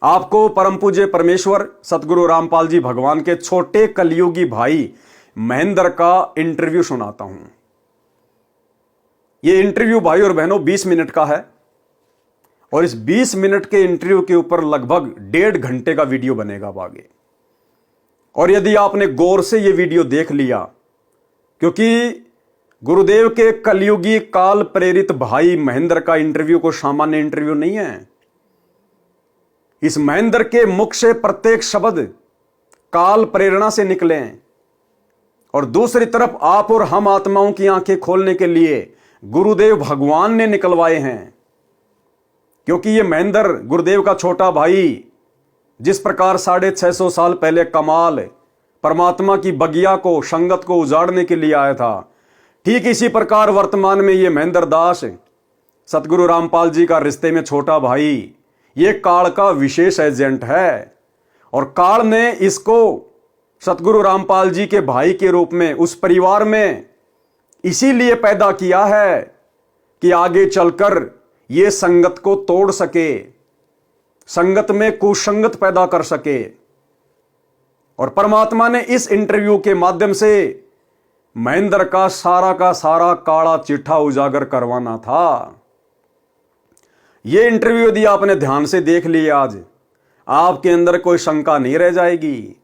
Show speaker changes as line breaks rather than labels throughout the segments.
आपको परम पूज्य परमेश्वर सतगुरु रामपाल जी भगवान के छोटे कलयुगी भाई महेंद्र का इंटरव्यू सुनाता हूं। यह इंटरव्यू भाई और बहनों 20 मिनट का है और इस 20 मिनट के इंटरव्यू के ऊपर लगभग 1.5 घंटे का वीडियो बनेगा आगे। और यदि आपने गौर से यह वीडियो देख लिया, क्योंकि गुरुदेव के कलयुगी काल प्रेरित भाई महेंद्र का इंटरव्यू को सामान्य इंटरव्यू नहीं है। इस महेंद्र के मुख से प्रत्येक शब्द काल प्रेरणा से निकले हैं और दूसरी तरफ आप और हम आत्माओं की आंखें खोलने के लिए गुरुदेव भगवान ने निकलवाए हैं। क्योंकि ये महेंद्र गुरुदेव का छोटा भाई जिस प्रकार 650 साल पहले कमाल परमात्मा की बगिया को संगत को उजाड़ने के लिए आया था, ठीक इसी प्रकार वर्तमान में ये महेंद्र दास सतगुरु रामपाल जी का रिश्ते में छोटा भाई ये काल का विशेष एजेंट है। और काल ने इसको सतगुरु रामपाल जी के भाई के रूप में उस परिवार में इसीलिए पैदा किया है कि आगे चलकर ये संगत को तोड़ सके, संगत में कुसंगत पैदा कर सके। और परमात्मा ने इस इंटरव्यू के माध्यम से महेंद्र का सारा काला चिट्ठा उजागर करवाना था। यह इंटरव्यू यदि आपने ध्यान से देख लिया, आज आपके अंदर कोई शंका नहीं रह जाएगी।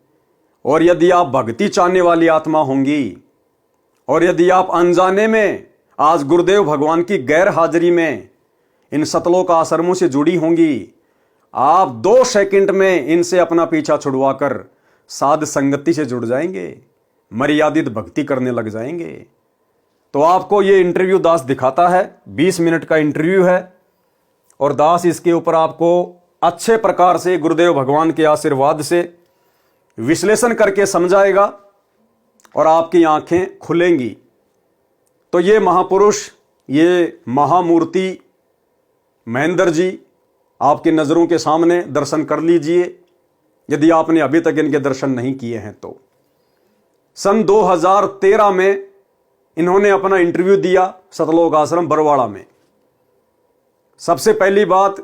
और यदि आप भक्ति चाहने वाली आत्मा होंगी और यदि आप अनजाने में आज गुरुदेव भगवान की गैर हाजिरी में इन सतलोक आश्रमों से जुड़ी होंगी, आप 2 सेकंड में इनसे अपना पीछा छुड़वाकर साध संगति से जुड़ जाएंगे, मर्यादित भक्ति करने लग जाएंगे। तो आपको ये इंटरव्यू दास दिखाता है, 20 मिनट का इंटरव्यू है और दास इसके ऊपर आपको अच्छे प्रकार से गुरुदेव भगवान के आशीर्वाद से विश्लेषण करके समझाएगा और आपकी आंखें खुलेंगी। तो ये महापुरुष, ये महामूर्ति महेंद्र जी आपकी नजरों के सामने दर्शन कर लीजिए यदि आपने अभी तक इनके दर्शन नहीं किए हैं तो। सन 2013 में इन्होंने अपना इंटरव्यू दिया सतलोक आश्रम बरवाड़ा में। सबसे पहली बात,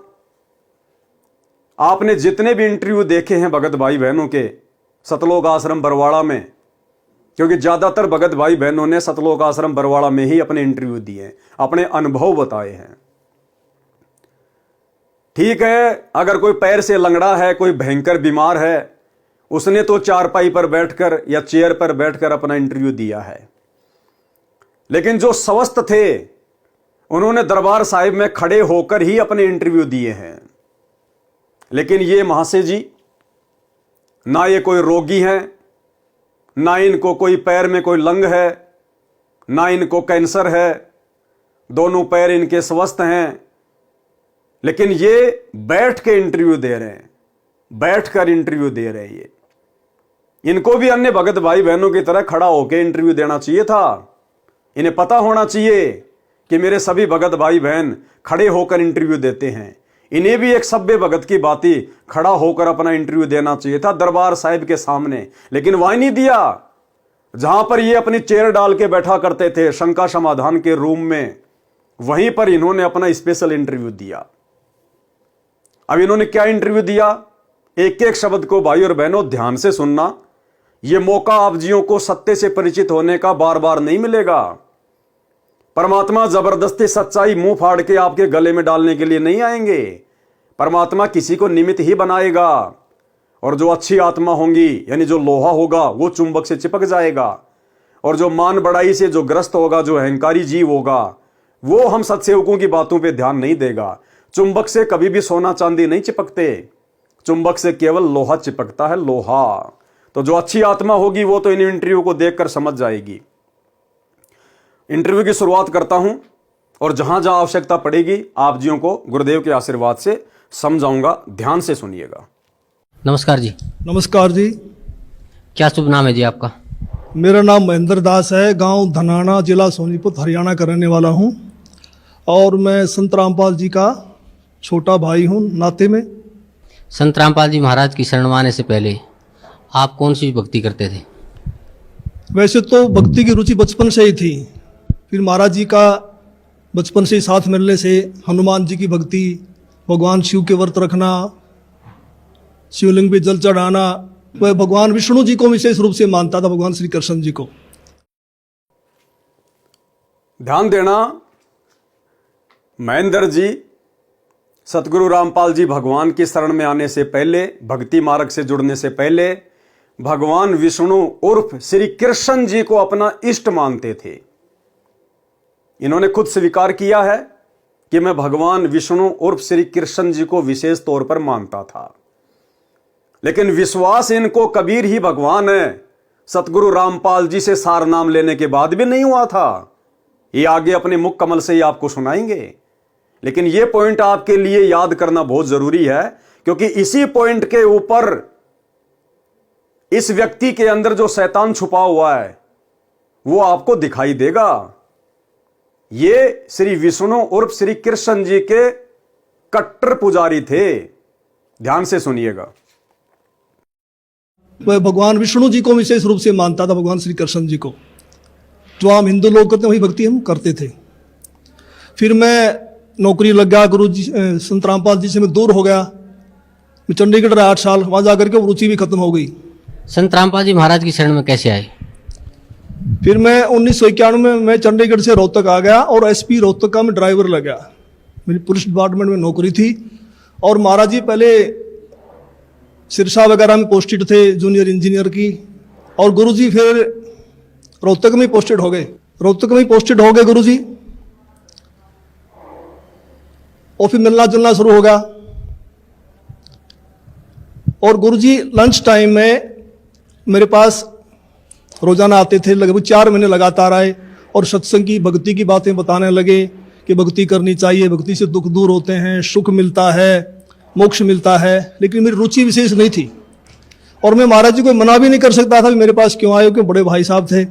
आपने जितने भी इंटरव्यू देखे हैं भगत भाई बहनों के सतलोक आश्रम बरवाड़ा में, क्योंकि ज्यादातर भगत भाई बहनों ने सतलोक आश्रम बरवाड़ा में ही अपने इंटरव्यू दिए, अपने अनुभव बताए हैं। ठीक है, अगर कोई पैर से लंगड़ा है, कोई भयंकर बीमार है, उसने तो चारपाई पर बैठकर या चेयर पर बैठकर अपना इंटरव्यू दिया है। लेकिन जो स्वस्थ थे उन्होंने दरबार साहिब में खड़े होकर ही अपने इंटरव्यू दिए हैं। लेकिन ये महाशय जी, ना ये कोई रोगी हैं, ना इनको कोई पैर में कोई लंग है, ना इनको कैंसर है, दोनों पैर इनके स्वस्थ हैं, लेकिन ये बैठ के इंटरव्यू दे रहे हैं, बैठकर इंटरव्यू दे रहे हैं। इनको भी अन्य भगत भाई बहनों की तरह खड़ा होकर इंटरव्यू देना चाहिए था। इन्हें पता होना चाहिए कि मेरे सभी भगत भाई बहन खड़े होकर इंटरव्यू देते हैं, इन्हें भी एक सभ्य भगत की बाती खड़ा होकर अपना इंटरव्यू देना चाहिए था दरबार साहिब के सामने। लेकिन वह नहीं दिया। जहां पर ये अपनी चेयर डाल के बैठा करते थे शंका समाधान के रूम में, वहीं पर इन्होंने अपना स्पेशल इंटरव्यू दिया। अब इन्होंने क्या इंटरव्यू दिया, एक एक शब्द को भाई और बहनों ध्यान से सुनना। यह मौका आप जियों को सत्य से परिचित होने का बार बार नहीं मिलेगा। परमात्मा जबरदस्ती सच्चाई मुंह फाड़ के आपके गले में डालने के लिए नहीं आएंगे। परमात्मा किसी को निमित्त ही बनाएगा और जो अच्छी आत्मा होंगी, यानी जो लोहा होगा, वो चुंबक से चिपक जाएगा। और जो मान बढ़ाई से जो ग्रस्त होगा, जो अहंकारी जीव होगा, वो हम सत्सेवकों की बातों पे ध्यान नहीं देगा। चुंबक से कभी भी सोना चांदी नहीं चिपकते, चुंबक से केवल लोहा चिपकता है, लोहा। तो जो अच्छी आत्मा होगी वो तो इन इंटरव्यू को देखकर समझ जाएगी। इंटरव्यू की शुरुआत करता हूं और जहां जहां आवश्यकता पड़ेगी आप जियों को गुरुदेव के आशीर्वाद से समझाऊंगा, ध्यान से सुनिएगा।
नमस्कार जी।
नमस्कार जी।
क्या शुभ नाम है जी आपका?
मेरा नाम महेंद्र दास है, गांव धनाना, जिला सोनीपत, हरियाणा का रहने वाला हूं और मैं संत रामपाल जी का छोटा भाई हूं नाते में।
संत रामपाल जी महाराज की शरण में आने से पहले आप कौन सी भक्ति करते थे?
वैसे तो भक्ति की रुचि बचपन से ही थी, फिर महाराज जी का बचपन से ही साथ मिलने से हनुमान जी की भक्ति, भगवान शिव के व्रत रखना शिवलिंग पे जल चढ़ाना, वह भगवान विष्णु जी को विशेष रूप से मानता था, भगवान श्री कृष्ण जी को।
ध्यान देना, महेंद्र जी सतगुरु रामपाल जी भगवान की शरण में आने से पहले, भक्ति मार्ग से जुड़ने से पहले भगवान विष्णु उर्फ श्री कृष्ण जी को अपना इष्ट मानते थे। इन्होंने खुद स्वीकार किया है कि मैं भगवान विष्णु उर्फ श्री कृष्ण जी को विशेष तौर पर मानता था, लेकिन विश्वास इनको कबीर ही भगवान है सतगुरु रामपाल जी से सार नाम लेने के बाद भी नहीं हुआ था। ये आगे अपने मुख कमल से ही आपको सुनाएंगे, लेकिन ये पॉइंट आपके लिए याद करना बहुत जरूरी है, क्योंकि इसी पॉइंट के ऊपर इस व्यक्ति के अंदर जो शैतान छुपा हुआ है वो आपको दिखाई देगा। ये श्री विष्णु उर्फ श्री कृष्ण जी के कट्टर पुजारी थे। ध्यान से सुनिएगा।
वह भगवान विष्णु जी को विशेष रूप से मानता था, भगवान श्री कृष्ण जी को। जो आम हिंदू लोग करते हैं वही भक्ति हम करते थे। फिर मैं नौकरी लग गया, गुरु जी संत रामपाल जी से मैं दूर हो गया। मैं चंडीगढ़ रहा 8 साल, वहाँ जाकर के रुचि भी खत्म हो गई।
संत रामपाल जी महाराज की शरण में कैसे आए?
फिर मैं 1991 में मैं चंडीगढ़ से रोहतक आ गया और एसपी रोहतक का मैं ड्राइवर लग गया। मेरी पुलिस डिपार्टमेंट में नौकरी थी और महाराज जी पहले सिरसा वगैरह में पोस्टेड थे, जूनियर इंजीनियर की, और गुरुजी फिर रोहतक में पोस्टेड हो गए। रोहतक में पोस्टेड हो गए गुरुजी, और फिर मिलना जुलना शुरू हो गया। और गुरुजी लंच टाइम में मेरे पास रोजाना आते थे, लगभग 4 महीने लगातार आए और सत्संग की, भक्ति की बातें बताने लगे कि भक्ति करनी चाहिए, भक्ति से दुख दूर होते हैं, सुख मिलता है, मोक्ष मिलता है। लेकिन मेरी रुचि विशेष नहीं थी और मैं महाराज जी को मना भी नहीं कर सकता था कि मेरे पास क्यों आए, क्योंकि बड़े भाई साहब थे।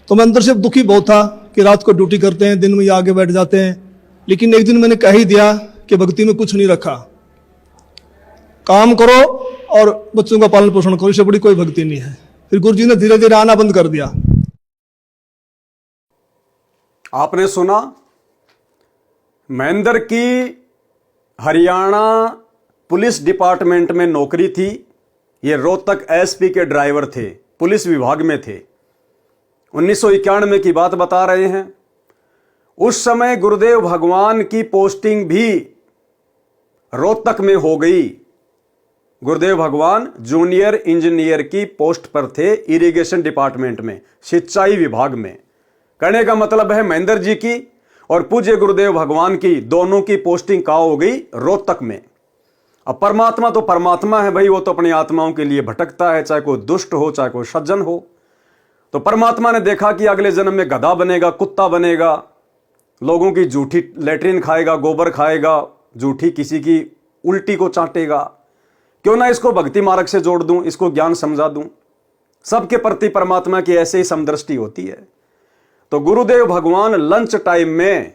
तो मैं अंदर से दुखी बहुत था कि रात को ड्यूटी करते हैं, दिन में ये आगे बैठ जाते हैं। लेकिन एक दिन मैंने कह ही दिया कि भक्ति में कुछ नहीं रखा, काम करो और बच्चों का पालन पोषण करो, इससे बड़ी कोई भक्ति नहीं है। फिर गुरु जी ने धीरे धीरे आना बंद कर दिया।
आपने सुना, महेंद्र की हरियाणा पुलिस डिपार्टमेंट में नौकरी थी। ये रोहतक एसपी के ड्राइवर थे, पुलिस विभाग में थे। 1991 की बात बता रहे हैं। उस समय गुरुदेव भगवान की पोस्टिंग भी रोहतक में हो गई। गुरुदेव भगवान जूनियर इंजीनियर की पोस्ट पर थे, इरिगेशन डिपार्टमेंट में, सिंचाई विभाग में। कहने का मतलब है महेंद्र जी की और पूज्य गुरुदेव भगवान की दोनों की पोस्टिंग कहाँ हो गई? रोहतक में। अब परमात्मा तो परमात्मा है भाई, वो तो अपनी आत्माओं के लिए भटकता है, चाहे कोई दुष्ट हो चाहे कोई सज्जन हो। तो परमात्मा ने देखा कि अगले जन्म में गधा बनेगा, कुत्ता बनेगा, लोगों की झूठी लेट्रिन खाएगा, गोबर खाएगा, झूठी किसी की उल्टी को चाटेगा। क्यों ना इसको भक्ति मार्ग से जोड़ दूं, इसको ज्ञान समझा दूं। सबके प्रति परमात्मा की ऐसे ही समदृष्टि होती है। तो गुरुदेव भगवान लंच टाइम में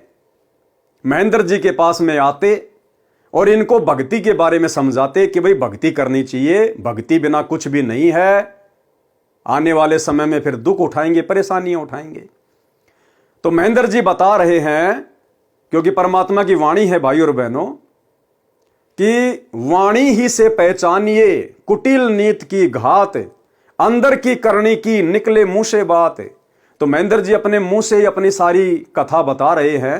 महेंद्र जी के पास में आते और इनको भक्ति के बारे में समझाते कि भाई भक्ति करनी चाहिए, भक्ति बिना कुछ भी नहीं है, आने वाले समय में फिर दुख उठाएंगे, परेशानियां उठाएंगे। तो महेंद्र जी बता रहे हैं, क्योंकि परमात्मा की वाणी है भाई और बहनों, कि वाणी ही से पहचानिए कुटिल नीत की घात, अंदर की करनी की निकले मुंह से बात। तो महेंद्र जी अपने मुंह से अपनी सारी कथा बता रहे हैं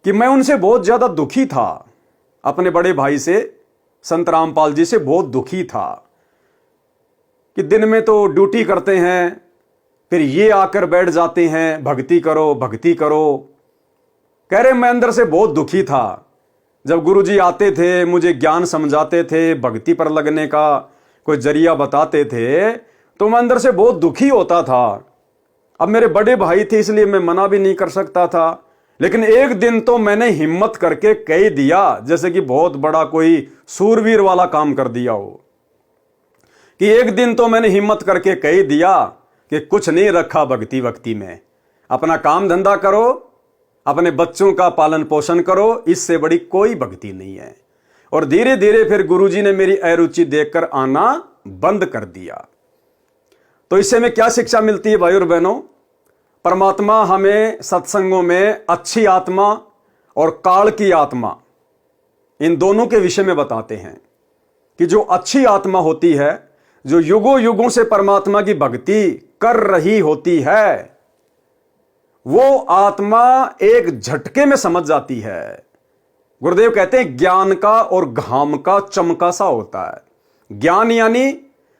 कि मैं उनसे बहुत ज्यादा दुखी था, अपने बड़े भाई से, संत रामपाल जी से बहुत दुखी था कि दिन में तो ड्यूटी करते हैं, फिर ये आकर बैठ जाते हैं भक्ति करो भक्ति करो। कह रहे मैं अंदर से बहुत दुखी था। जब गुरुजी आते थे, मुझे ज्ञान समझाते थे, भक्ति पर लगने का कोई जरिया बताते थे, तो मैं अंदर से बहुत दुखी होता था। अब मेरे बड़े भाई थे इसलिए मैं मना भी नहीं कर सकता था। लेकिन एक दिन तो मैंने हिम्मत करके कह दिया, जैसे कि बहुत बड़ा कोई सूरवीर वाला काम कर दिया हो, कि एक दिन तो मैंने हिम्मत करके कह दिया कि कुछ नहीं रखा भक्ति वक्ति में, अपना काम धंधा करो, अपने बच्चों का पालन पोषण करो, इससे बड़ी कोई भक्ति नहीं है। और धीरे धीरे फिर गुरुजी ने मेरी अरुचि देखकर आना बंद कर दिया। तो इससे हमें क्या शिक्षा मिलती है भाई और बहनों? परमात्मा हमें सत्संगों में अच्छी आत्मा और काल की आत्मा, इन दोनों के विषय में बताते हैं कि जो अच्छी आत्मा होती है, जो युगों युगों से परमात्मा की भक्ति कर रही होती है, वो आत्मा एक झटके में समझ जाती है। गुरुदेव कहते हैं ज्ञान का और घाम का चमका सा होता है। ज्ञान यानी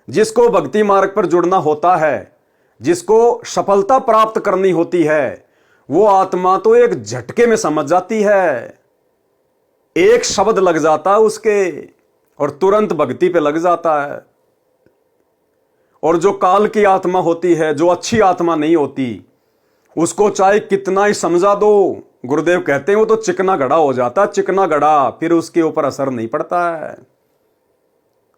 जिसको भक्ति मार्ग पर जुड़ना होता है, जिसको सफलता प्राप्त करनी होती है, वो आत्मा तो एक झटके में समझ जाती है। एक शब्द लग जाता है उसके और तुरंत भक्ति पे लग जाता है। और जो काल की आत्मा होती है, जो अच्छी आत्मा नहीं होती, उसको चाहे कितना ही समझा दो, गुरुदेव कहते हैं वो तो चिकना घड़ा हो जाता है, चिकना घड़ा, फिर उसके ऊपर असर नहीं पड़ता है।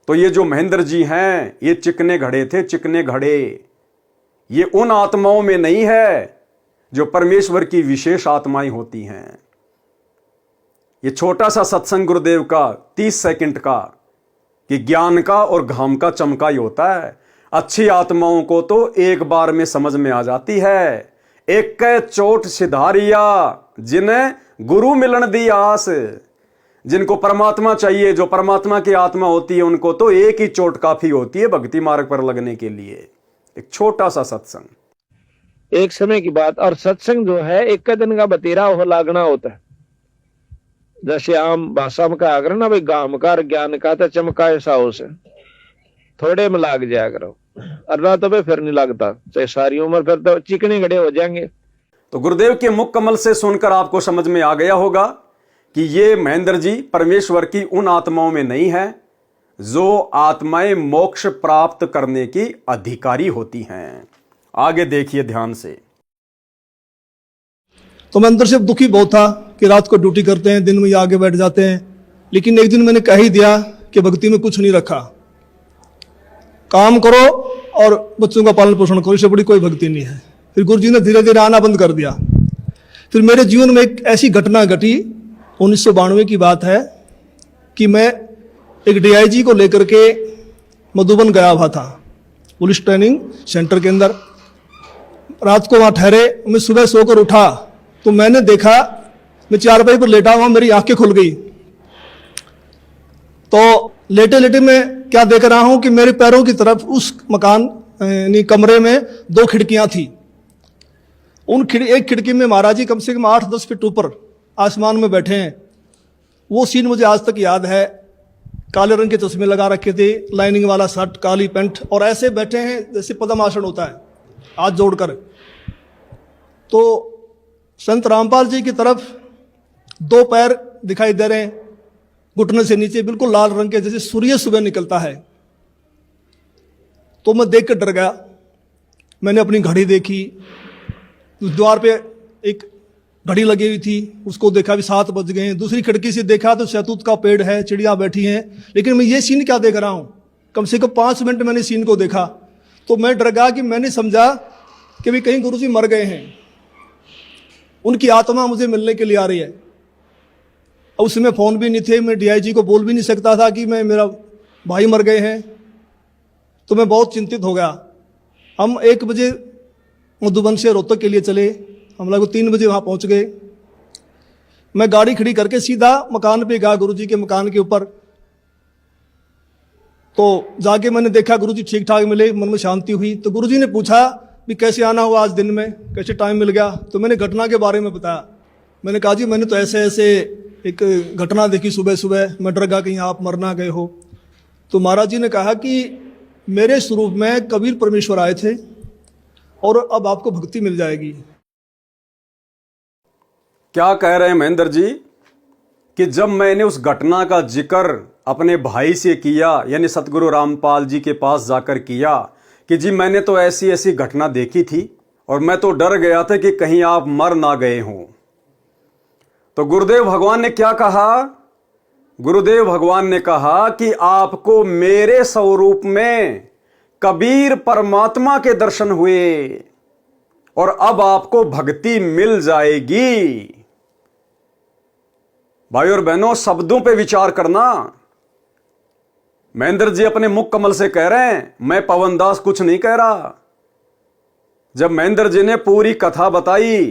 तो ये जो महेंद्र जी हैं, ये चिकने घड़े थे, चिकने घड़े। ये उन आत्माओं में नहीं है जो परमेश्वर की विशेष आत्माएं होती हैं। ये छोटा सा सत्संग गुरुदेव का 30 सेकंड का, कि ज्ञान का और घाम का चमका ही होता है। अच्छी आत्माओं को तो एक बार में समझ में आ जाती है। एक कै चोट सिधारिया जिन्हें गुरु मिलन दी आस। जिनको परमात्मा चाहिए, जो परमात्मा की आत्मा होती है, उनको तो एक ही चोट काफी होती है भक्ति मार्ग पर लगने के लिए। एक छोटा सा सत्संग,
एक समय की बात। और सत्संग जो है एक दिन का बतेरा हो लागना होता है। जैसे आम भाषा में कहा करो ना भाई, गाम का ज्ञान का तो चमका ऐसा हो से थोड़े में लाग जाया करो, और ना तो भाई फिर नहीं लगता, चाहे सारी उम्र फिर तो चिकने गड़े हो जाएंगे।
तो गुरुदेव के मुख कमल से सुनकर आपको समझ में आ गया होगा कि ये महेंद्र जी परमेश्वर की उन आत्माओं में नहीं है जो आत्माएं मोक्ष प्राप्त करने की अधिकारी होती हैं। आगे देखिए ध्यान से।
तो मैं अंदर से दुखी बहुत था कि रात को ड्यूटी करते हैं, दिन में ये आगे बैठ जाते हैं। लेकिन एक दिन मैंने कह ही दिया कि भक्ति में कुछ नहीं रखा, काम करो और बच्चों का पालन पोषण करो, इससे बड़ी कोई भक्ति नहीं है। फिर गुरु जी ने धीरे धीरे आना बंद कर दिया। फिर मेरे जीवन में एक ऐसी घटना घटी, 1992 की बात है, कि मैं एक डीआईजी को लेकर के मधुबन गया हुआ था, पुलिस ट्रेनिंग सेंटर के अंदर। रात को वहाँ ठहरे, मैं सुबह सोकर उठा तो मैंने देखा, मैं चारपाई पर लेटा हुआ, मेरी आंखें खुल गई। तो लेटे लेटे मैं क्या देख रहा हूं कि मेरे पैरों की तरफ उस मकान यानी कमरे में 2 खिड़कियां थी। एक खिड़की में महाराज जी कम से कम 8-10 फीट ऊपर आसमान में बैठे हैं। वो सीन मुझे आज तक याद है। काले रंग के चश्मे लगा रखे थे, लाइनिंग वाला शर्ट, काली पैंट, और ऐसे बैठे हैं जैसे पद्मासन होता है, हाथ जोड़कर। तो संत रामपाल जी की तरफ 2 पैर दिखाई दे रहे हैं, घुटने से नीचे बिल्कुल लाल रंग के, जैसे सूर्य सुबह निकलता है। तो मैं देख कर डर गया। मैंने अपनी घड़ी देखी, उस द्वार पे एक घड़ी लगी हुई थी, उसको देखा भी 7 बज गए हैं। दूसरी खिड़की से देखा तो शहतूत का पेड़ है, चिड़िया बैठी हैं। लेकिन मैं ये सीन क्या देख रहा हूँ, कम से कम 5 मिनट मैंने सीन को देखा। तो मैं डर गया कि मैंने समझा कि भी कहीं गुरुजी मर गए हैं, उनकी आत्मा मुझे मिलने के लिए आ रही है। अब उसमें फ़ोन भी नहीं थे, मैं डीआईजी को बोल भी नहीं सकता था कि मेरा भाई मर गए हैं। तो मैं बहुत चिंतित हो गया। हम 1 बजे मधुबन से रोहतक के लिए चले, हम लोग 3 बजे वहाँ पहुँच गए। मैं गाड़ी खड़ी करके सीधा मकान पे गया, गुरुजी के मकान के ऊपर। तो जाके मैंने देखा गुरुजी ठीक ठाक मिले, मन में शांति हुई। तो गुरुजी ने पूछा भी कैसे आना हुआ आज दिन में, कैसे टाइम मिल गया। तो मैंने घटना के बारे में बताया। मैंने कहा जी मैंने तो ऐसे ऐसे एक घटना देखी सुबह सुबह, मैं डर गया कहीं आप मर ना गए हो। तो महाराज जी ने कहा कि मेरे स्वरूप में कबीर परमेश्वर आए थे और अब आपको भक्ति मिल जाएगी।
क्या कह रहे हैं महेंद्र जी कि जब मैंने उस घटना का जिक्र अपने भाई से किया, यानी सतगुरु रामपाल जी के पास जाकर किया कि जी मैंने तो ऐसी ऐसी घटना देखी थी और मैं तो डर गया था कि कहीं आप मर ना गए हों। तो गुरुदेव भगवान ने क्या कहा? गुरुदेव भगवान ने कहा कि आपको मेरे स्वरूप में कबीर परमात्मा के दर्शन हुए और अब आपको भक्ति मिल जाएगी। भाई और बहनों, शब्दों पे विचार करना। महेंद्र जी अपने मुख कमल से कह रहे हैं, मैं पवन दास कुछ नहीं कह रहा। जब महेंद्र जी ने पूरी कथा बताई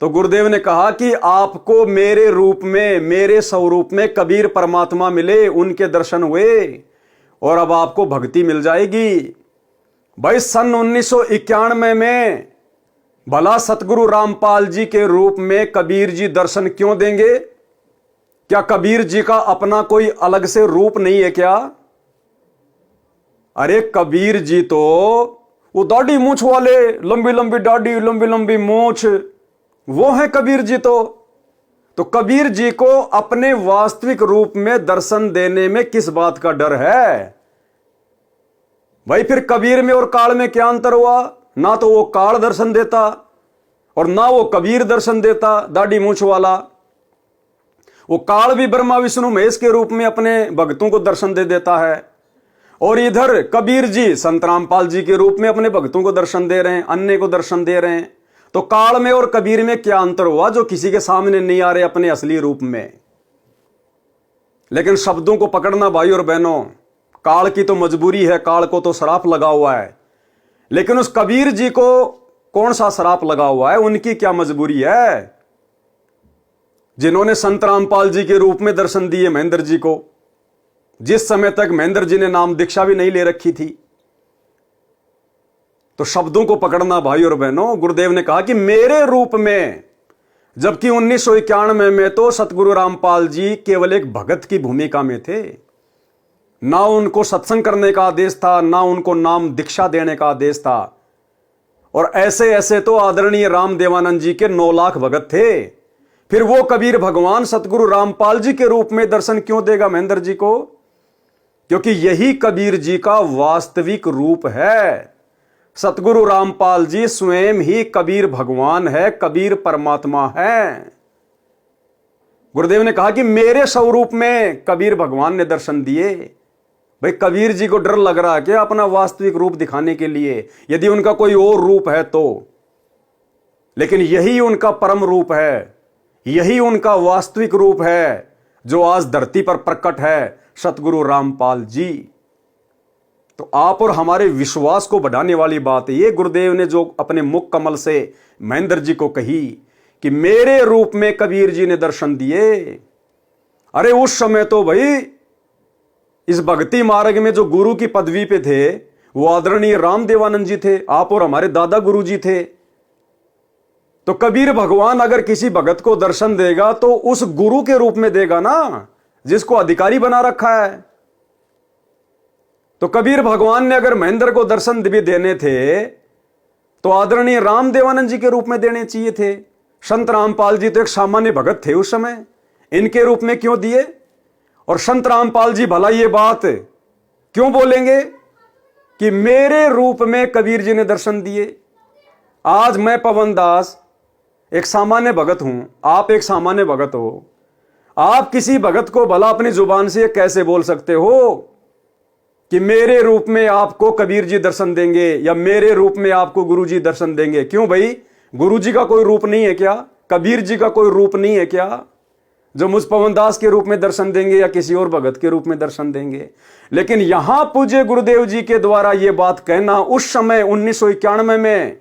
तो गुरुदेव ने कहा कि आपको मेरे रूप में, मेरे स्वरूप में कबीर परमात्मा मिले, उनके दर्शन हुए और अब आपको भक्ति मिल जाएगी। भाई सन 1991 में भला सतगुरु रामपाल जी के रूप में कबीर जी दर्शन क्यों देंगे? क्या कबीर जी का अपना कोई अलग से रूप नहीं है क्या? अरे कबीर जी तो वो दाढ़ी मूछ वाले, लंबी लंबी दाढ़ी, लंबी लंबी मूछ, वो है कबीर जी। तो कबीर जी को अपने वास्तविक रूप में दर्शन देने में किस बात का डर है? भाई फिर कबीर में और काल में क्या अंतर हुआ? ना तो वो काल दर्शन देता और ना वो कबीर दर्शन देता दाढ़ी मूछ वाला। वो काल भी ब्रह्मा विष्णु महेश के रूप में अपने भक्तों को दर्शन दे देता है और इधर कबीर जी संत रामपाल जी के रूप में अपने भक्तों को दर्शन दे रहे हैं, अन्य को दर्शन दे रहे हैं। तो काल में और कबीर में क्या अंतर हुआ जो किसी के सामने नहीं आ रहे अपने असली रूप में? लेकिन शब्दों को पकड़ना भाई और बहनों, काल की तो मजबूरी है, काल को तो श्राप लगा हुआ है, लेकिन उस कबीर जी को कौन सा श्राप लगा हुआ है? उनकी क्या मजबूरी है जिन्होंने संत रामपाल जी के रूप में दर्शन दिए महेंद्र जी को, जिस समय तक महेंद्र जी ने नाम दीक्षा भी नहीं ले रखी थी। तो शब्दों को पकड़ना भाई और बहनों, गुरुदेव ने कहा कि मेरे रूप में, जबकि 1991 में तो सतगुरु रामपाल जी केवल एक भगत की भूमिका में थे। ना उनको सत्संग करने का आदेश था, ना उनको नाम दीक्षा देने का आदेश था। और ऐसे ऐसे तो आदरणीय राम देवानंद जी के 9 लाख भगत थे। फिर वो कबीर भगवान सतगुरु रामपाल जी के रूप में दर्शन क्यों देगा महेंद्र जी को? क्योंकि यही कबीर जी का वास्तविक रूप है। सतगुरु रामपाल जी स्वयं ही कबीर भगवान है, कबीर परमात्मा है। गुरुदेव ने कहा कि मेरे स्वरूप में कबीर भगवान ने दर्शन दिए। भाई कबीर जी को डर लग रहा है क्या अपना वास्तविक रूप दिखाने के लिए? यदि उनका कोई और रूप है तो, लेकिन यही उनका परम रूप है, यही उनका वास्तविक रूप है जो आज धरती पर प्रकट है, सतगुरु रामपाल जी। तो आप और हमारे विश्वास को बढ़ाने वाली बात है ये गुरुदेव ने जो अपने मुख कमल से महेंद्र जी को कही कि मेरे रूप में कबीर जी ने दर्शन दिए। अरे उस समय तो भाई इस भक्ति मार्ग में जो गुरु की पदवी पे थे वो आदरणीय राम देवानंद जी थे, आप और हमारे दादा गुरु जी थे। तो कबीर भगवान अगर किसी भगत को दर्शन देगा तो उस गुरु के रूप में देगा ना, जिसको अधिकारी बना रखा है। तो कबीर भगवान ने अगर महेंद्र को दर्शन भी देने थे तो आदरणीय राम देवानंद जी के रूप में देने चाहिए थे। संत रामपाल जी तो एक सामान्य भगत थे उस समय, इनके रूप में क्यों दिए? और संत रामपाल जी भला ये बात क्यों बोलेंगे कि मेरे रूप में कबीर जी ने दर्शन दिए? आज मैं पवन दास एक सामान्य भगत हूं, आप एक सामान्य भगत हो। आप किसी भगत को भला अपनी जुबान से कैसे बोल सकते हो कि मेरे रूप में आपको कबीर जी दर्शन देंगे या मेरे रूप में आपको गुरु जी दर्शन देंगे? क्यों भाई, गुरु जी का कोई रूप नहीं है क्या? कबीर जी का कोई रूप नहीं है क्या जो मुझ पवन दास के रूप में दर्शन देंगे या किसी और भगत के रूप में दर्शन देंगे? लेकिन यहां पूज्य गुरुदेव जी के द्वारा यह बात कहना उस समय 1991 में,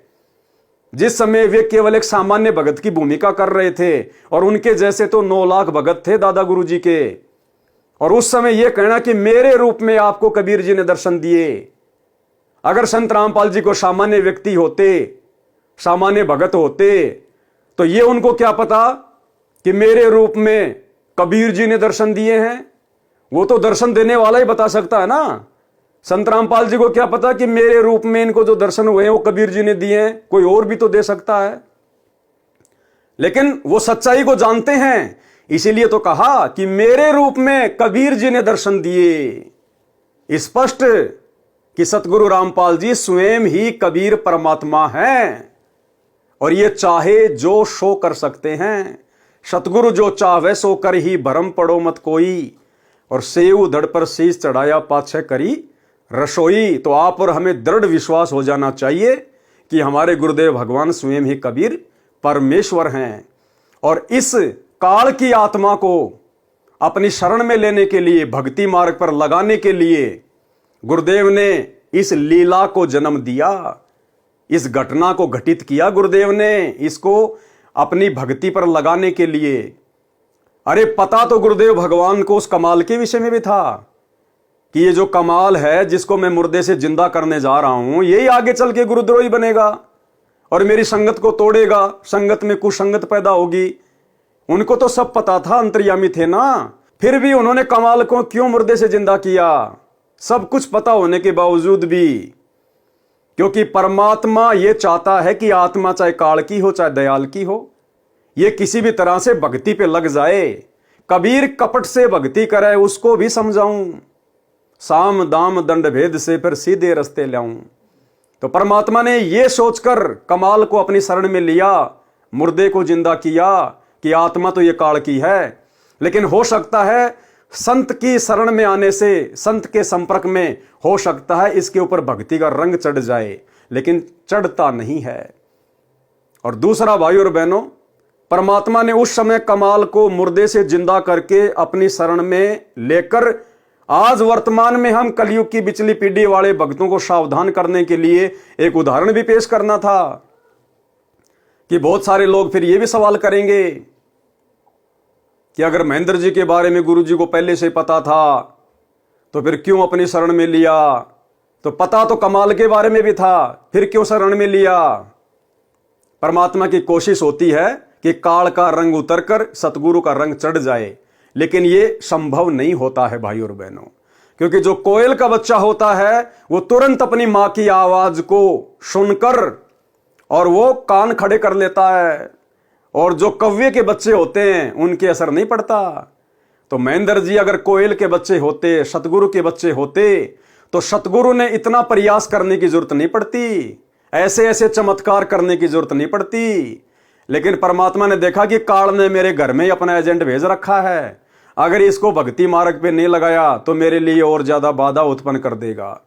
जिस समय वे केवल एक सामान्य भगत की भूमिका कर रहे थे और उनके जैसे तो 9 लाख भगत थे दादा गुरु जी के, और उस समय यह कहना कि मेरे रूप में आपको कबीर जी ने दर्शन दिए। अगर संत रामपाल जी को सामान्य व्यक्ति होते, सामान्य भगत होते, तो ये उनको क्या पता कि मेरे रूप में कबीर जी ने दर्शन दिए हैं? वो तो दर्शन देने वाला ही बता सकता है ना। संत रामपाल जी को क्या पता कि मेरे रूप में इनको जो दर्शन हुए हैं वो कबीर जी ने दिए हैं? कोई और भी तो दे सकता है। लेकिन वो सच्चाई को जानते हैं, इसीलिए तो कहा कि मेरे रूप में कबीर जी ने दर्शन दिए। स्पष्ट कि सतगुरु रामपाल जी स्वयं ही कबीर परमात्मा हैं और ये चाहे जो सो कर सकते हैं। सतगुरु जो चाहे सो कर ही भरम पड़ो मत कोई, और सेव धड़ पर शीश चढ़ाया पाछे करी रसोई। तो आप और हमें दृढ़ विश्वास हो जाना चाहिए कि हमारे गुरुदेव भगवान स्वयं ही कबीर परमेश्वर हैं। और इस काल की आत्मा को अपनी शरण में लेने के लिए, भक्ति मार्ग पर लगाने के लिए गुरुदेव ने इस लीला को जन्म दिया, इस घटना को घटित किया गुरुदेव ने, इसको अपनी भक्ति पर लगाने के लिए। अरे पता तो गुरुदेव भगवान को उस कमाल के विषय में भी था कि ये जो कमाल है जिसको मैं मुर्दे से जिंदा करने जा रहा हूं, यही आगे चल के गुरुद्रोही बनेगा और मेरी संगत को तोड़ेगा, संगत में कुसंगत पैदा होगी। उनको तो सब पता था, अंतर्यामी थे ना, फिर भी उन्होंने कमाल को क्यों मुर्दे से जिंदा किया, सब कुछ पता होने के बावजूद भी। क्योंकि परमात्मा ये चाहता है कि आत्मा चाहे काल की हो चाहे दयाल की हो, ये किसी भी तरह से भक्ति पे लग जाए। कबीर कपट से भक्ति करे उसको भी समझाऊं, साम दाम दंड भेद से फिर सीधे रास्ते लाऊं। तो परमात्मा ने ये सोचकर कमाल को अपनी शरण में लिया, मुर्दे को जिंदा किया कि आत्मा तो ये काल की है, लेकिन हो सकता है संत की शरण में आने से, संत के संपर्क में हो सकता है इसके ऊपर भक्ति का रंग चढ़ जाए, लेकिन चढ़ता नहीं है। और दूसरा भाई और बहनों, परमात्मा ने उस समय कमाल को मुर्दे से जिंदा करके अपनी शरण में लेकर आज वर्तमान में हम कलयुग की बिचली पीढ़ी वाले भक्तों को सावधान करने के लिए एक उदाहरण भी पेश करना था। कि बहुत सारे लोग फिर ये भी सवाल करेंगे कि अगर महेंद्र जी के बारे में गुरु जी को पहले से पता था तो फिर क्यों अपनी शरण में लिया, तो पता तो कमाल के बारे में भी था, फिर क्यों शरण में लिया। परमात्मा की कोशिश होती है कि काल का रंग उतरकर सतगुरु का रंग चढ़ जाए, लेकिन यह संभव नहीं होता है भाई और बहनों। क्योंकि जो कोयल का बच्चा होता है वो तुरंत अपनी मां की आवाज को सुनकर और वो कान खड़े कर लेता है, और जो कौवे के बच्चे होते हैं उनके असर नहीं पड़ता। तो महेंद्र जी अगर कोयल के बच्चे होते, सतगुरु के बच्चे होते, तो सतगुरु ने इतना प्रयास करने की जरूरत नहीं पड़ती, ऐसे ऐसे चमत्कार करने की जरूरत नहीं पड़ती। लेकिन परमात्मा ने देखा कि काल ने मेरे घर में अपना एजेंट भेज रखा है, अगर इसको भक्ति मार्ग पे नहीं लगाया तो मेरे लिए और ज्यादा बाधा उत्पन्न कर देगा।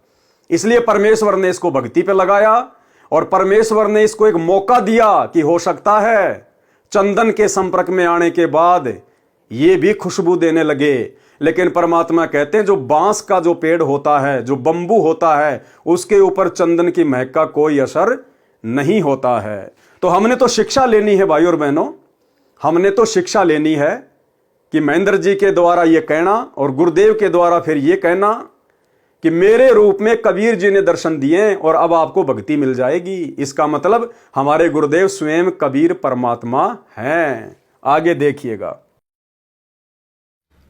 इसलिए परमेश्वर ने इसको भक्ति पे लगाया, और परमेश्वर ने इसको एक मौका दिया कि हो सकता है चंदन के संपर्क में आने के बाद ये भी खुशबू देने लगे। लेकिन परमात्मा कहते हैं जो बांस का जो पेड़ होता है, जो बंबू होता है, उसके ऊपर चंदन की महक का कोई असर नहीं होता है। तो हमने तो शिक्षा लेनी है भाई और बहनों, हमने तो शिक्षा लेनी है कि महेंद्र जी के द्वारा ये कहना और गुरुदेव के द्वारा फिर ये कहना कि मेरे रूप में कबीर जी ने दर्शन दिए और अब आपको भक्ति मिल जाएगी, इसका मतलब हमारे गुरुदेव स्वयं कबीर परमात्मा हैं। आगे देखिएगा।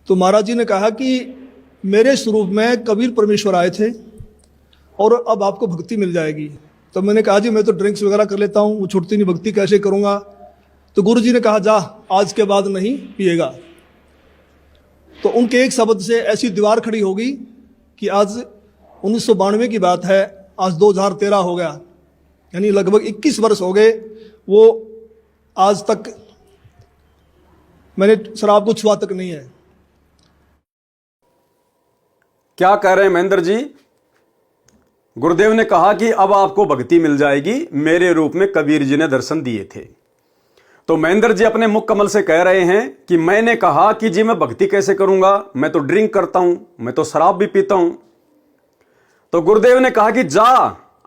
तो महाराज जी ने कहा कि मेरे स्वरूप में कबीर परमेश्वर आए थे और अब आपको भक्ति मिल जाएगी। तो मैंने कहा जी मैं तो ड्रिंक्स वगैरह कर लेता हूँ, वो छूटती नहीं, भक्ति कैसे करूँगा। तो गुरु जी ने कहा जा आज के बाद नहीं पिएगा। तो उनके एक शब्द से ऐसी दीवार खड़ी हो गई कि आज 1992 की बात है, आज 2013 हो गया, यानी लगभग 21 वर्ष हो गए। वो आज तक मैंने शराब को छुआ तक नहीं है।
क्या कह रहे हैं महेंद्र जी? गुरुदेव ने कहा कि अब आपको भक्ति मिल जाएगी, मेरे रूप में कबीर जी ने दर्शन दिए थे। तो महेंद्र जी अपने मुख कमल से कह रहे हैं कि मैंने कहा कि जी मैं भक्ति कैसे करूंगा, मैं तो ड्रिंक करता हूं, मैं तो शराब भी पीता हूं। तो गुरुदेव ने कहा कि जा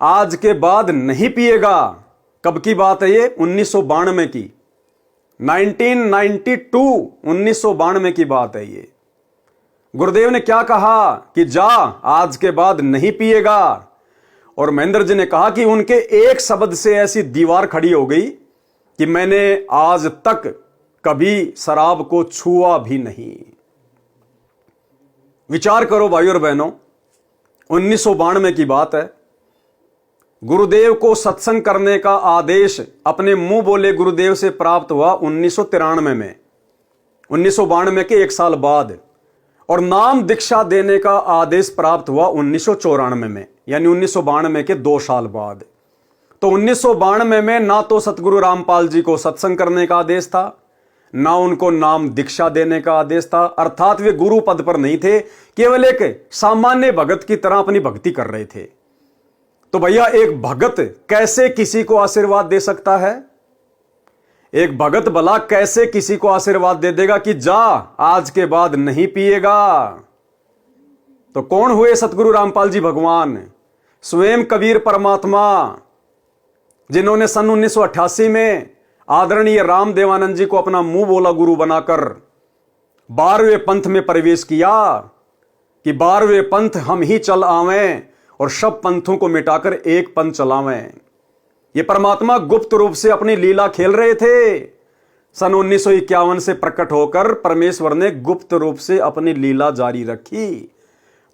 आज के बाद नहीं पिएगा। कब की बात है ये? 1992 की, 1992, 1992 की बात है ये। गुरुदेव ने क्या कहा कि जा आज के बाद नहीं पिएगा, और महेंद्र जी ने कहा कि उनके एक शब्द से ऐसी दीवार खड़ी हो गई कि मैंने आज तक कभी शराब को छुआ भी नहीं। विचार करो भाई और बहनों, 1992 की बात है। गुरुदेव को सत्संग करने का आदेश अपने मुंह बोले गुरुदेव से प्राप्त हुआ 1993 में, 1992 के एक साल बाद, और नाम दीक्षा देने का आदेश प्राप्त हुआ 1994 में, यानी 1992 के 2 साल बाद। तो 1992 में ना तो सतगुरु रामपाल जी को सत्संग करने का आदेश था, ना उनको नाम दीक्षा देने का आदेश था, अर्थात वे गुरु पद पर नहीं थे, केवल एक सामान्य भगत की तरह अपनी भक्ति कर रहे थे। तो भैया एक भगत कैसे किसी को आशीर्वाद दे सकता है? एक भगत भला कैसे किसी को आशीर्वाद दे देगा कि जा आज के बाद नहीं पिएगा? तो कौन हुए सतगुरु रामपाल जी भगवान? स्वयं कबीर परमात्मा, जिन्होंने सन 1988 में आदरणीय राम देवानंद जी को अपना मुंह बोला गुरु बनाकर 12वें पंथ में प्रवेश किया कि 12वें पंथ हम ही चल आवें और सब पंथों को मिटाकर एक पंथ चलावें। ये परमात्मा गुप्त रूप से अपनी लीला खेल रहे थे। सन 1951 से प्रकट होकर परमेश्वर ने गुप्त रूप से अपनी लीला जारी रखी।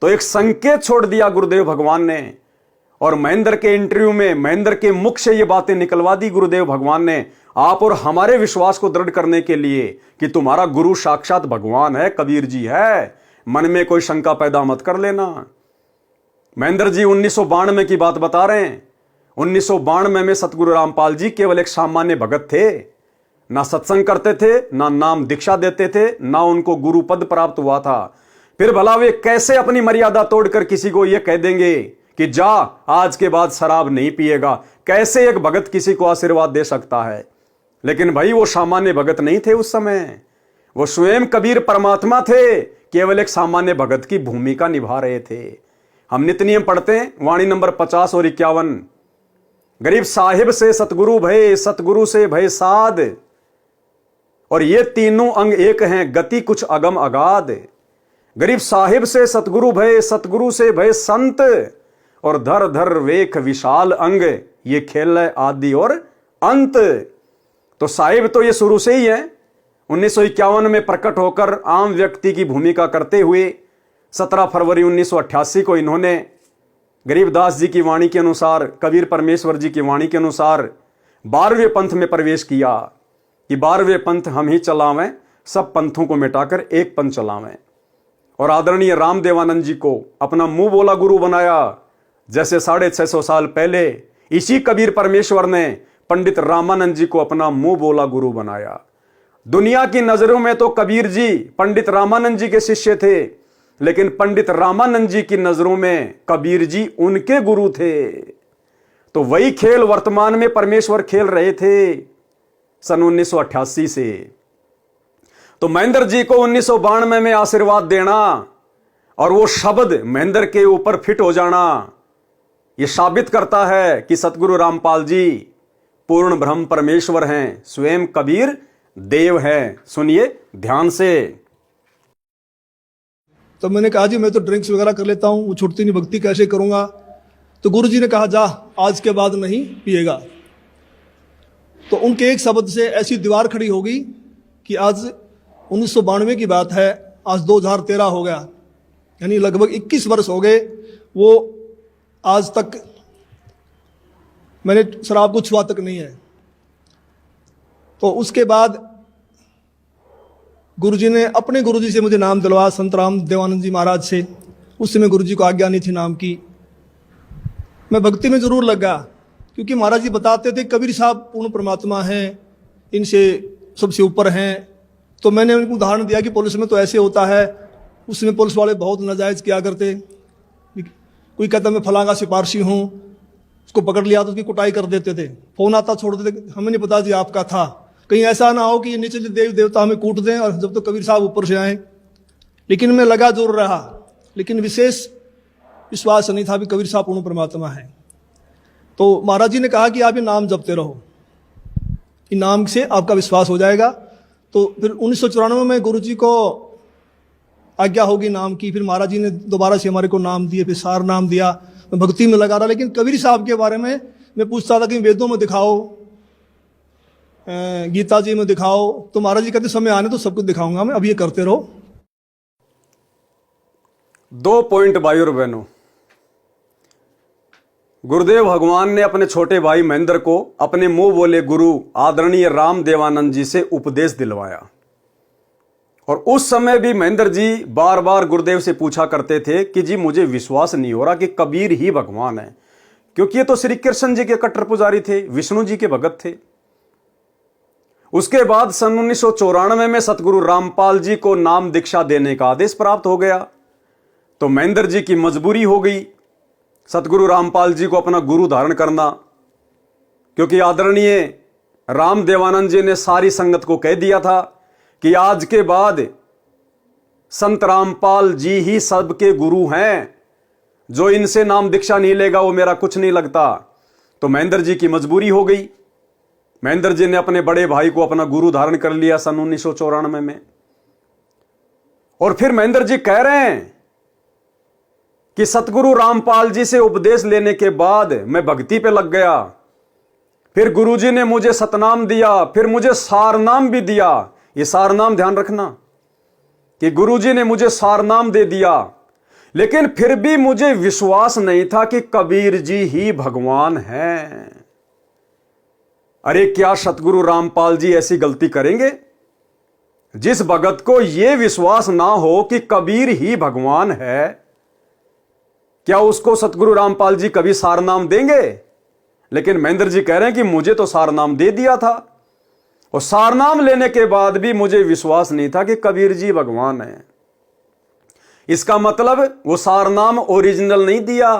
तो एक संकेत छोड़ दिया गुरुदेव भगवान ने, और महेंद्र के इंटरव्यू में महेंद्र के मुख से ये बातें निकलवा दी गुरुदेव भगवान ने, आप और हमारे विश्वास को दृढ़ करने के लिए कि तुम्हारा गुरु साक्षात भगवान है, कबीर जी है, मन में कोई शंका पैदा मत कर लेना। महेंद्र जी 1992 की बात बता रहे हैं। 1992 में सतगुरु रामपाल जी केवल एक सामान्य भगत थे, ना सत्संग करते थे, ना नाम दीक्षा देते थे, ना उनको गुरु पद प्राप्त हुआ था। फिर भला वे कैसे अपनी मर्यादा तोड़कर किसी को यह कह देंगे कि जा आज के बाद शराब नहीं पिएगा? कैसे एक भगत किसी को आशीर्वाद दे सकता है? लेकिन भाई वो सामान्य भगत नहीं थे उस समय, वो स्वयं कबीर परमात्मा थे, केवल एक सामान्य भगत की भूमिका निभा रहे थे। हम नित्य नियम पढ़ते हैं, वाणी नंबर 50 और 51, गरीब साहिब से सतगुरु भय, सतगुरु से भय साध, और ये तीनों अंग एक हैं, गति कुछ अगम अगाध। गरीब साहिब से सतगुरु भय, सतगुरु से भय संत, और धर धर वेख विशाल अंग, ये खेल है आदि और अंत। तो साहिब तो ये शुरू से ही है। 1951 में प्रकट होकर आम व्यक्ति की भूमिका करते हुए 17 फरवरी 1988 को इन्होंने गरीबदास जी की वाणी के अनुसार, कबीर परमेश्वर जी की वाणी के अनुसार 12वें पंथ में प्रवेश किया कि 12वें पंथ हम ही चलावें, सब पंथों को मिटाकर एक पंथ चलावें। और आदरणीय राम देवानंद जी को अपना मुंह बोला गुरु बनाया, जैसे 650 साल पहले इसी कबीर परमेश्वर ने पंडित रामानंद जी को अपना मुंह बोला गुरु बनाया। दुनिया की नजरों में तो कबीर जी पंडित रामानंद जी के शिष्य थे, लेकिन पंडित रामानंद जी की नजरों में कबीर जी उनके गुरु थे। तो वही खेल वर्तमान में परमेश्वर खेल रहे थे सन 1988 से। तो महेंद्र जी को 1992 में आशीर्वाद देना और वो शब्द महेंद्र के ऊपर फिट हो जाना, ये साबित करता है कि सतगुरु रामपाल जी पूर्ण ब्रह्म परमेश्वर हैं, स्वयं कबीर देव हैं। सुनिए ध्यान से।
तो मैंने कहा जी मैं तो ड्रिंक्स वगैरह कर लेता हूँ, वो छुटती नहीं, भक्ति कैसे करूँगा? तो गुरु जी ने कहा जा आज के बाद नहीं पिएगा। तो उनके एक शब्द से ऐसी दीवार खड़ी हो गई कि आज 1992 की बात है, आज 2013 हो गया, यानी लगभग 21 वर्ष हो गए। वो आज तक मैंने शराब को छुआ तक नहीं है। तो उसके बाद गुरुजी ने अपने गुरुजी से मुझे नाम दिलवाया, संत राम देवानंद जी महाराज से। उस समय गुरुजी को आज्ञा नहीं थी नाम की। मैं भक्ति में जरूर लगा, क्योंकि महाराज जी बताते थे कबीर साहब पूर्ण परमात्मा हैं, इनसे सबसे ऊपर हैं। तो मैंने उनको उदाहरण दिया कि पुलिस में तो ऐसे होता है, उसमें पुलिस वाले बहुत नाजायज किया करते। कोई कहता मैं फलांगा सिपारसी हूँ, उसको पकड़ लिया तो उसकी कुटाई कर देते थे, फोन आता छोड़ देते, हमें नहीं पता जी आपका था। कहीं ऐसा ना हो कि ये नीचे देव देवता हमें कूट दें और जब तो कबीर साहब ऊपर से आए। लेकिन मैं लगा जरूर रहा, लेकिन विशेष विश्वास नहीं था कि कबीर साहब पूर्ण परमात्मा है। तो महाराज जी ने कहा कि आप ये नाम जपते रहो, इन नाम से आपका विश्वास हो जाएगा। तो फिर 1994 में गुरु जी को आज्ञा होगी नाम की। फिर महाराज जी ने दोबारा से हमारे को नाम दिए, फिर सार नाम दिया। मैं भक्ति में लगा रहा, लेकिन कबीर साहब के बारे में मैं पूछता था कि वेदों में दिखाओ, गीता जी में दिखाओ। तो महाराज जी कहते समय आने तो सब कुछ दिखाऊंगा मैं, अब ये करते रहो।
2 पॉइंट भाई और बहनों, गुरुदेव भगवान ने अपने छोटे भाई महेंद्र को अपने मुंह बोले गुरु आदरणीय राम देवानंद जी से उपदेश दिलवाया। और उस समय भी महेंद्र जी बार बार गुरुदेव से पूछा करते थे कि जी मुझे विश्वास नहीं हो रहा कि कबीर ही भगवान है, क्योंकि ये तो श्री कृष्ण जी के कट्टर पुजारी थे, विष्णु जी के भगत थे। उसके बाद सन 1994 में सतगुरु रामपाल जी को नाम दीक्षा देने का आदेश प्राप्त हो गया। तो महेंद्र जी की मजबूरी हो गई सतगुरु रामपाल जी को अपना गुरु धारण करना, क्योंकि आदरणीय राम देवानंद जी ने सारी संगत को कह दिया था कि आज के बाद संत रामपाल जी ही सबके गुरु हैं, जो इनसे नाम दीक्षा नहीं लेगा वो मेरा कुछ नहीं लगता। तो महेंद्र जी की मजबूरी हो गई। महेंद्र जी ने अपने बड़े भाई को अपना गुरु धारण कर लिया सन 1994 में। और फिर महेंद्र जी कह रहे हैं कि सतगुरु रामपाल जी से उपदेश लेने के बाद मैं भक्ति पे लग गया, फिर गुरुजी ने मुझे सतनाम दिया, फिर मुझे सारनाम भी दिया। ये सारनाम ध्यान रखना कि गुरुजी ने मुझे सारनाम दे दिया, लेकिन फिर भी मुझे विश्वास नहीं था कि कबीर जी ही भगवान हैं। अरे क्या सतगुरु रामपाल जी ऐसी गलती करेंगे? जिस भगत को यह विश्वास ना हो कि कबीर ही भगवान है, क्या उसको सतगुरु रामपाल जी कभी सारनाम देंगे? लेकिन महेंद्र जी कह रहे हैं कि मुझे तो सारनाम दे दिया था, और सारनाम लेने के बाद भी मुझे विश्वास नहीं था कि कबीर जी भगवान है। इसका मतलब वो सारनाम ओरिजिनल नहीं दिया।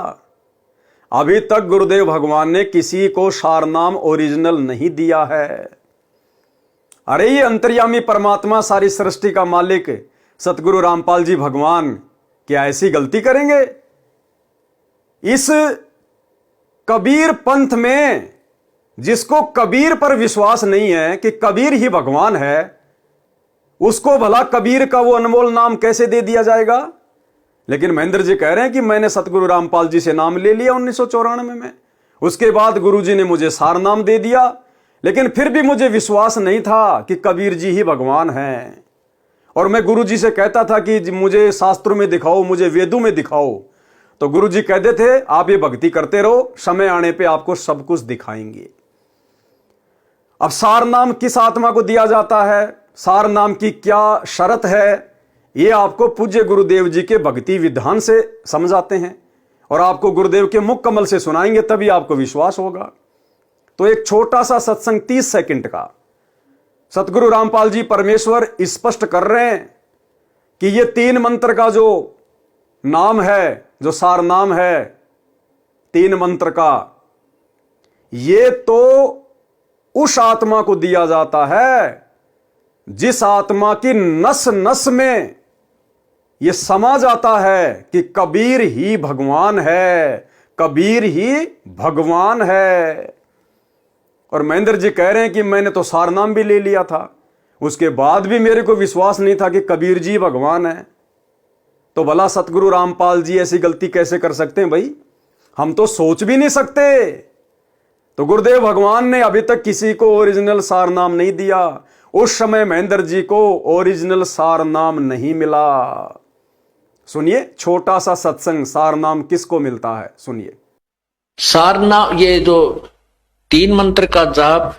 अभी तक गुरुदेव भगवान ने किसी को सारनाम ओरिजिनल नहीं दिया है। अरे ये अंतर्यामी परमात्मा, सारी सृष्टि का मालिक सतगुरु रामपाल जी भगवान क्या ऐसी गलती करेंगे? इस कबीर पंथ में जिसको कबीर पर विश्वास नहीं है कि कबीर ही भगवान है, उसको भला कबीर का वो अनमोल नाम कैसे दे दिया जाएगा? लेकिन महेंद्र जी कह रहे हैं कि मैंने सतगुरु रामपाल जी से नाम ले लिया 1994 में, उसके बाद गुरुजी ने मुझे सार नाम दे दिया, लेकिन फिर भी मुझे विश्वास नहीं था कि कबीर जी ही भगवान हैं। और मैं गुरुजी से कहता था कि मुझे शास्त्रों में दिखाओ, मुझे वेदों में दिखाओ, तो गुरुजी कहते थे आप ये भक्ति करते रहो, समय आने पे आपको सब कुछ दिखाएंगे। अब सार नाम किस आत्मा को दिया जाता है, सार नाम की क्या शर्त है, ये आपको पूज्य गुरुदेव जी के भक्ति विधान से समझाते हैं, और आपको गुरुदेव के मुख कमल से सुनाएंगे, तभी आपको विश्वास होगा। तो एक छोटा सा सत्संग 30 सेकंड का सतगुरु रामपाल जी परमेश्वर स्पष्ट कर रहे हैं कि ये 3 मंत्र का जो नाम है, जो सार नाम है 3 मंत्र का, ये तो उस आत्मा को दिया जाता है जिस आत्मा की नस नस में यह समा जाता है कि कबीर ही भगवान है, कबीर ही भगवान है। और महेंद्र जी कह रहे हैं कि मैंने तो सार नाम भी ले लिया था, उसके बाद भी मेरे को विश्वास नहीं था कि कबीर जी भगवान है। तो भला सतगुरु रामपाल जी ऐसी गलती कैसे कर सकते हैं भाई? हम तो सोच भी नहीं सकते। तो गुरुदेव भगवान ने अभी तक किसी को ओरिजिनल सार नाम नहीं दिया। उस समय महेंद्र जी को ओरिजिनल सार नाम नहीं मिला। सुनिए छोटा सा सत्संग, सार नाम किसको मिलता है, सुनिए।
सार नाम, ये जो 3 मंत्र का जाप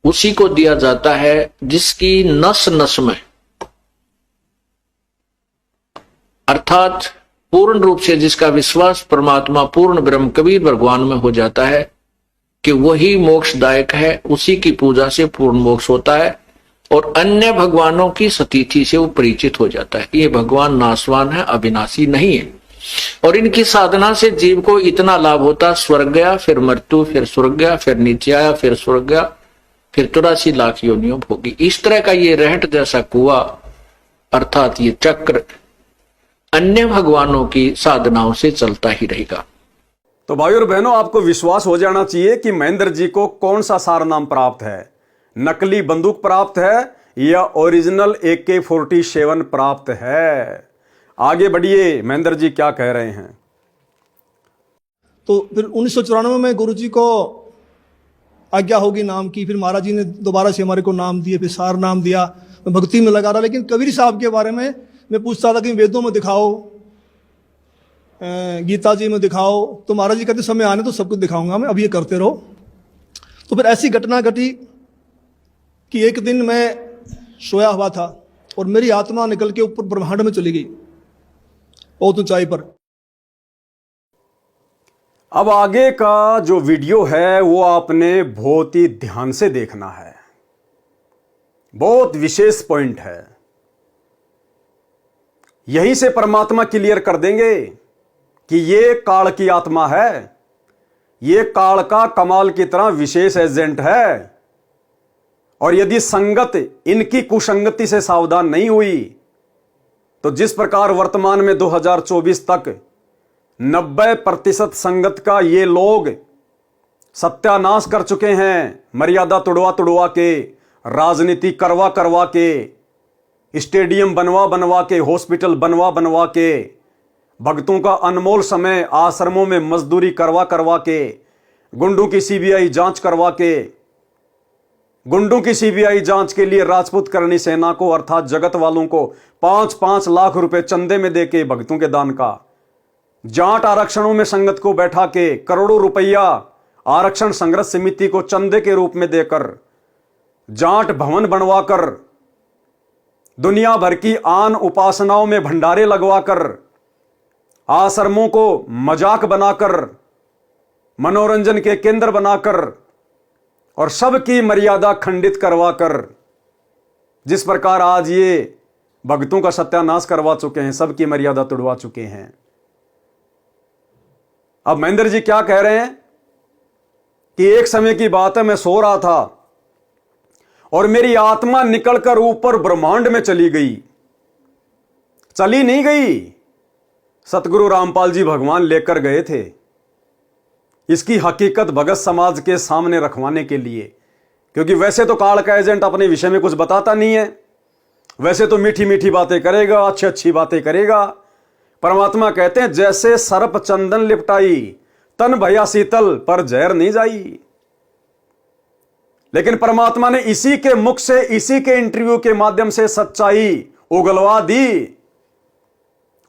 उसी को दिया जाता है जिसकी नस नस में, अर्थात पूर्ण रूप से जिसका विश्वास परमात्मा पूर्ण ब्रह्म कबीर भगवान में हो जाता है कि वही मोक्षदायक है, उसी की पूजा से पूर्ण मोक्ष होता है, और अन्य भगवानों की सतीथि से वो परिचित हो जाता है। ये भगवान नाशवान है, अविनाशी नहीं है, और इनकी साधना से जीव को इतना लाभ होता, स्वर्ग गया, फिर मृत्यु, फिर स्वर्ग गया, फिर नीचे आया, फिर स्वर्ग गया, फिर 83 लाख योनियों भोगी। इस तरह का ये रहट जैसा कुआं, अर्थात ये चक्र अन्य भगवानों की साधनाओं से चलता ही रहेगा।
तो भाई और बहनों, आपको विश्वास हो जाना चाहिए कि महेंद्र जी को कौन सा सार नाम प्राप्त है, नकली बंदूक प्राप्त है या ओरिजिनल AK-47 प्राप्त है। आगे बढ़िए, महेंद्र जी क्या कह रहे हैं।
तो फिर 1994 में गुरु जी को आज्ञा होगी नाम की, फिर महाराज जी ने दोबारा से हमारे को नाम दिए, फिर सार नाम दिया। मैं भक्ति में लगा रहा, लेकिन कबीर साहब के बारे में मैं पूछता था कि वेदों में दिखाओ, गीता जी में दिखाओ, तो महाराज जी कहते समय आने तो सब कुछ दिखाऊंगा मैं, अब ये करते रहो। तो फिर ऐसी घटना घटी कि एक दिन मैं सोया हुआ था और मेरी आत्मा निकल के ऊपर ब्रह्मांड में चली गई, बहुत ऊंचाई पर।
अब आगे का जो वीडियो है वो आपने बहुत ही ध्यान से देखना है, बहुत विशेष पॉइंट है। यहीं से परमात्मा क्लियर कर देंगे कि ये काल की आत्मा है, ये काल का कमाल की तरह विशेष एजेंट है, और यदि संगत इनकी कुसंगति से सावधान नहीं हुई तो जिस प्रकार वर्तमान में 2024 तक 90% संगत का ये लोग सत्यानाश कर चुके हैं, मर्यादा तुड़वा तुड़वा के, राजनीति करवा करवा के, स्टेडियम बनवा बनवा के, हॉस्पिटल बनवा बनवा के, भक्तों का अनमोल समय आश्रमों में मजदूरी करवा करवा के, गुंडों की सीबीआई जांच करवा के, गुंडों की सीबीआई जांच के लिए राजपूत करणी सेना को अर्थात जगत वालों को 5-5 लाख रुपए चंदे में देके भक्तों के दान का, जाट आरक्षणों में संगत को बैठा के करोड़ों रुपया आरक्षण संघर्ष समिति को चंदे के रूप में देकर, जाट भवन बनवाकर, दुनिया भर की आन उपासनाओं में भंडारे लगवाकर, आश्रमों को मजाक बनाकर, मनोरंजन के केंद्र बनाकर और सबकी मर्यादा खंडित करवाकर, जिस प्रकार आज ये भक्तों का सत्यानाश करवा चुके हैं, सबकी मर्यादा तोड़वा चुके हैं। अब महेंद्र जी क्या कह रहे हैं कि एक समय की बात है, मैं सो रहा था और मेरी आत्मा निकलकर ऊपर ब्रह्मांड में चली गई। चली नहीं गई, सतगुरु रामपाल जी भगवान लेकर गए थे। इसकी हकीकत भगत समाज के सामने रखवाने के लिए, क्योंकि वैसे तो काल का एजेंट अपने विषय में कुछ बताता नहीं है, वैसे तो मीठी मीठी बातें करेगा, अच्छी अच्छी बातें करेगा। परमात्मा कहते हैं जैसे सर्प चंदन लिपटाई, तन भया शीतल पर जहर नहीं जाई। लेकिन परमात्मा ने इसी के मुख से, इसी के इंटरव्यू के माध्यम से सच्चाई उगलवा दी।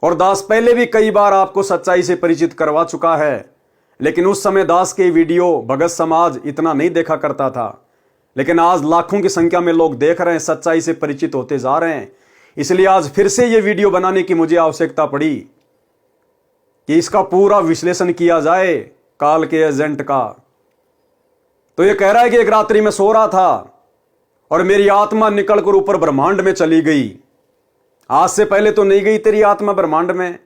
और दास पहले भी कई बार आपको सच्चाई से परिचित करवा चुका है, लेकिन उस समय दास के वीडियो भगत समाज इतना नहीं देखा करता था। लेकिन आज लाखों की संख्या में लोग देख रहे हैं, सच्चाई से परिचित होते जा रहे हैं। इसलिए आज फिर से यह वीडियो बनाने की मुझे आवश्यकता पड़ी कि इसका पूरा विश्लेषण किया जाए काल के एजेंट का। तो यह कह रहा है कि एक रात्रि में सो रहा था और मेरी आत्मा निकलकर ऊपर ब्रह्मांड में चली गई। आज से पहले तो नहीं गई तेरी आत्मा ब्रह्मांड में,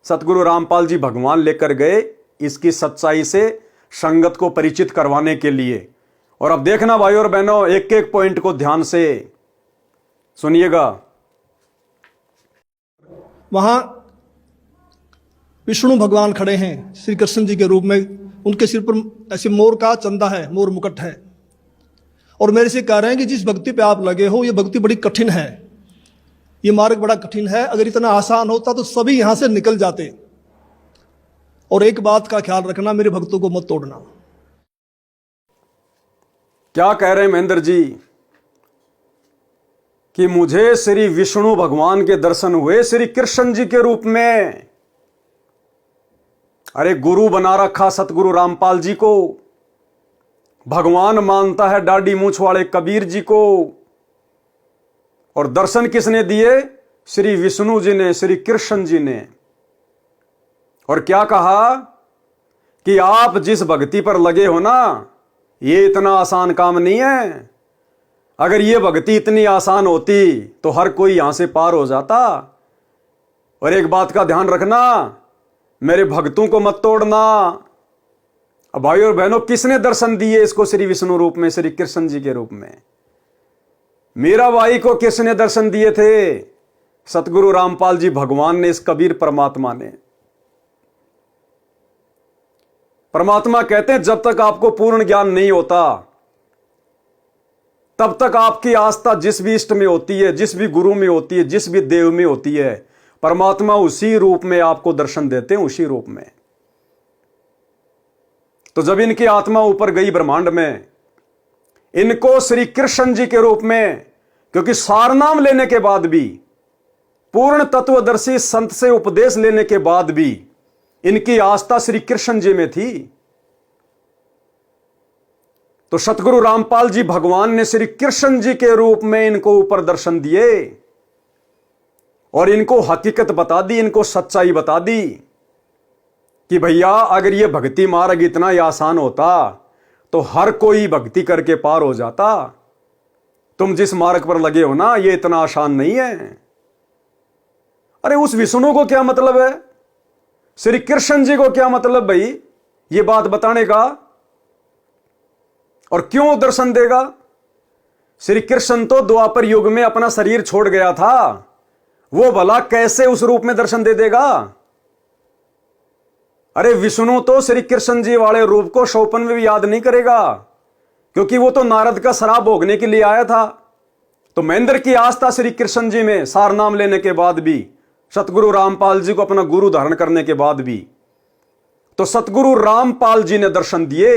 सतगुरु रामपाल जी भगवान लेकर गए इसकी सच्चाई से संगत को परिचित करवाने के लिए। और अब देखना भाई और बहनों, एक एक पॉइंट को ध्यान से सुनिएगा।
वहां विष्णु भगवान खड़े हैं श्री कृष्ण जी के रूप में, उनके सिर पर ऐसे मोर का चंदा है, मोर मुकुट है, और मेरे से कह रहे हैं कि जिस भक्ति पे आप लगे हो ये भक्ति बड़ी कठिन है, ये मार्ग बड़ा कठिन है, अगर इतना आसान होता तो सभी यहां से निकल जाते। और एक बात का ख्याल रखना, मेरे भक्तों को मत तोड़ना।
क्या कह रहे हैं महेंद्र जी कि मुझे श्री विष्णु भगवान के दर्शन हुए श्री कृष्ण जी के रूप में। अरे गुरु बना रखा सतगुरु रामपाल जी को, भगवान मानता है दाढ़ी मूंछ वाले कबीर जी को, और दर्शन किसने दिए? श्री विष्णु जी ने, श्री कृष्ण जी ने। और क्या कहा कि आप जिस भक्ति पर लगे हो ना, ये इतना आसान काम नहीं है। अगर ये भक्ति इतनी आसान होती तो हर कोई यहां से पार हो जाता। और एक बात का ध्यान रखना, मेरे भक्तों को मत तोड़ना। अब भाई और बहनों, किसने दर्शन दिए इसको श्री विष्णु रूप में, श्री कृष्ण जी के रूप में? मीरा बाई को किसने दर्शन दिए थे? सतगुरु रामपाल जी भगवान ने, इस कबीर परमात्मा ने। परमात्मा कहते हैं जब तक आपको पूर्ण ज्ञान नहीं होता तब तक आपकी आस्था जिस भी इष्ट में होती है, जिस भी गुरु में होती है, जिस भी देव में होती है, परमात्मा उसी रूप में आपको दर्शन देते हैं, उसी रूप में। तो जब इनकी आत्मा ऊपर गई ब्रह्मांड में, इनको श्री कृष्ण जी के रूप में, क्योंकि सारनाम लेने के बाद भी, पूर्ण तत्वदर्शी संत से उपदेश लेने के बाद भी इनकी आस्था श्री कृष्ण जी में थी। तो सतगुरु रामपाल जी भगवान ने श्री कृष्ण जी के रूप में इनको ऊपर दर्शन दिए और इनको हकीकत बता दी, इनको सच्चाई बता दी कि भैया अगर ये भक्ति मार्ग इतना ही आसान होता तो हर कोई भक्ति करके पार हो जाता। तुम जिस मार्ग पर लगे हो ना, ये इतना आसान नहीं है। अरे उस विष्णु को क्या मतलब है, श्री कृष्ण जी को क्या मतलब भाई ये बात बताने का? और क्यों दर्शन देगा? श्री कृष्ण तो द्वापर युग में अपना शरीर छोड़ गया था, वो भला कैसे उस रूप में दर्शन दे देगा? अरे विष्णु तो श्री कृष्ण जी वाले रूप को शोपन में भी याद नहीं करेगा, क्योंकि वो तो नारद का शराब भोगने के लिए आया था। तो महेंद्र की आस्था श्री कृष्ण जी में सार नाम लेने के बाद भी, सतगुरु रामपाल जी को अपना गुरु धारण करने के बाद भी, तो सतगुरु रामपाल जी ने दर्शन दिए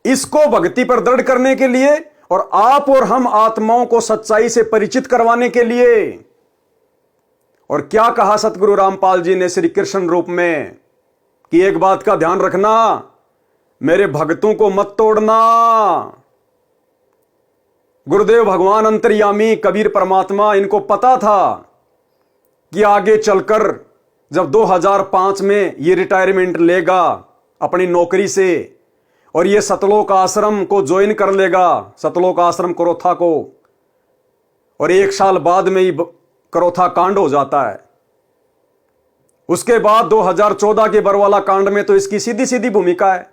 इसको भक्ति पर दृढ़ करने के लिए और आप और हम आत्माओं को सच्चाई से परिचित करवाने के लिए। और क्या कहा सतगुरु रामपाल जी ने श्री कृष्ण रूप में कि एक बात का ध्यान रखना, मेरे भक्तों को मत तोड़ना। गुरुदेव भगवान अंतर्यामी कबीर परमात्मा, इनको पता था कि आगे चलकर जब 2005 में ये रिटायरमेंट लेगा अपनी नौकरी से और ये सतलोक आश्रम को ज्वाइन कर लेगा, सतलोक आश्रम करोथा को, और 1 साल बाद में ही करोथा कांड हो जाता है। उसके बाद 2014 के बरवाला कांड में तो इसकी सीधी सीधी भूमिका है।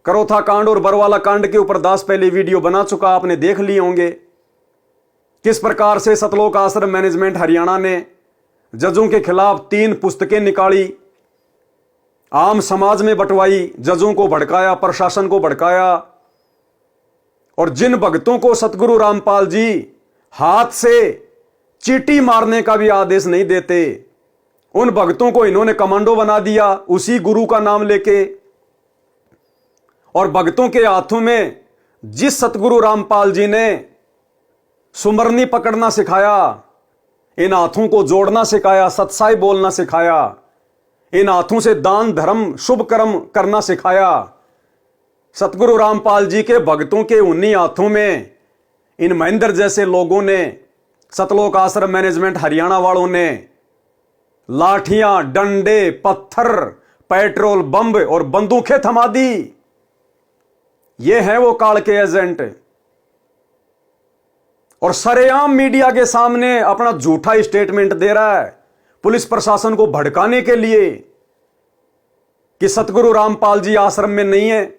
करोथा कांड और बरवाला कांड के ऊपर 10 पहले वीडियो बना चुका, आपने देख लिए होंगे किस प्रकार से सतलोक आश्रम मैनेजमेंट हरियाणा ने जजों के खिलाफ 3 पुस्तकें निकाली, आम समाज में बंटवाई, जजों को भड़काया, प्रशासन को भड़काया। और जिन भक्तों को सतगुरु रामपाल जी हाथ से चीटी मारने का भी आदेश नहीं देते, उन भक्तों को इन्होंने कमांडो बना दिया उसी गुरु का नाम लेके। और भक्तों के हाथों में जिस सतगुरु रामपाल जी ने सुमरनी पकड़ना सिखाया, इन हाथों को जोड़ना सिखाया, सत्साई बोलना सिखाया, इन हाथों से दान धर्म शुभ कर्म करना सिखाया, सतगुरु रामपाल जी के भक्तों के उन्हीं हाथों में इन महेंद्र जैसे लोगों ने, सतलोक आश्रम मैनेजमेंट हरियाणा वालों ने लाठियां, डंडे, पत्थर, पेट्रोल बम और बंदूकें थमा दी। ये हैं वो काल के एजेंट। और सरेआम मीडिया के सामने अपना झूठा स्टेटमेंट दे रहा है पुलिस प्रशासन को भड़काने के लिए कि सतगुरु रामपाल जी आश्रम में नहीं है,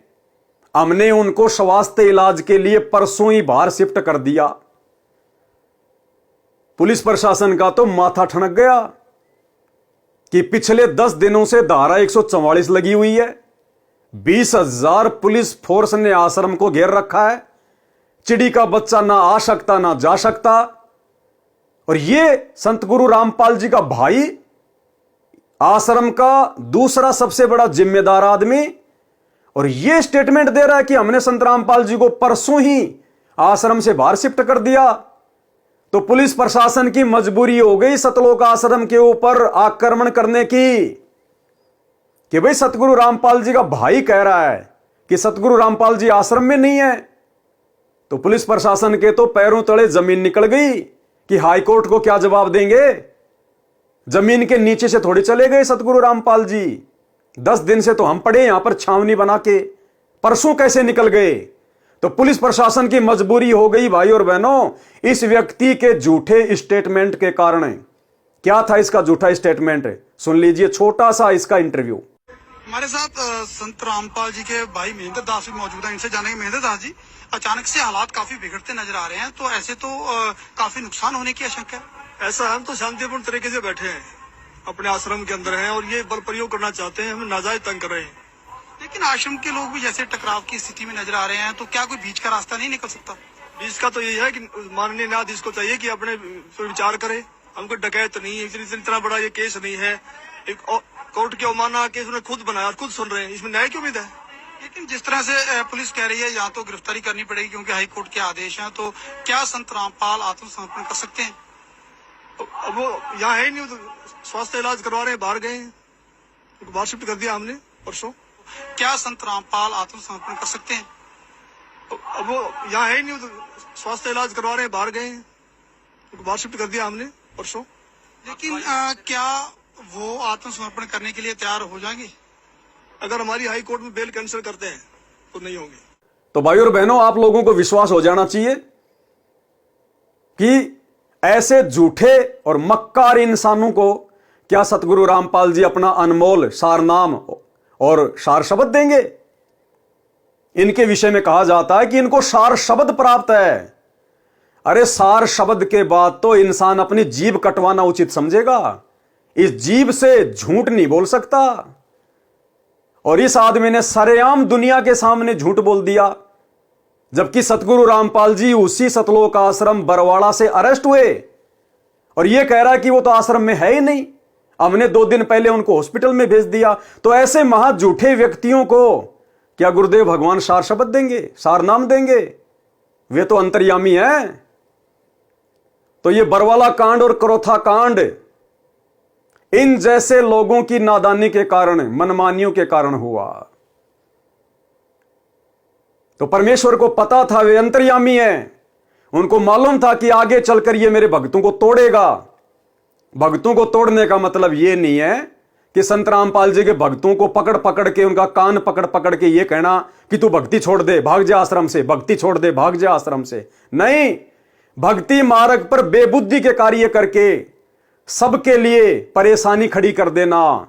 हमने उनको स्वास्थ्य इलाज के लिए परसों ही बाहर शिफ्ट कर दिया। पुलिस प्रशासन का तो माथा ठनक गया कि पिछले 10 दिनों से धारा 144 लगी हुई है, 20,000 पुलिस फोर्स ने आश्रम को घेर रखा है, चिड़ी का बच्चा ना आ सकता ना जा सकता। और ये संत गुरु रामपाल जी का भाई, आश्रम का दूसरा सबसे बड़ा जिम्मेदार आदमी, और ये स्टेटमेंट दे रहा है कि हमने संत रामपाल जी को परसों ही आश्रम से बाहर शिफ्ट कर दिया। तो पुलिस प्रशासन की मजबूरी हो गई सतलोक आश्रम के ऊपर आक्रमण करने की कि भाई सतगुरु रामपाल जी का भाई कह रहा है कि सतगुरु रामपाल जी आश्रम में नहीं है। तो पुलिस प्रशासन के तो पैरों तले जमीन निकल गई कि हाईकोर्ट को क्या जवाब देंगे। जमीन के नीचे से थोड़ी चले गए सतगुरु रामपाल जी। 10 दिन से तो हम पड़े यहां पर छावनी बना के, परसों कैसे निकल गए। तो पुलिस प्रशासन की मजबूरी हो गई भाई और बहनों, इस व्यक्ति के झूठे स्टेटमेंट के कारण। क्या था इसका झूठा स्टेटमेंट, सुन लीजिए छोटा सा इसका इंटरव्यू।
हमारे साथ संत रामपाल जी के भाई महेंद्र दास भी मौजूद हैं। इनसे जानेंगे, महेंद्र दास जी, अचानक से हालात काफी बिगड़ते नजर आ रहे हैं, तो ऐसे तो काफी नुकसान होने की आशंका है।
ऐसा हम तो शांतिपूर्ण तरीके से बैठे हैं, अपने आश्रम के अंदर हैं और ये बल प्रयोग करना चाहते हैं, हमें नाजायज तंग कर रहे हैं।
लेकिन आश्रम के लोग भी जैसे टकराव की स्थिति में नजर आ रहे हैं, तो क्या कोई बीच का रास्ता नहीं निकल सकता?
बीच का तो यही है कि माननीय न्यायाधीश को चाहिए कि अपने विचार करे। हमको डकैत नहीं है, इतना बड़ा ये केस नहीं है, एक कोर्ट की अवमानना केस उन्होंने खुद बनाया, खुद सुन रहे हैं, इसमें न्याय की उम्मीद है।
लेकिन जिस तरह से पुलिस कह रही है यहाँ तो गिरफ्तारी करनी पड़ेगी क्योंकि हाईकोर्ट के आदेश हैं, तो क्या संत रामपाल आत्मसमर्पण कर सकते हैं?
अब वो यहाँ है ही नहीं, तो स्वास्थ्य इलाज करवा रहे हैं, बाहर गए हैं, बाहर शिफ्ट कर दिया हमने परसों।
क्या संत रामपाल आत्मसमर्पण कर सकते हैं?
अब वो यहाँ है ही नहीं, तो स्वास्थ्य इलाज करवा रहे हैं, बाहर गए हैं, बाहर शिफ्ट कर दिया हमने परसों।
लेकिन क्या वो आत्मसमर्पण करने के लिए तैयार हो जाएंगे?
अगर हमारी हाई कोर्ट में बेल कैंसिल करते हैं तो नहीं होंगे।
तो भाई और बहनों, आप लोगों को विश्वास हो जाना चाहिए कि ऐसे झूठे और मक्कार इंसानों को क्या सतगुरु रामपाल जी अपना अनमोल सारनाम और सार शब्द देंगे। इनके विषय में कहा जाता है कि इनको सार शब्द प्राप्त है। अरे सार शब्द के बाद तो इंसान अपनी जीभ कटवाना उचित समझेगा। इस जीभ से झूठ नहीं बोल सकता। और इस आदमी ने सरेआम दुनिया के सामने झूठ बोल दिया, जबकि सतगुरु रामपाल जी उसी सतलोक आश्रम बरवाड़ा से अरेस्ट हुए और यह कह रहा है कि वो तो आश्रम में है ही नहीं, हमने 2 दिन पहले उनको हॉस्पिटल में भेज दिया। तो ऐसे महा झूठे व्यक्तियों को क्या गुरुदेव भगवान सार शब्द देंगे, सार नाम देंगे? वे तो अंतर्यामी हैं। तो ये बरवाला कांड और करोथा कांड इन जैसे लोगों की नादानी के कारण, मनमानियों के कारण हुआ। तो परमेश्वर को पता था वे अंतर्यामी हैं, उनको मालूम था कि आगे चलकर ये मेरे भक्तों को तोड़ेगा। भक्तों को तोड़ने का मतलब यह नहीं है कि संत रामपाल जी के भक्तों को पकड़ पकड़ के, उनका कान पकड़ पकड़ के यह कहना कि तू भक्ति छोड़ दे, भाग जा आश्रम से, भक्ति छोड़ दे, भाग जा आश्रम से। नहीं, भक्ति मार्ग पर बेबुद्धि के कार्य करके सबके लिए परेशानी खड़ी कर देना,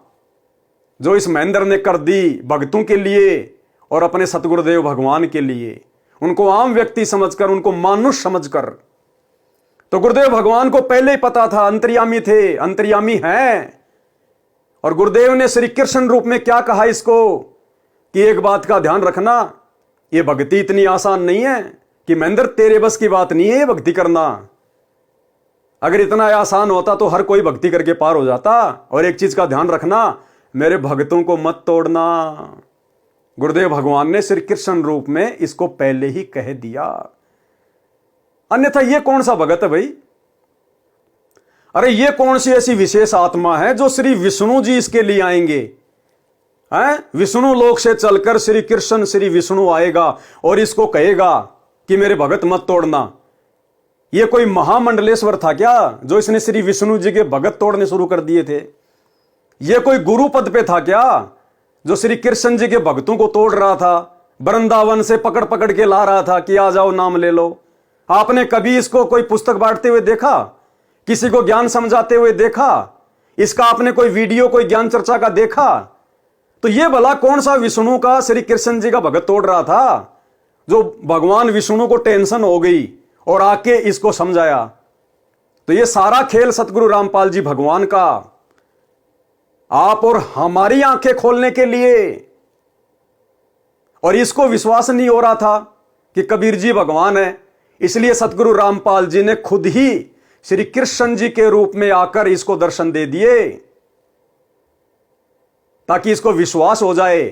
जो इस महेंद्र ने कर दी भक्तों के लिए और अपने सतगुरुदेव भगवान के लिए, उनको आम व्यक्ति समझकर, उनको मानुष समझकर। तो गुरुदेव भगवान को पहले ही पता था अंतर्यामी थे, अंतर्यामी हैं। और गुरुदेव ने श्री कृष्ण रूप में क्या कहा इसको कि एक बात का ध्यान रखना, यह भक्ति इतनी आसान नहीं है कि महेंद्र तेरे बस की बात नहीं है ये भक्ति करना। अगर इतना आसान होता तो हर कोई भक्ति करके पार हो जाता। और एक चीज का ध्यान रखना, मेरे भक्तों को मत तोड़ना। गुरुदेव भगवान ने श्री कृष्ण रूप में इसको पहले ही कह दिया। अन्यथा ये कौन सा भगत है भाई? अरे ये कौन सी ऐसी विशेष आत्मा है जो श्री विष्णु जी इसके लिए आएंगे? हैं? विष्णु लोक से चलकर श्री कृष्ण, श्री विष्णु आएगा और इसको कहेगा कि मेरे भगत मत तोड़ना। ये कोई महामंडलेश्वर था क्या जो इसने श्री विष्णु जी के भगत तोड़ने शुरू कर दिए थे? ये कोई गुरु पद पे था क्या जो श्री कृष्ण जी के भक्तों को तोड़ रहा था, वृंदावन से पकड़ पकड़ के ला रहा था कि आ जाओ नाम ले लो? आपने कभी इसको कोई पुस्तक बांटते हुए देखा? किसी को ज्ञान समझाते हुए देखा? इसका आपने कोई वीडियो, कोई ज्ञान चर्चा का देखा? तो ये भला कौन सा विष्णु का, श्री कृष्ण जी का भगत तोड़ रहा था जो भगवान विष्णु को टेंशन हो गई और आके इसको समझाया? तो ये सारा खेल सतगुरु रामपाल जी भगवान का आप और हमारी आंखें खोलने के लिए। और इसको विश्वास नहीं हो रहा था कि कबीर जी भगवान है, इसलिए सतगुरु रामपाल जी ने खुद ही श्री कृष्ण जी के रूप में आकर इसको दर्शन दे दिए ताकि इसको विश्वास हो जाए।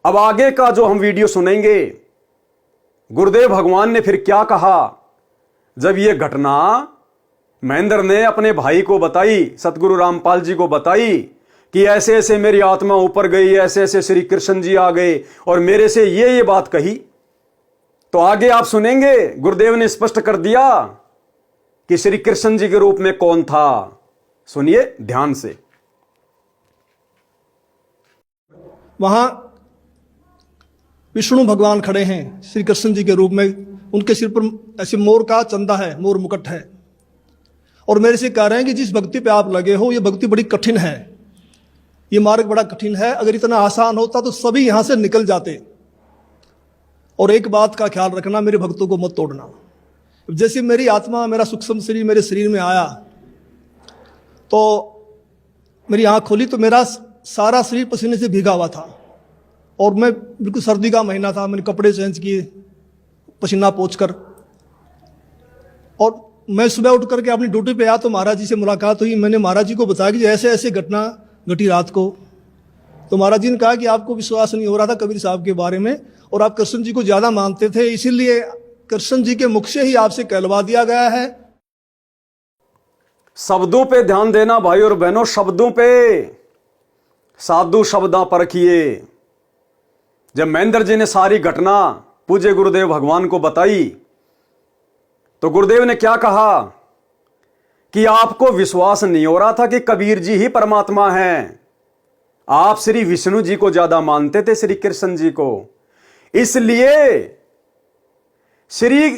अब आगे का जो हम वीडियो सुनेंगे, गुरुदेव भगवान ने फिर क्या कहा जब यह घटना महेंद्र ने अपने भाई को बताई, सतगुरु रामपाल जी को बताई कि ऐसे ऐसे मेरी आत्मा ऊपर गई, ऐसे ऐसे श्री कृष्ण जी आ गए और मेरे से ये बात कही। तो आगे आप सुनेंगे गुरुदेव ने स्पष्ट कर दिया कि श्री कृष्ण जी के रूप में कौन था। सुनिए ध्यान से।
वहां विष्णु भगवान खड़े हैं श्री कृष्ण जी के रूप में, उनके सिर पर ऐसे मोर का चंदा है, मोर मुकुट है, और मेरे से कह रहे हैं कि जिस भक्ति पे आप लगे हो ये भक्ति बड़ी कठिन है, ये मार्ग बड़ा कठिन है, अगर इतना आसान होता तो सभी यहां से निकल जाते। और एक बात का ख्याल रखना, मेरे भक्तों को मत तोड़ना। जैसे मेरी आत्मा, मेरा सूक्ष्म शरीर मेरे शरीर में आया तो मेरी आंख खोली तो मेरा सारा शरीर पसीने से भीगा हुआ था और मैं बिल्कुल सर्दी का महीना था, मैंने कपड़े चेंज किए पसीना पोंछकर, और मैं सुबह उठ करके अपनी ड्यूटी पे आया तो महाराज जी से मुलाकात हुई। मैंने महाराज जी को बताया कि ऐसे ऐसे घटना घटी रात को। तो महाराज जी ने कहा कि आपको विश्वास नहीं हो रहा था कबीर साहब के बारे में और आप कृष्ण जी को ज्यादा मानते थे, इसीलिए कृष्ण जी के मुख से ही आपसे कहलवा दिया गया है।
शब्दों पे ध्यान देना भाई और बहनों, शब्दों पे। साधु शब्दा परखिए। जब महेंद्र जी ने सारी घटना पूज्य गुरुदेव भगवान को बताई तो गुरुदेव ने क्या कहा कि आपको विश्वास नहीं हो रहा था कि कबीर जी ही परमात्मा हैं। आप श्री विष्णु जी को ज्यादा मानते थे, श्री कृष्ण जी को, इसलिए श्री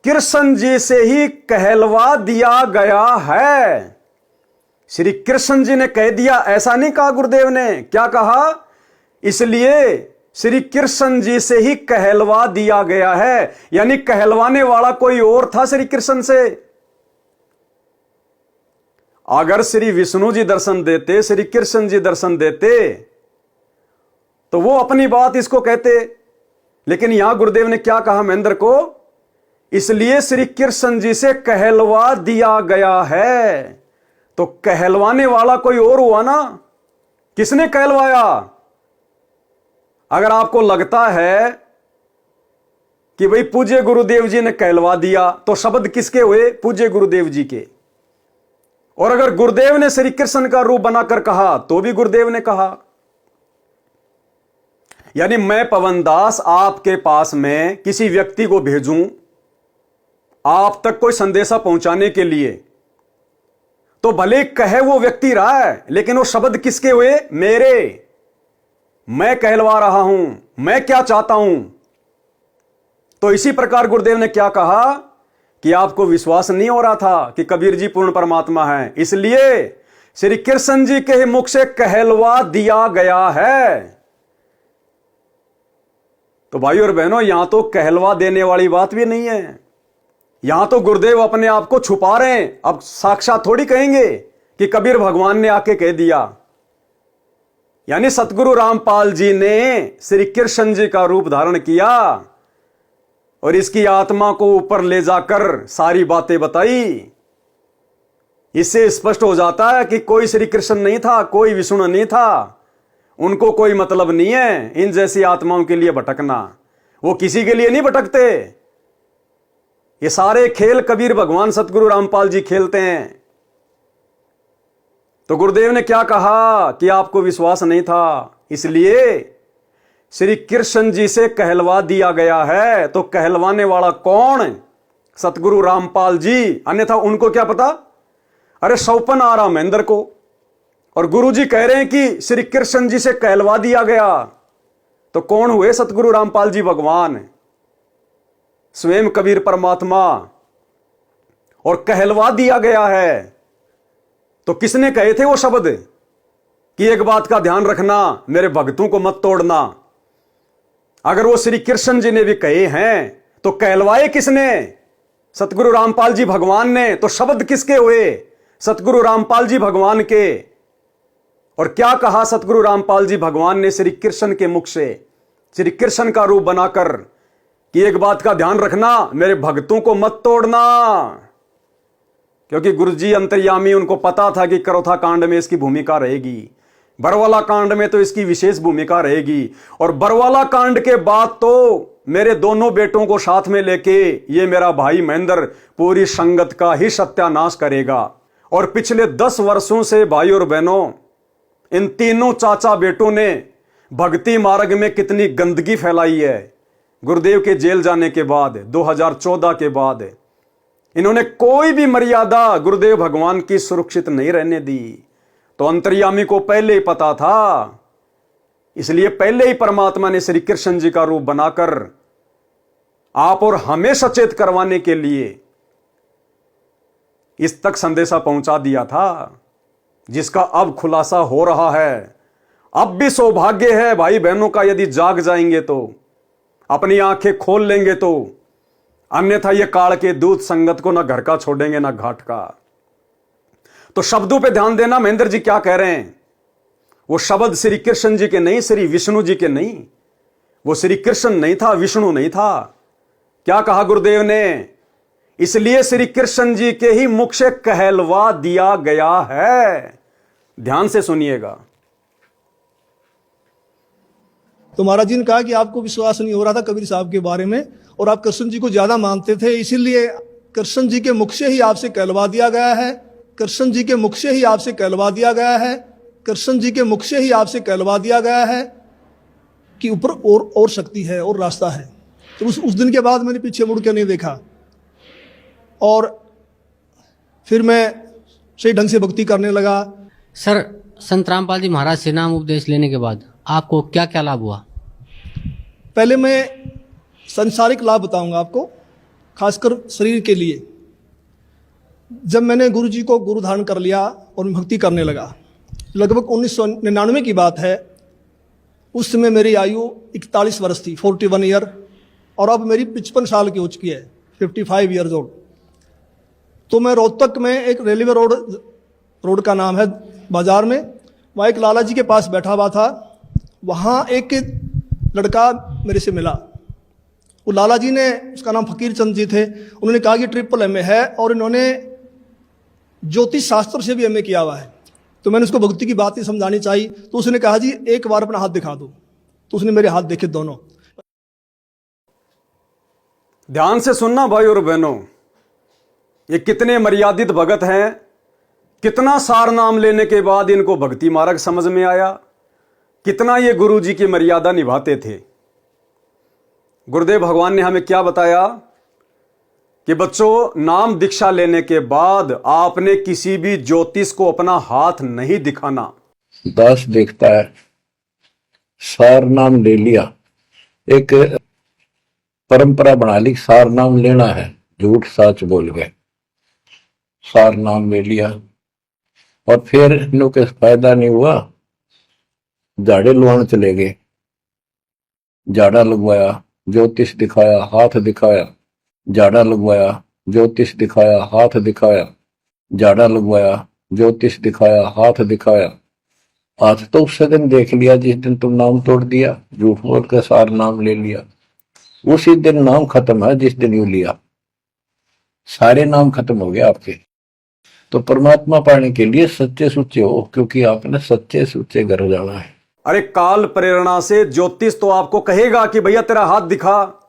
कृष्ण जी से ही कहलवा दिया गया है। श्री कृष्ण जी ने कह दिया, ऐसा नहीं कहा गुरुदेव ने। क्या कहा? इसलिए श्री कृष्ण जी से ही कहलवा दिया गया है, यानी कहलवाने वाला कोई और था श्री कृष्ण से। अगर श्री विष्णु जी दर्शन देते, श्री कृष्ण जी दर्शन देते, तो वो अपनी बात इसको कहते। लेकिन यहां गुरुदेव ने क्या कहा महेंद्र को, इसलिए श्री कृष्ण जी से कहलवा दिया गया है। तो कहलवाने वाला कोई और हुआ ना, किसने कहलवाया? अगर आपको लगता है कि भाई पूज्य गुरुदेव जी ने कहलवा दिया, तो शब्द किसके हुए? पूज्य गुरुदेव जी के। और अगर गुरुदेव ने श्री कृष्ण का रूप बनाकर कहा, तो भी गुरुदेव ने कहा। यानी मैं पवन दास आपके पास में किसी व्यक्ति को भेजूं आप तक कोई संदेशा पहुंचाने के लिए, तो भले कहे वो व्यक्ति रहा है, लेकिन वो शब्द किसके हुए? मेरे। मैं कहलवा रहा हूं, मैं क्या चाहता हूं। तो इसी प्रकार गुरुदेव ने क्या कहा कि आपको विश्वास नहीं हो रहा था कि कबीर जी पूर्ण परमात्मा है, इसलिए श्री कृष्ण जी के मुख से कहलवा दिया गया है। तो भाई और बहनों, यहां तो कहलवा देने वाली बात भी नहीं है, यहां तो गुरुदेव अपने आप को छुपा रहे हैं। अब साक्षात थोड़ी कहेंगे कि कबीर भगवान ने आके कह दिया। यानी सतगुरु रामपाल जी ने श्री कृष्ण जी का रूप धारण किया और इसकी आत्मा को ऊपर ले जाकर सारी बातें बताई। इससे स्पष्ट हो जाता है कि कोई श्री कृष्ण नहीं था, कोई विष्णु नहीं था। उनको कोई मतलब नहीं है इन जैसी आत्माओं के लिए भटकना, वो किसी के लिए नहीं भटकते। ये सारे खेल कबीर भगवान सतगुरु रामपाल जी खेलते हैं। तो गुरुदेव ने क्या कहा कि आपको विश्वास नहीं था, इसलिए श्री कृष्ण जी से कहलवा दिया गया है। तो कहलवाने वाला कौन? सतगुरु रामपाल जी, अन्यथा उनको क्या पता। अरे सौपन आ रहा महेंद्र को, और गुरु जी कह रहे हैं कि श्री कृष्ण जी से कहलवा दिया गया। तो कौन हुए? सतगुरु रामपाल जी भगवान, स्वयं कबीर परमात्मा। और कहलवा दिया गया है, तो किसने कहे थे वो शब्द कि एक बात का ध्यान रखना, मेरे भक्तों को मत तोड़ना। अगर वो श्री कृष्ण जी ने भी कहे हैं, तो कहलवाए किसने? सतगुरु रामपाल जी भगवान ने। तो शब्द किसके हुए? सतगुरु रामपाल जी भगवान के। और क्या कहा सतगुरु रामपाल जी भगवान ने श्री कृष्ण के मुख से, श्री कृष्ण का रूप बनाकर, कि एक बात का ध्यान रखना, मेरे भक्तों को मत तोड़ना। क्योंकि गुरुजी अंतर्यामी, उनको पता था कि करोथा कांड में इसकी भूमिका रहेगी, बरवाला कांड में तो इसकी विशेष भूमिका रहेगी, और बरवाला कांड के बाद तो मेरे दोनों बेटों को साथ में लेके ये मेरा भाई महेंद्र पूरी संगत का ही सत्यानाश करेगा। और पिछले 10 वर्षों से भाई और बहनों, इन तीनों चाचा बेटों ने भक्ति मार्ग में कितनी गंदगी फैलाई है। गुरुदेव के जेल जाने के बाद 2014 के बाद इन्होंने कोई भी मर्यादा गुरुदेव भगवान की सुरक्षित नहीं रहने दी। तो अंतर्यामी को पहले ही पता था, इसलिए पहले ही परमात्मा ने श्री कृष्ण जी का रूप बनाकर आप और हमें सचेत करवाने के लिए इस तक संदेशा पहुंचा दिया था, जिसका अब खुलासा हो रहा है। अब भी सौभाग्य है भाई बहनों का, यदि जाग जाएंगे तो, अपनी आंखें खोल लेंगे तो, अन्यथा ये काल के दूत संगत को ना घर का छोड़ेंगे ना घाट का। तो शब्दों पे ध्यान देना, महेंद्र जी क्या कह रहे हैं। वो शब्द श्री कृष्ण जी के नहीं, श्री विष्णु जी के नहीं। वो श्री कृष्ण नहीं था, विष्णु नहीं था। क्या कहा गुरुदेव ने? इसलिए श्री कृष्ण जी के ही मुख से कहलवा दिया गया है। ध्यान से सुनिएगा।
तो महाराज जी ने कहा कि आपको विश्वास नहीं हो रहा था कबीर साहब के बारे में, और आप कृष्ण जी को ज्यादा मानते थे, इसीलिए कृष्ण जी के मुख से ही आपसे कहलवा दिया गया है। कृष्ण जी के मुख से ही आपसे कहलवा दिया गया है। कृष्ण जी के मुख से ही आपसे कहलवा दिया गया है कि ऊपर और शक्ति है और रास्ता है। तो उस दिन के बाद मैंने पीछे मुड़ के नहीं देखा, और फिर मैं सही ढंग से भक्ति करने लगा।
सर, संत रामपाल जी महाराज से नाम उपदेश लेने के बाद आपको क्या क्या लाभ हुआ?
पहले मैं संसारिक लाभ बताऊंगा आपको, खासकर शरीर के लिए। जब मैंने गुरु जी को गुरु धारण कर लिया और मैं भक्ति करने लगा, लगभग 1999 की बात है। उस समय मेरी आयु 41 वर्ष थी, 41 ईयर, और अब मेरी 55 साल की हो चुकी है, 55 ईयर्स ओल्ड। तो मैं रोहतक में एक रेलवे रोड रोड का नाम है, बाजार में। वहाँ एक लाला जी के पास बैठा हुआ था। वहाँ एक लड़का मेरे से मिला। वो लाला जी ने, उसका नाम फकीर चंद जी थे, उन्होंने कहा कि MAAA है और इन्होंने ज्योतिष शास्त्र से भी MA किया हुआ है। तो मैंने उसको भक्ति की बात ही समझानी चाहिए। तो उसने कहा जी एक बार अपना हाथ दिखा दो। तो उसने मेरे हाथ देखे दोनों।
ध्यान से सुनना भाई और बहनों, ये कितने मर्यादित भगत हैं, कितना सार नाम लेने के बाद इनको भक्ति मार्ग समझ में आया, कितना ये गुरु जी की मर्यादा निभाते थे। गुरुदेव भगवान ने हमें क्या बताया कि बच्चों, नाम दीक्षा लेने के बाद आपने किसी भी ज्योतिष को अपना हाथ नहीं दिखाना।
दास देखता है, सार नाम ले लिया, एक परंपरा बना ली, सार नाम लेना है, झूठ सच बोल गए, सार नाम ले लिया और फिर इन्हों के फायदा नहीं हुआ, झाड़े लुआने चले गए, झाड़ा लगवाया, ज्योतिष दिखाया, हाथ दिखाया, झाड़ा लगवाया, ज्योतिष दिखाया, हाथ दिखाया, झाड़ा लगवाया, ज्योतिष दिखाया, हाथ दिखाया। आज तो उस दिन देख लिया जिस दिन तुम नाम तोड़ दिया, झूठ बोल कर सार नाम ले लिया, उसी दिन नाम खत्म है जिस दिन यू लिया, सारे नाम खत्म हो गए आपके। तो परमात्मा पाने के लिए सच्चे सुच्चे हो, क्योंकि आपने सच्चे सुच्चे घर जाना है।
अरे काल प्रेरणा से ज्योतिष तो आपको कहेगा कि भैया तेरा हाथ दिखा,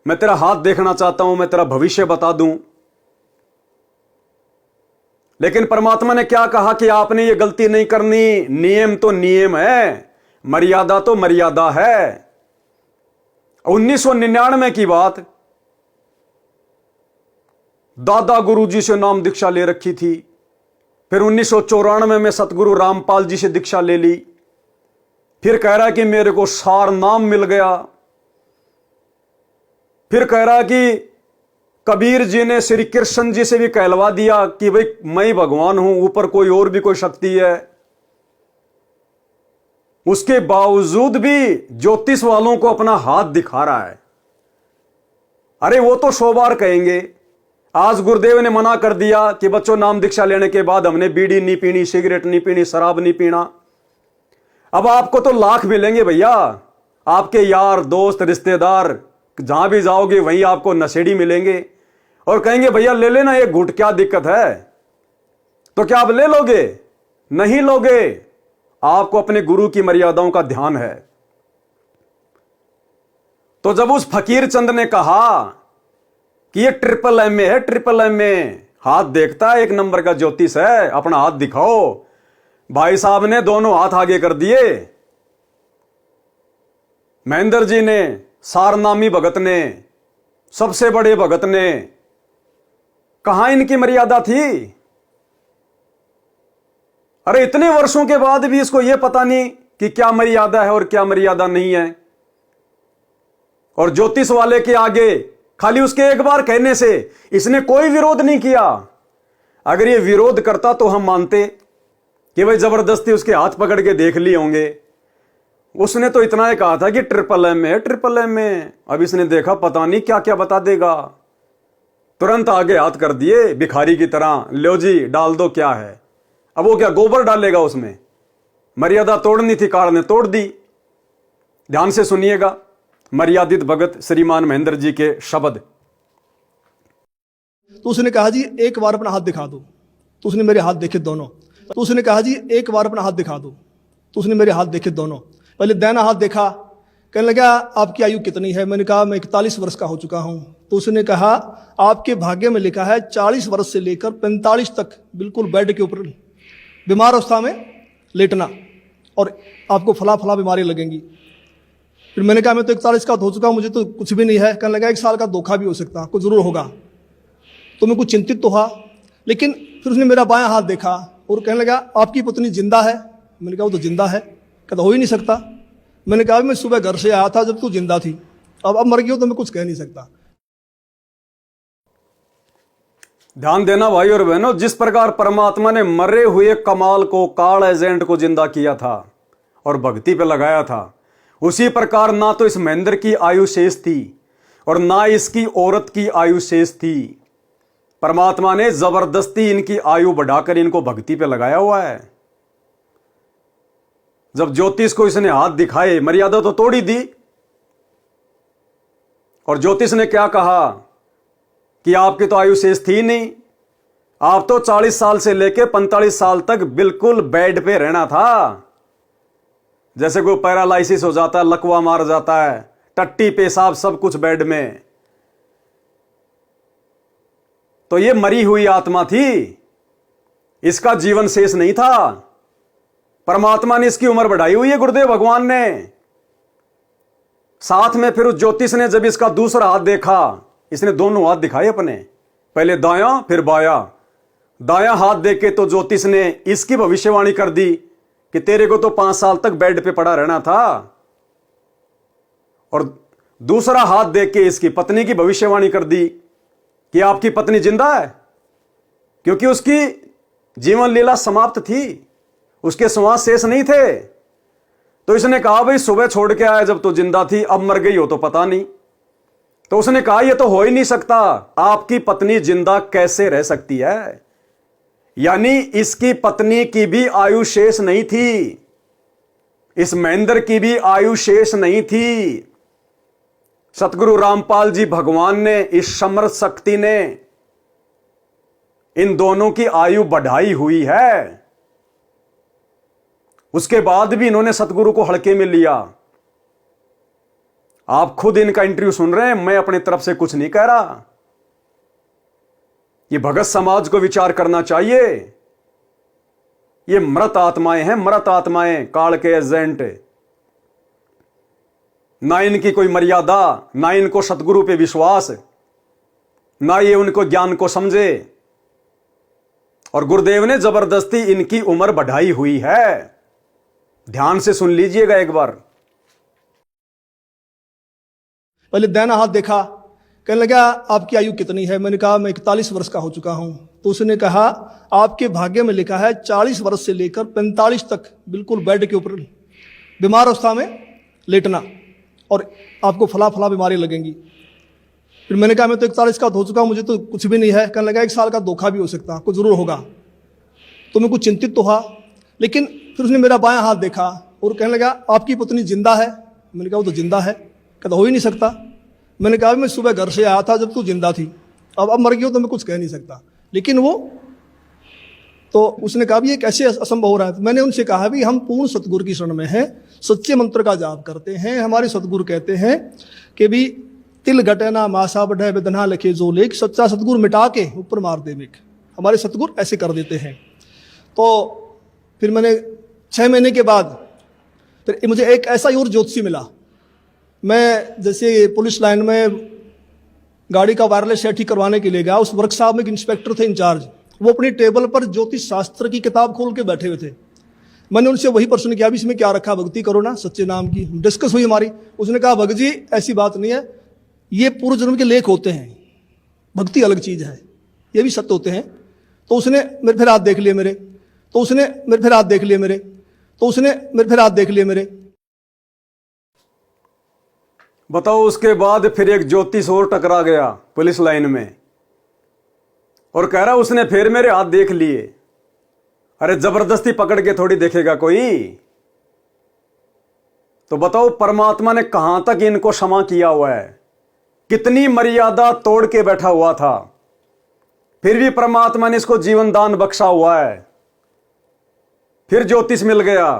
मैं तेरा हाथ देखना चाहता हूं, मैं तेरा भविष्य बता दूं। लेकिन परमात्मा ने क्या कहा कि आपने ये गलती नहीं करनी। नियम तो नियम है, मर्यादा तो मर्यादा है। 1999 की बात, दादा गुरुजी से नाम दीक्षा ले रखी थी। फिर 1994 में सतगुरु रामपाल जी से दीक्षा ले ली। फिर कह रहा कि मेरे को सार नाम मिल गया। फिर कह रहा कि कबीर जी ने श्री कृष्ण जी से भी कहलवा दिया कि भाई मैं ही भगवान हूं, ऊपर कोई और भी कोई शक्ति है। उसके बावजूद भी ज्योतिष वालों को अपना हाथ दिखा रहा है। अरे वो तो 100 बार कहेंगे। आज गुरुदेव ने मना कर दिया कि बच्चों नाम दीक्षा लेने के बाद हमने बीड़ी नहीं पीनी, सिगरेट नहीं पीनी, शराब नहीं पीना। अब आपको तो लाख मिलेंगे भैया, आपके यार दोस्त रिश्तेदार जहां भी जाओगे वहीं आपको नशेड़ी मिलेंगे और कहेंगे भैया ले लेना एक घूंट, क्या दिक्कत है। तो क्या आप ले लोगे? नहीं लोगे। आपको अपने गुरु की मर्यादाओं का ध्यान है। तो जब उस फकीर चंद ने कहा कि ये MAAA है, MAAA हाथ देखता है, 1 नंबर का ज्योतिष है, अपना हाथ दिखाओ, भाई साहब ने दोनों हाथ आगे कर दिए। महेंद्र जी ने, सारनामी भगत ने, सबसे बड़े भगत ने, कहां इनकी मर्यादा थी? अरे इतने वर्षों के बाद भी इसको यह पता नहीं कि क्या मर्यादा है और क्या मर्यादा नहीं है। और ज्योतिष वाले के आगे खाली उसके एक बार कहने से इसने कोई विरोध नहीं किया। अगर ये विरोध करता तो हम मानते कि भाई जबरदस्ती उसके हाथ पकड़ के देख लिए होंगे। उसने तो इतना ही कहा था कि MAAA। अब इसने देखा पता नहीं क्या क्या बता देगा, तुरंत आगे हाथ कर दिए भिखारी की तरह, लो जी डाल दो, क्या है। अब वो क्या गोबर डालेगा उसमें? मर्यादा तोड़नी थी, कार ने तोड़ दी। ध्यान से सुनिएगा मर्यादित भगत श्रीमान महेंद्र जी के शब्द।
तो उसने कहा जी एक बार अपना हाथ दिखा दो। तो उसने मेरे हाथ देखे दोनों। तो उसने कहा जी एक बार अपना हाथ दिखा दो। तो उसने मेरे हाथ देखे दोनों। पहले दाहिना हाथ देखा, कहने लगा आपकी आयु कितनी है? मैंने कहा मैं 41 वर्ष का हो चुका हूं। तो उसने कहा आपके भाग्य में लिखा है 40 वर्ष से लेकर 45 तक बिल्कुल बेड के ऊपर बीमार अवस्था में लेटना, और आपको फला फला बीमारी लगेंगी। फिर मैंने कहा मैं तो 41 का हो चुका हूं, मुझे तो कुछ भी नहीं है। कहने लगा 1 साल का धोखा भी हो सकता, कुछ जरूर होगा। तो मैं कुछ चिंतित तो हुआ, लेकिन फिर उसने मेरा बायां हाथ देखा और कहने लगा आपकी पत्नी जिंदा है? मैंने कहा वो तो जिंदा है। कहता हो ही नहीं सकता। मैंने कहा मैं सुबह घर से आया था जब तू जिंदा थी, अब मर गई हो तो मैं कुछ कह नहीं सकता।
ध्यान देना भाई और बहनों, जिस प्रकार परमात्मा ने मरे हुए कमाल को, काल एजेंट को जिंदा किया था और भक्ति पे लगाया था, उसी प्रकार ना तो इस महेंद्र की आयु शेष थी और ना इसकी औरत की आयु शेष थी। परमात्मा ने जबरदस्ती इनकी आयु बढ़ाकर इनको भक्ति पे लगाया हुआ है। जब ज्योतिष को इसने हाथ दिखाए, मर्यादा तो तोड़ी दी, और ज्योतिष ने क्या कहा कि आपकी तो आयु शेष थी नहीं, आप तो 40 साल से लेकर 45 साल तक बिल्कुल बेड पे रहना था। जैसे कोई पैरालाइसिस हो जाता है, लकवा मार जाता है, टट्टी पेशाब सब कुछ बेड में। तो ये मरी हुई आत्मा थी, इसका जीवन शेष नहीं था। परमात्मा ने इसकी उम्र बढ़ाई हुई है, गुरुदेव भगवान ने। साथ में फिर उस ज्योतिष ने जब इसका दूसरा हाथ देखा, इसने दोनों हाथ दिखाए अपने, पहले दायां फिर बायां। दायां हाथ देके तो ज्योतिष ने इसकी भविष्यवाणी कर दी कि तेरे को तो 5 साल तक बेड पे पड़ा रहना था, और दूसरा हाथ देके इसकी पत्नी की भविष्यवाणी कर दी कि आपकी पत्नी जिंदा है, क्योंकि उसकी जीवन लीला समाप्त थी, उसके श्वास शेष नहीं थे। तो इसने कहा भाई सुबह छोड़ के आया जब तो जिंदा थी, अब मर गई हो तो पता नहीं। तो उसने कहा यह तो हो ही नहीं सकता, आपकी पत्नी जिंदा कैसे रह सकती है? यानी इसकी पत्नी की भी आयु शेष नहीं थी, इस महेंद्र की भी आयु शेष नहीं थी। सतगुरु रामपाल जी भगवान ने, इस समर्थ शक्ति ने इन दोनों की आयु बढ़ाई हुई है। उसके बाद भी इन्होंने सतगुरु को हल्के में लिया। आप खुद इनका इंटरव्यू सुन रहे हैं, मैं अपनी तरफ से कुछ नहीं कह रहा। ये भगत समाज को विचार करना चाहिए। ये मृत आत्माएं हैं, मृत आत्माएं, काल के एजेंट। ना इनकी कोई मर्यादा, ना इनको सतगुरु पे विश्वास, ना ये उनको ज्ञान को समझे, और गुरुदेव ने जबरदस्ती इनकी उम्र बढ़ाई हुई है। ध्यान से सुन लीजिएगा एक बार।
पहले दाहिना हाथ देखा, कहने लगा आपकी आयु कितनी है? मैंने कहा मैं 41 वर्ष का हो चुका हूं। तो उसने कहा आपके भाग्य में लिखा है 40 वर्ष से लेकर 45 तक बिल्कुल बेड के ऊपर बीमार अवस्था में लेटना, और आपको फला फला बीमारी लगेंगी। फिर मैंने कहा मैं तो 41 का हो चुका हूं, मुझे तो कुछ भी नहीं है। कहने लगा 1 साल का धोखा भी हो सकता, कुछ जरूर होगा। तो मैं कुछ चिंतित तो हुआ, लेकिन फिर उसने मेरा बायां हाथ देखा और कहने लगा आपकी पत्नी जिंदा है? मैंने कहा वो तो जिंदा है। कहता हो ही नहीं सकता। मैंने कहा मैं सुबह घर से आया था जब तू जिंदा थी, अब मर गई हो तो मैं कुछ कह नहीं सकता। लेकिन वो तो उसने कहा भी ये कैसे असंभव हो रहा है? तो मैंने उनसे कहा भी हम पूर्ण सतगुरु की शरण में हैं, सच्चे मंत्र का जाप करते हैं। हमारे सतगुरु कहते हैं कि भी तिल घटना मासा बढ़े वेदना लिखे जो लेख, सच्चा सतगुरु मिटा के ऊपर मार दे मेघ। हमारे सतगुरु ऐसे कर देते हैं। तो फिर मैंने 6 महीने के बाद फिर मुझे एक ऐसा ही और ज्योतिषी मिला। मैं जैसे पुलिस लाइन में गाड़ी का वायरलेस सेट ठीक करवाने के लिए गया, उस वर्कशॉप में एक इंस्पेक्टर थे इंचार्ज, वो अपनी टेबल पर ज्योतिष शास्त्र की किताब खोल के बैठे हुए थे। मैंने उनसे वही प्रश्न किया भी इसमें क्या रखा, भक्ति करो ना सच्चे नाम की। डिस्कस हुई हमारी। उसने कहा भगत जी ऐसी बात नहीं है, ये पूर्व जन्म के लेख होते हैं, भक्ति अलग चीज है, ये भी सत्य होते हैं। तो उसने मेरे फिर हाथ देख लिए मेरे, तो उसने मेरे फिर हाथ देख लिए मेरे, तो उसने मेरे फिर हाथ देख लिए मेरे।
बताओ, उसके बाद फिर एक ज्योतिष और टकरा गया पुलिस लाइन में और कह रहा उसने फिर मेरे हाथ देख लिए। अरे जबरदस्ती पकड़ के थोड़ी देखेगा कोई। तो बताओ परमात्मा ने कहां तक इनको क्षमा किया हुआ है, कितनी मर्यादा तोड़ के बैठा हुआ था, फिर भी परमात्मा ने इसको जीवन दान बख्शा हुआ है। फिर ज्योतिष मिल गया,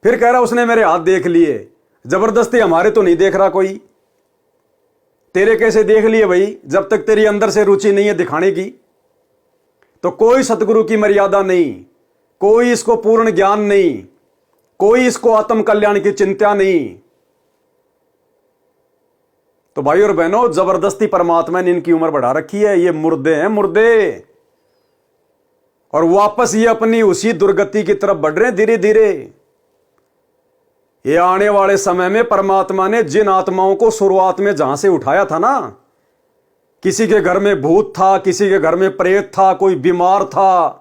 फिर कह रहा उसने मेरे हाथ देख लिए। जबरदस्ती हमारे तो नहीं देख रहा कोई। तेरे कैसे देख लिए भाई? जब तक तेरी अंदर से रुचि नहीं है दिखाने की, तो कोई सतगुरु की मर्यादा नहीं, कोई इसको पूर्ण ज्ञान नहीं, कोई इसको आत्म कल्याण की चिंता नहीं। तो भाई और बहनों, जबरदस्ती परमात्मा ने इनकी उम्र बढ़ा रखी है। ये मुर्दे हैं, मुर्दे, और वापस ये अपनी उसी दुर्गति की तरफ बढ़ रहे हैं धीरे धीरे। ये आने वाले समय में परमात्मा ने जिन आत्माओं को शुरुआत में जहां से उठाया था ना, किसी के घर में भूत था, किसी के घर में प्रेत था, कोई बीमार था,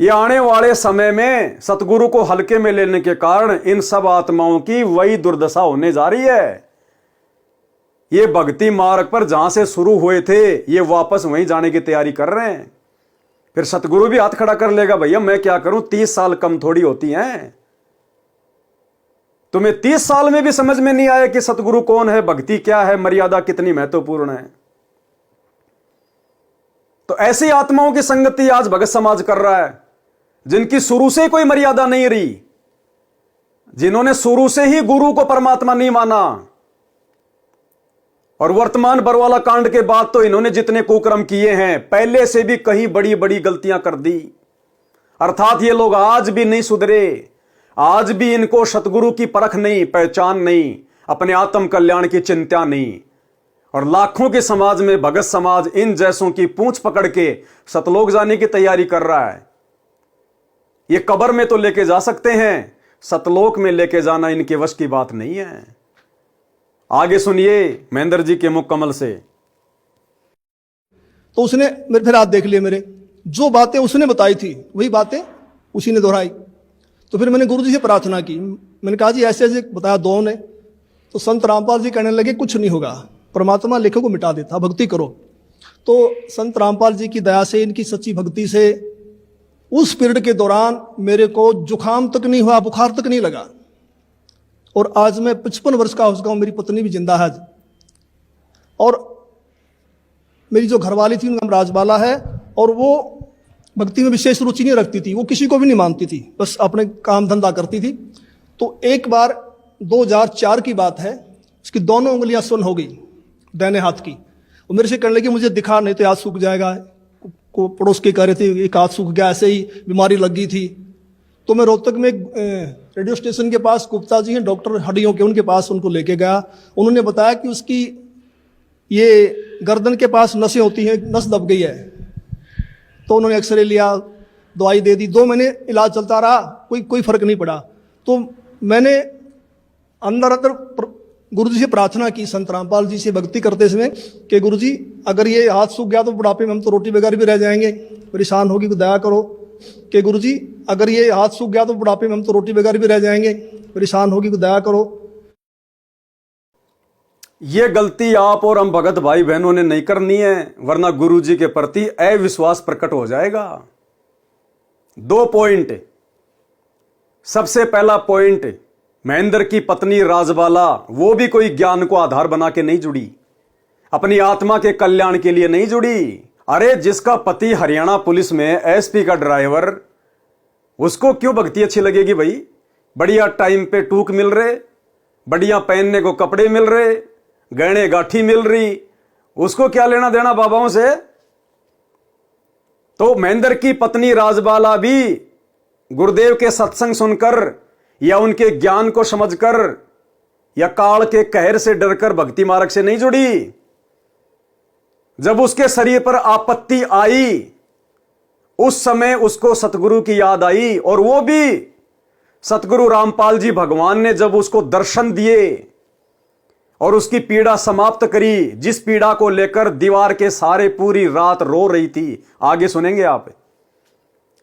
ये आने वाले समय में सतगुरु को हल्के में लेने के कारण इन सब आत्माओं की वही दुर्दशा होने जा रही है। ये भक्ति मार्ग पर जहां से शुरू हुए थे ये वापस वहीं जाने की तैयारी कर रहे हैं। फिर सतगुरु भी हाथ खड़ा कर लेगा, भैया मैं क्या करूं, 30 साल कम थोड़ी होती हैं। तुम्हें 30 साल में भी समझ में नहीं आया कि सतगुरु कौन है, भक्ति क्या है, मर्यादा कितनी महत्वपूर्ण है। तो ऐसी आत्माओं की संगति आज भगत समाज कर रहा है, जिनकी शुरू से कोई मर्यादा नहीं रही, जिन्होंने शुरू से ही गुरु को परमात्मा नहीं माना। और वर्तमान बरवाला कांड के बाद तो इन्होंने जितने कुकर्म किए हैं पहले से भी कहीं बड़ी बड़ी गलतियां कर दी। अर्थात ये लोग आज भी नहीं सुधरे, आज भी इनको सतगुरु की परख नहीं, पहचान नहीं, अपने आत्म कल्याण की चिंता नहीं। और लाखों के समाज में भगत समाज इन जैसों की पूंछ पकड़ के सतलोक जाने की तैयारी कर रहा है। ये कब्र में तो लेके जा सकते हैं, सतलोक में लेके जाना इनके वश की बात नहीं है। आगे सुनिए महेंद्र जी के मुख कमल से।
तो उसने मेरे फिर हाथ देख लिए, मेरे जो बातें उसने बताई थी वही बातें उसी ने दोहराई। तो फिर मैंने गुरु जी से प्रार्थना की, मैंने कहा जी ऐसे ऐसे बताया दो ने। तो संत रामपाल जी कहने लगे कुछ नहीं होगा, परमात्मा लेखों को मिटा देता, भक्ति करो। तो संत रामपाल जी की दया से, इनकी सच्ची भक्ति से उस पीरियड के दौरान मेरे को जुकाम तक नहीं हुआ, बुखार तक नहीं लगा। और आज मैं 55 वर्ष का हो चुका हूं, मेरी पत्नी भी जिंदा है। और मेरी जो घरवाली थी उनका नाम राजबाला है, और वो भक्ति में विशेष रुचि नहीं रखती थी, वो किसी को भी नहीं मानती थी, बस अपने काम धंधा करती थी। तो एक बार 2004 की बात है, उसकी दोनों उंगलियां सुन्न हो गई दाहिने हाथ की। वो मेरे से कहने लगी मुझे दिखा, नहीं तो हाथ सूख जाएगा। को पड़ोस के कह रहे थे एक हाथ सूख गया, ऐसे ही बीमारी लग गई थी। तो मैं रोहतक में रेडियो स्टेशन के पास गुप्ता जी हैं डॉक्टर हड्डियों के, उनके पास उनको लेके गया। उन्होंने बताया कि उसकी ये गर्दन के पास नसें होती हैं, नस दब गई है। तो उन्होंने एक्सरे लिया, दवाई दे दी, 2 महीने इलाज चलता रहा, कोई फर्क नहीं पड़ा। तो मैंने अंदर गुरु जी से प्रार्थना की, संत रामपाल जी से भक्ति करते समय, कि गुरु जी अगर ये हाथ सूख गया तो बुढ़ापे में हम तो रोटी बगैर भी रह जाएंगे, परेशान होगी तो दया करो। कि गुरु जी अगर ये हाथ सूख गया तो बुढ़ापे में हम तो रोटी बगैर भी रह जाएंगे, परेशान होगी तो दया करो।
ये गलती आप और हम भगत भाई बहनों ने नहीं करनी है, वरना गुरु जी के प्रति अविश्वास प्रकट हो जाएगा। 2 पॉइंट। सबसे पहला पॉइंट, महेंद्र की पत्नी राजबाला वो भी कोई ज्ञान को आधार बना के नहीं जुड़ी, अपनी आत्मा के कल्याण के लिए नहीं जुड़ी। अरे जिसका पति हरियाणा पुलिस में एसपी का ड्राइवर, उसको क्यों भक्ति अच्छी लगेगी भाई? बढ़िया टाइम पे टूक मिल रहे, बढ़िया पहनने को कपड़े मिल रहे, गहने गाठी मिल रही, उसको क्या लेना देना बाबाओं से? तो महेंद्र की पत्नी राजबाला भी गुरुदेव के सत्संग सुनकर या उनके ज्ञान को समझकर या काल के कहर से डरकर भक्ति मार्ग से नहीं जुड़ी। जब उसके शरीर पर आपत्ति आई उस समय उसको सतगुरु की याद आई, और वो भी सतगुरु रामपाल जी भगवान ने जब उसको दर्शन दिए और उसकी पीड़ा समाप्त करी, जिस पीड़ा को लेकर दीवार के सहारे पूरी रात रो रही थी, आगे सुनेंगे आप।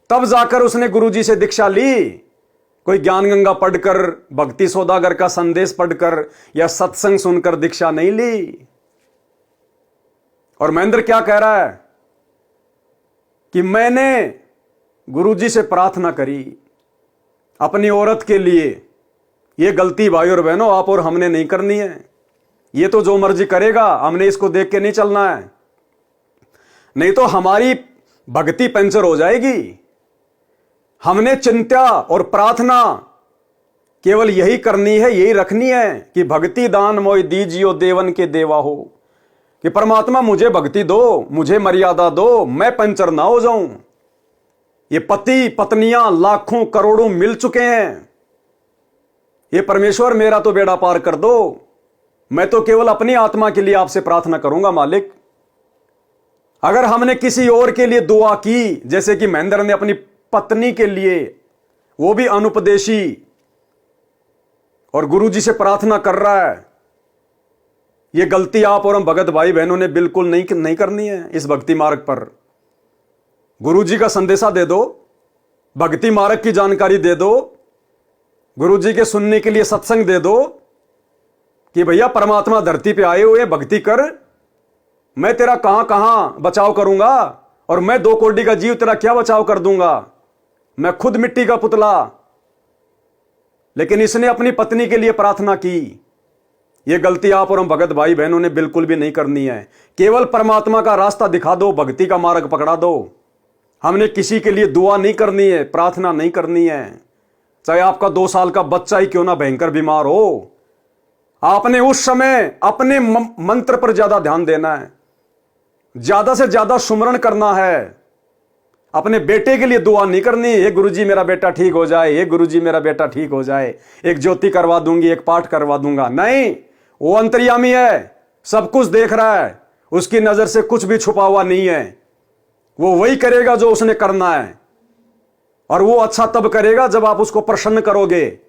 तब जाकर उसने गुरु जी से दीक्षा ली। कोई ज्ञान गंगा पढ़कर, भक्ति सौदागर का संदेश पढ़कर या सत्संग सुनकर दीक्षा नहीं ली। और महेंद्र क्या कह रहा है कि मैंने गुरुजी से प्रार्थना करी अपनी औरत के लिए। ये गलती भाई और बहनों आप और हमने नहीं करनी है। ये तो जो मर्जी करेगा, हमने इसको देख के नहीं चलना है, नहीं तो हमारी भक्ति पंचर हो जाएगी। हमने चिंता और प्रार्थना केवल यही करनी है, यही रखनी है कि भक्ति दान मोय दीजियो देवन के देवा हो, कि परमात्मा मुझे भक्ति दो, मुझे मर्यादा दो, मैं पंचर ना हो जाऊं। ये पति पत्नियां लाखों करोड़ों मिल चुके हैं, ये परमेश्वर मेरा तो बेड़ा पार कर दो। मैं तो केवल अपनी आत्मा के लिए आपसे प्रार्थना करूंगा मालिक। अगर हमने किसी और के लिए दुआ की, जैसे कि महेंद्र ने अपनी पत्नी के लिए, वो भी अनुपदेशी, और गुरुजी से प्रार्थना कर रहा है, ये गलती आप और हम भगत भाई बहनों ने बिल्कुल नहीं करनी है। इस भक्ति मार्ग पर गुरुजी का संदेशा दे दो, भक्ति मार्ग की जानकारी दे दो, गुरुजी के सुनने के लिए सत्संग दे दो, कि भैया परमात्मा धरती पे आए हुए, भक्ति कर, मैं तेरा कहां कहां बचाव करूंगा, और मैं 2 कोटि का जीव तेरा क्या बचाव कर दूंगा, मैं खुद मिट्टी का पुतला। लेकिन इसने अपनी पत्नी के लिए प्रार्थना की। यह गलती आप और हम भगत भाई बहनों ने बिल्कुल भी नहीं करनी है। केवल परमात्मा का रास्ता दिखा दो, भक्ति का मार्ग पकड़ा दो। हमने किसी के लिए दुआ नहीं करनी है, प्रार्थना नहीं करनी है। चाहे आपका 2 साल का बच्चा ही क्यों ना भयंकर बीमार हो, आपने उस समय अपने मंत्र पर ज्यादा ध्यान देना है, ज्यादा से ज्यादा सुमरण करना है। अपने बेटे के लिए दुआ नहीं करनी, हे गुरुजी मेरा बेटा ठीक हो जाए, हे गुरुजी मेरा बेटा ठीक हो जाए, एक ज्योति करवा दूंगी, एक पाठ करवा दूंगा। नहीं, वो अंतर्यामी है, सब कुछ देख रहा है, उसकी नजर से कुछ भी छुपा हुआ नहीं है। वो वही करेगा जो उसने करना है, और वो अच्छा तब करेगा जब आप उसको प्रसन्न करोगे।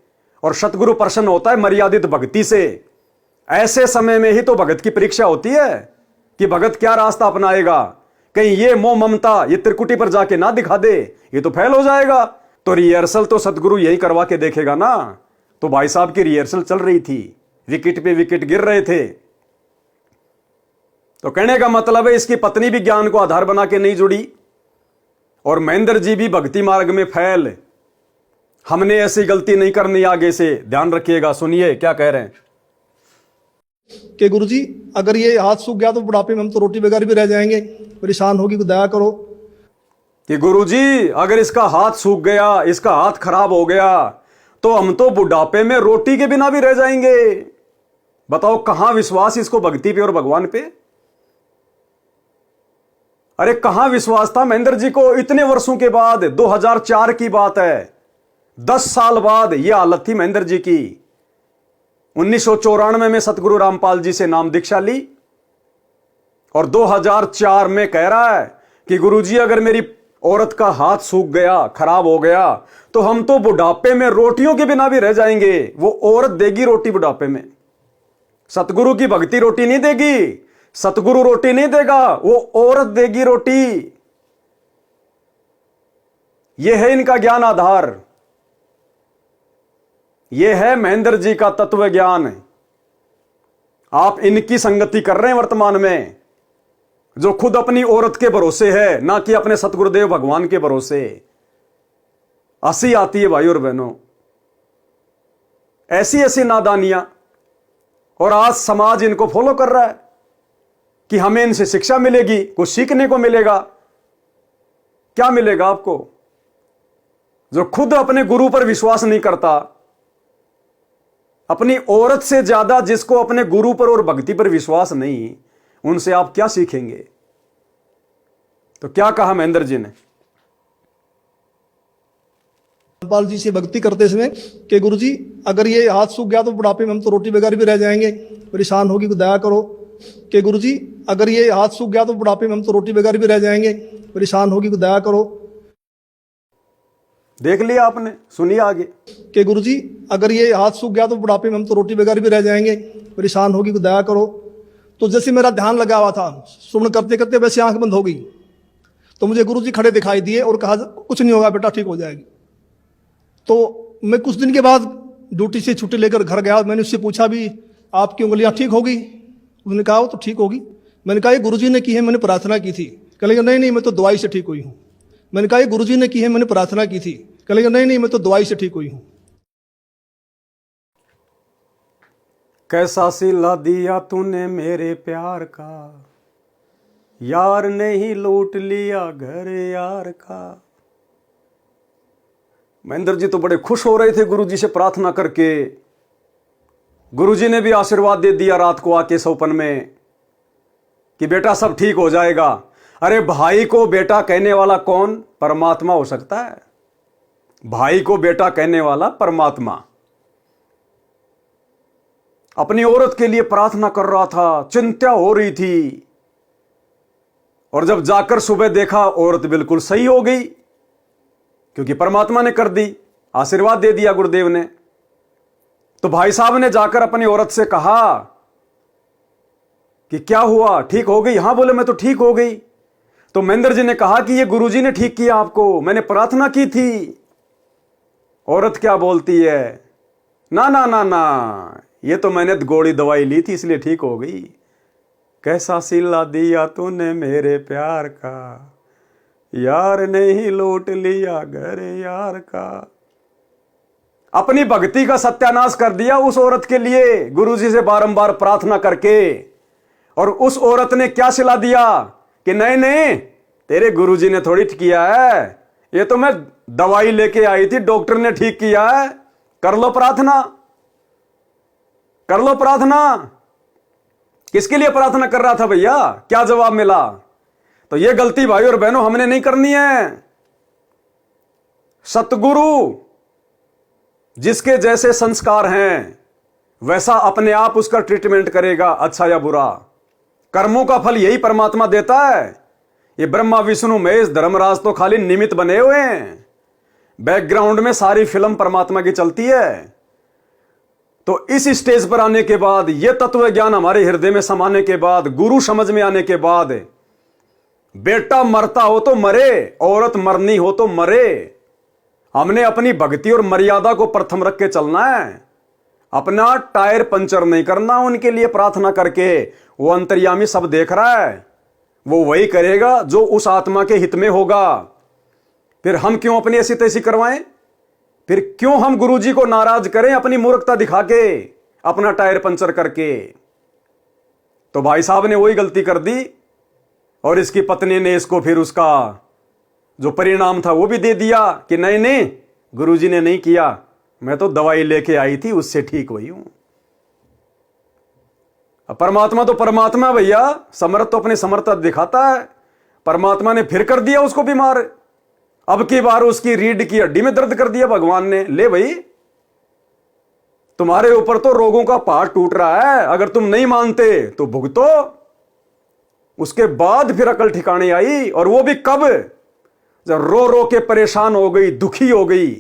और सतगुरु प्रसन्न होता है मर्यादित भक्ति से। ऐसे समय में ही तो भगत की परीक्षा होती है कि भगत क्या रास्ता अपनाएगा। कहीं ये मोह ममता ये त्रिकुटी पर जाके ना दिखा दे, ये तो फेल हो जाएगा। तो रिहर्सल तो सतगुरु यही करवा के देखेगा ना। तो भाई साहब की रिहर्सल चल रही थी, विकेट पे विकेट गिर रहे थे। तो कहने का मतलब है इसकी पत्नी भी ज्ञान को आधार बना के नहीं जुड़ी, और महेंद्र जी भी भक्ति मार्ग में फैल। हमने ऐसी गलती नहीं करनी, आगे से ध्यान रखिएगा। सुनिए क्या कह रहे हैं
कि गुरुजी अगर ये हाथ सूख गया तो बुढ़ापे में हम तो रोटी बगैर भी रह जाएंगे, परेशान होगी, तो दया करो।
कि गुरुजी अगर इसका हाथ सूख गया, इसका हाथ खराब हो गया, तो हम तो बुढ़ापे में रोटी के बिना भी रह जाएंगे। बताओ कहां विश्वास इसको भक्ति पे और भगवान पे। अरे कहां विश्वास था महेंद्र जी को। इतने वर्षों के बाद, 2004 की बात है, 10 साल बाद यह हालत थी महेंद्र जी की। 1994 में सतगुरु रामपाल जी से नाम दीक्षा ली, और 2004 में कह रहा है कि गुरुजी अगर मेरी औरत का हाथ सूख गया, खराब हो गया, तो हम तो बुढ़ापे में रोटियों के बिना भी रह जाएंगे। वो औरत देगी रोटी बुढ़ापे में, सतगुरु की भक्ति रोटी नहीं देगी, सतगुरु रोटी नहीं देगा, वो औरत देगी रोटी। यह है इनका ज्ञान आधार, यह है महेंद्र जी का तत्व ज्ञान। आप इनकी संगति कर रहे हैं वर्तमान में, जो खुद अपनी औरत के भरोसे है, ना कि अपने सतगुरुदेव भगवान के भरोसे। हंसी आती है भाई और बहनों, ऐसी ऐसी नादानियां। और आज समाज इनको फॉलो कर रहा है कि हमें इनसे शिक्षा मिलेगी, कुछ सीखने को मिलेगा। क्या मिलेगा आपको? जो खुद अपने गुरु पर विश्वास नहीं करता, अपनी औरत से ज्यादा जिसको अपने गुरु पर और भक्ति पर विश्वास नहीं, उनसे आप क्या सीखेंगे? तो क्या कहा महेंद्र जी ने
रामपाल जी से भक्ति करते समय कि गुरुजी अगर ये हाथ सूख गया तो बुढ़ापे में हम तो रोटी बगैर भी रह जाएंगे, परेशान होगी, तो दया करो। कि गुरुजी अगर ये हाथ सूख गया तो बुढ़ापे में हम तो रोटी बगैर भी रह जाएंगे, परेशान होगी, तो दया करो।
देख लिया आपने, सुनिए आगे।
कि गुरुजी अगर ये हाथ सूख गया तो बुढ़ापे में हम तो रोटी बगैर भी रह जाएंगे, परेशान होगी, तो दया करो। तो जैसे मेरा ध्यान लगा हुआ था, सुमन करते करते वैसे आंख बंद हो गई, तो मुझे गुरुजी खड़े दिखाई दिए और कहा कुछ नहीं होगा बेटा, ठीक हो जाएगी। तो मैं कुछ दिन के बाद ड्यूटी से छुट्टी लेकर घर गया। मैंने उससे पूछा भी आपकी उंगलियां ठीक होगी? उसने कहा वो तो ठीक होगी। मैंने कहा ये गुरुजी ने की है, मैंने प्रार्थना की थी। कहेगा नहीं नहीं मैं तो दवाई से ठीक हुई हूँ। मैंने कहा ये गुरुजी ने की है, मैंने प्रार्थना की थी। कहेगा नहीं नहीं मैं तो दवाई से ठीक हुई हूँ।
कैसा सिला दिया तूने मेरे प्यार का, यार ने ही लूट लिया घर यार का। महेंद्र जी तो बड़े खुश हो रहे थे गुरुजी से प्रार्थना करके। गुरुजी ने भी आशीर्वाद दे दिया रात को आके सौपन में कि बेटा सब ठीक हो जाएगा। अरे भाई को बेटा कहने वाला कौन? परमात्मा हो सकता है। भाई को बेटा कहने वाला परमात्मा। अपनी औरत के लिए प्रार्थना कर रहा था, चिंता हो रही थी, और जब जाकर सुबह देखा औरत बिल्कुल सही हो गई, क्योंकि परमात्मा ने कर दी, आशीर्वाद दे दिया गुरुदेव ने। तो भाई साहब ने जाकर अपनी औरत से कहा कि क्या हुआ, ठीक हो गई? हां बोले मैं तो ठीक हो गई। तो महेंद्र जी ने कहा कि ये गुरुजी ने ठीक किया आपको, मैंने प्रार्थना की थी। औरत क्या बोलती है, ना ना ना ना, ये तो मैंने गोली दवाई ली थी इसलिए ठीक हो गई। कैसा सिला दिया तूने मेरे प्यार का, यार ने ही लूट लिया घर यार का। अपनी भक्ति का सत्यानाश कर दिया उस औरत के लिए गुरुजी से बारंबार प्रार्थना करके। और उस औरत ने क्या सिला दिया कि नहीं नहीं तेरे गुरुजी ने थोड़ी ठीक किया है, ये तो मैं दवाई लेके आई थी, डॉक्टर ने ठीक किया है, कर लो प्रार्थना, कर लो प्रार्थना। किसके लिए प्रार्थना कर रहा था भैया, क्या जवाब मिला? तो यह गलती भाई और बहनों हमने नहीं करनी है। सतगुरु जिसके जैसे संस्कार हैं वैसा अपने आप उसका ट्रीटमेंट करेगा, अच्छा या बुरा। कर्मों का फल यही परमात्मा देता है। ये ब्रह्मा विष्णु महेश धर्मराज तो खाली निमित्त बने हुए हैं, बैकग्राउंड में सारी फिल्म परमात्मा की चलती है। तो इस स्टेज पर आने के बाद, यह तत्व ज्ञान हमारे हृदय में समाने के बाद, गुरु समझ में आने के बाद, बेटा मरता हो तो मरे, औरत मरनी हो तो मरे, हमने अपनी भक्ति और मर्यादा को प्रथम रख के चलना है। अपना टायर पंचर नहीं करना उनके लिए प्रार्थना करके। वो अंतर्यामी सब देख रहा है, वो वही करेगा जो उस आत्मा के हित में होगा। फिर हम क्यों अपनी ऐसी तैसी करवाएं? फिर क्यों हम गुरुजी को नाराज करें अपनी मूर्खता दिखा के, अपना टायर पंचर करके? तो भाई साहब ने वही गलती कर दी और इसकी पत्नी ने इसको फिर उसका जो परिणाम था वो भी दे दिया कि नहीं नहीं गुरुजी ने नहीं किया, मैं तो दवाई लेके आई थी उससे ठीक हुई हूं। परमात्मा तो परमात्मा भैया, समर्थ तो अपनी समर्थता दिखाता है। परमात्मा ने फिर कर दिया उसको बीमार, अब की बार उसकी रीढ़ की हड्डी में दर्द कर दिया भगवान ने। ले भाई, तुम्हारे ऊपर तो रोगों का पहाड़ टूट रहा है, अगर तुम नहीं मानते तो भुगतो। उसके बाद फिर अकल ठिकाने आई, और वो भी कब? जब रो रो के परेशान हो गई, दुखी हो गई,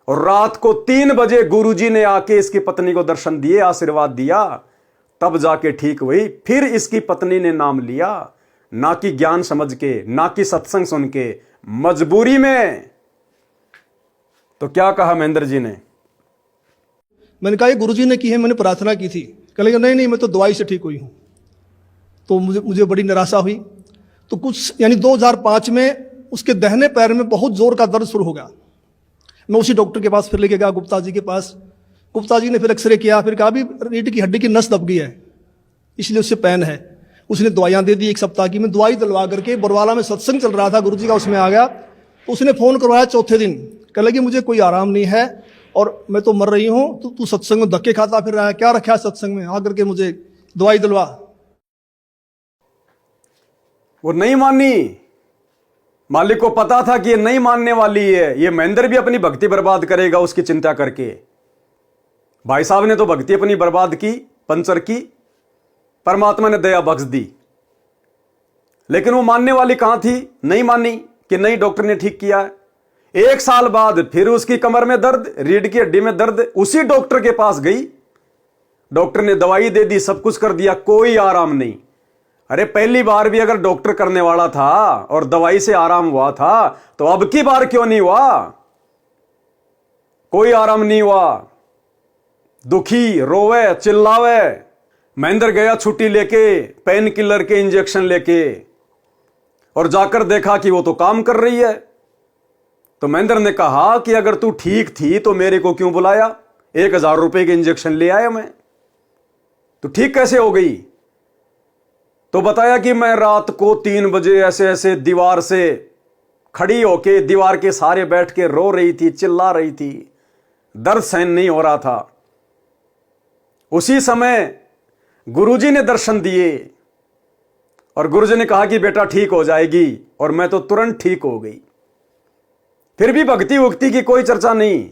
और रात को 3 बजे गुरुजी ने आके इसकी पत्नी को दर्शन दिए, आशीर्वाद दिया, तब जाके ठीक हुई। फिर इसकी पत्नी ने नाम लिया, ना कि ज्ञान समझ के, ना कि सत्संग सुन के, मजबूरी में। तो क्या कहा महेंद्र जी ने?
मैंने कहा ये गुरुजी ने की है, मैंने प्रार्थना की थी। कहेंगे नहीं नहीं मैं तो दवाई से ठीक हुई हूँ। तो मुझे बड़ी निराशा हुई। तो कुछ यानी 2005 में उसके दाहिने पैर में बहुत जोर का दर्द शुरू हो गया। मैं उसी डॉक्टर के पास फिर लेके गया, गुप्ता जी के पास। गुप्ता जी ने फिर एक्सरे किया, फिर कहा भी रीढ़ की हड्डी की नस दब गई है, इसलिए उससे पेन है। उसने दवाइयाँ दे दी 1 सप्ताह की। मैं दवाई दिलवा करके बरवाला में सत्संग चल रहा था गुरुजी का, उसमें आ गया। तो उसने फ़ोन करवाया चौथे दिन, कह लगी मुझे कोई आराम नहीं है और मैं तो मर रही हूँ, तो तू सत्संग में धक्के खाता फिर रहा है, क्या रखा है सत्संग में, आकर के मुझे दवाई दिलवा।
वो नहीं मानी। मालिक को पता था कि ये नहीं मानने वाली है, ये महेंद्र भी अपनी भक्ति बर्बाद करेगा उसकी चिंता करके। भाई साहब ने तो भक्ति अपनी बर्बाद की, पंचर की, परमात्मा ने दया बख्श दी। लेकिन वो मानने वाली कहां थी? नहीं मानी कि नहीं डॉक्टर ने ठीक किया है। 1 साल बाद फिर उसकी कमर में दर्द, रीढ़ की हड्डी में दर्द, उसी डॉक्टर के पास गई। डॉक्टर ने दवाई दे दी, सब कुछ कर दिया, कोई आराम नहीं। अरे पहली बार भी अगर डॉक्टर करने वाला था और दवाई से आराम हुआ था, तो अब की बार क्यों नहीं हुआ? कोई आराम नहीं हुआ। दुखी, रोवे, चिल्लावे। महेंद्र गया छुट्टी लेके, पेन किलर के इंजेक्शन लेके, और जाकर देखा कि वो तो काम कर रही है। तो महेंद्र ने कहा कि अगर तू ठीक थी तो मेरे को क्यों बुलाया? 1000 रुपए के इंजेक्शन ले आया मैं, तो ठीक कैसे हो गई? तो बताया कि मैं रात को 3 बजे ऐसे ऐसे दीवार से खड़ी होके दीवार के सहारे बैठ के रो रही थी, चिल्ला रही थी, दर्द सहन नहीं हो रहा था। उसी समय गुरुजी ने दर्शन दिए और गुरुजी ने कहा कि बेटा ठीक हो जाएगी, और मैं तो तुरंत ठीक हो गई। फिर भी भक्ति उक्ति की कोई चर्चा नहीं।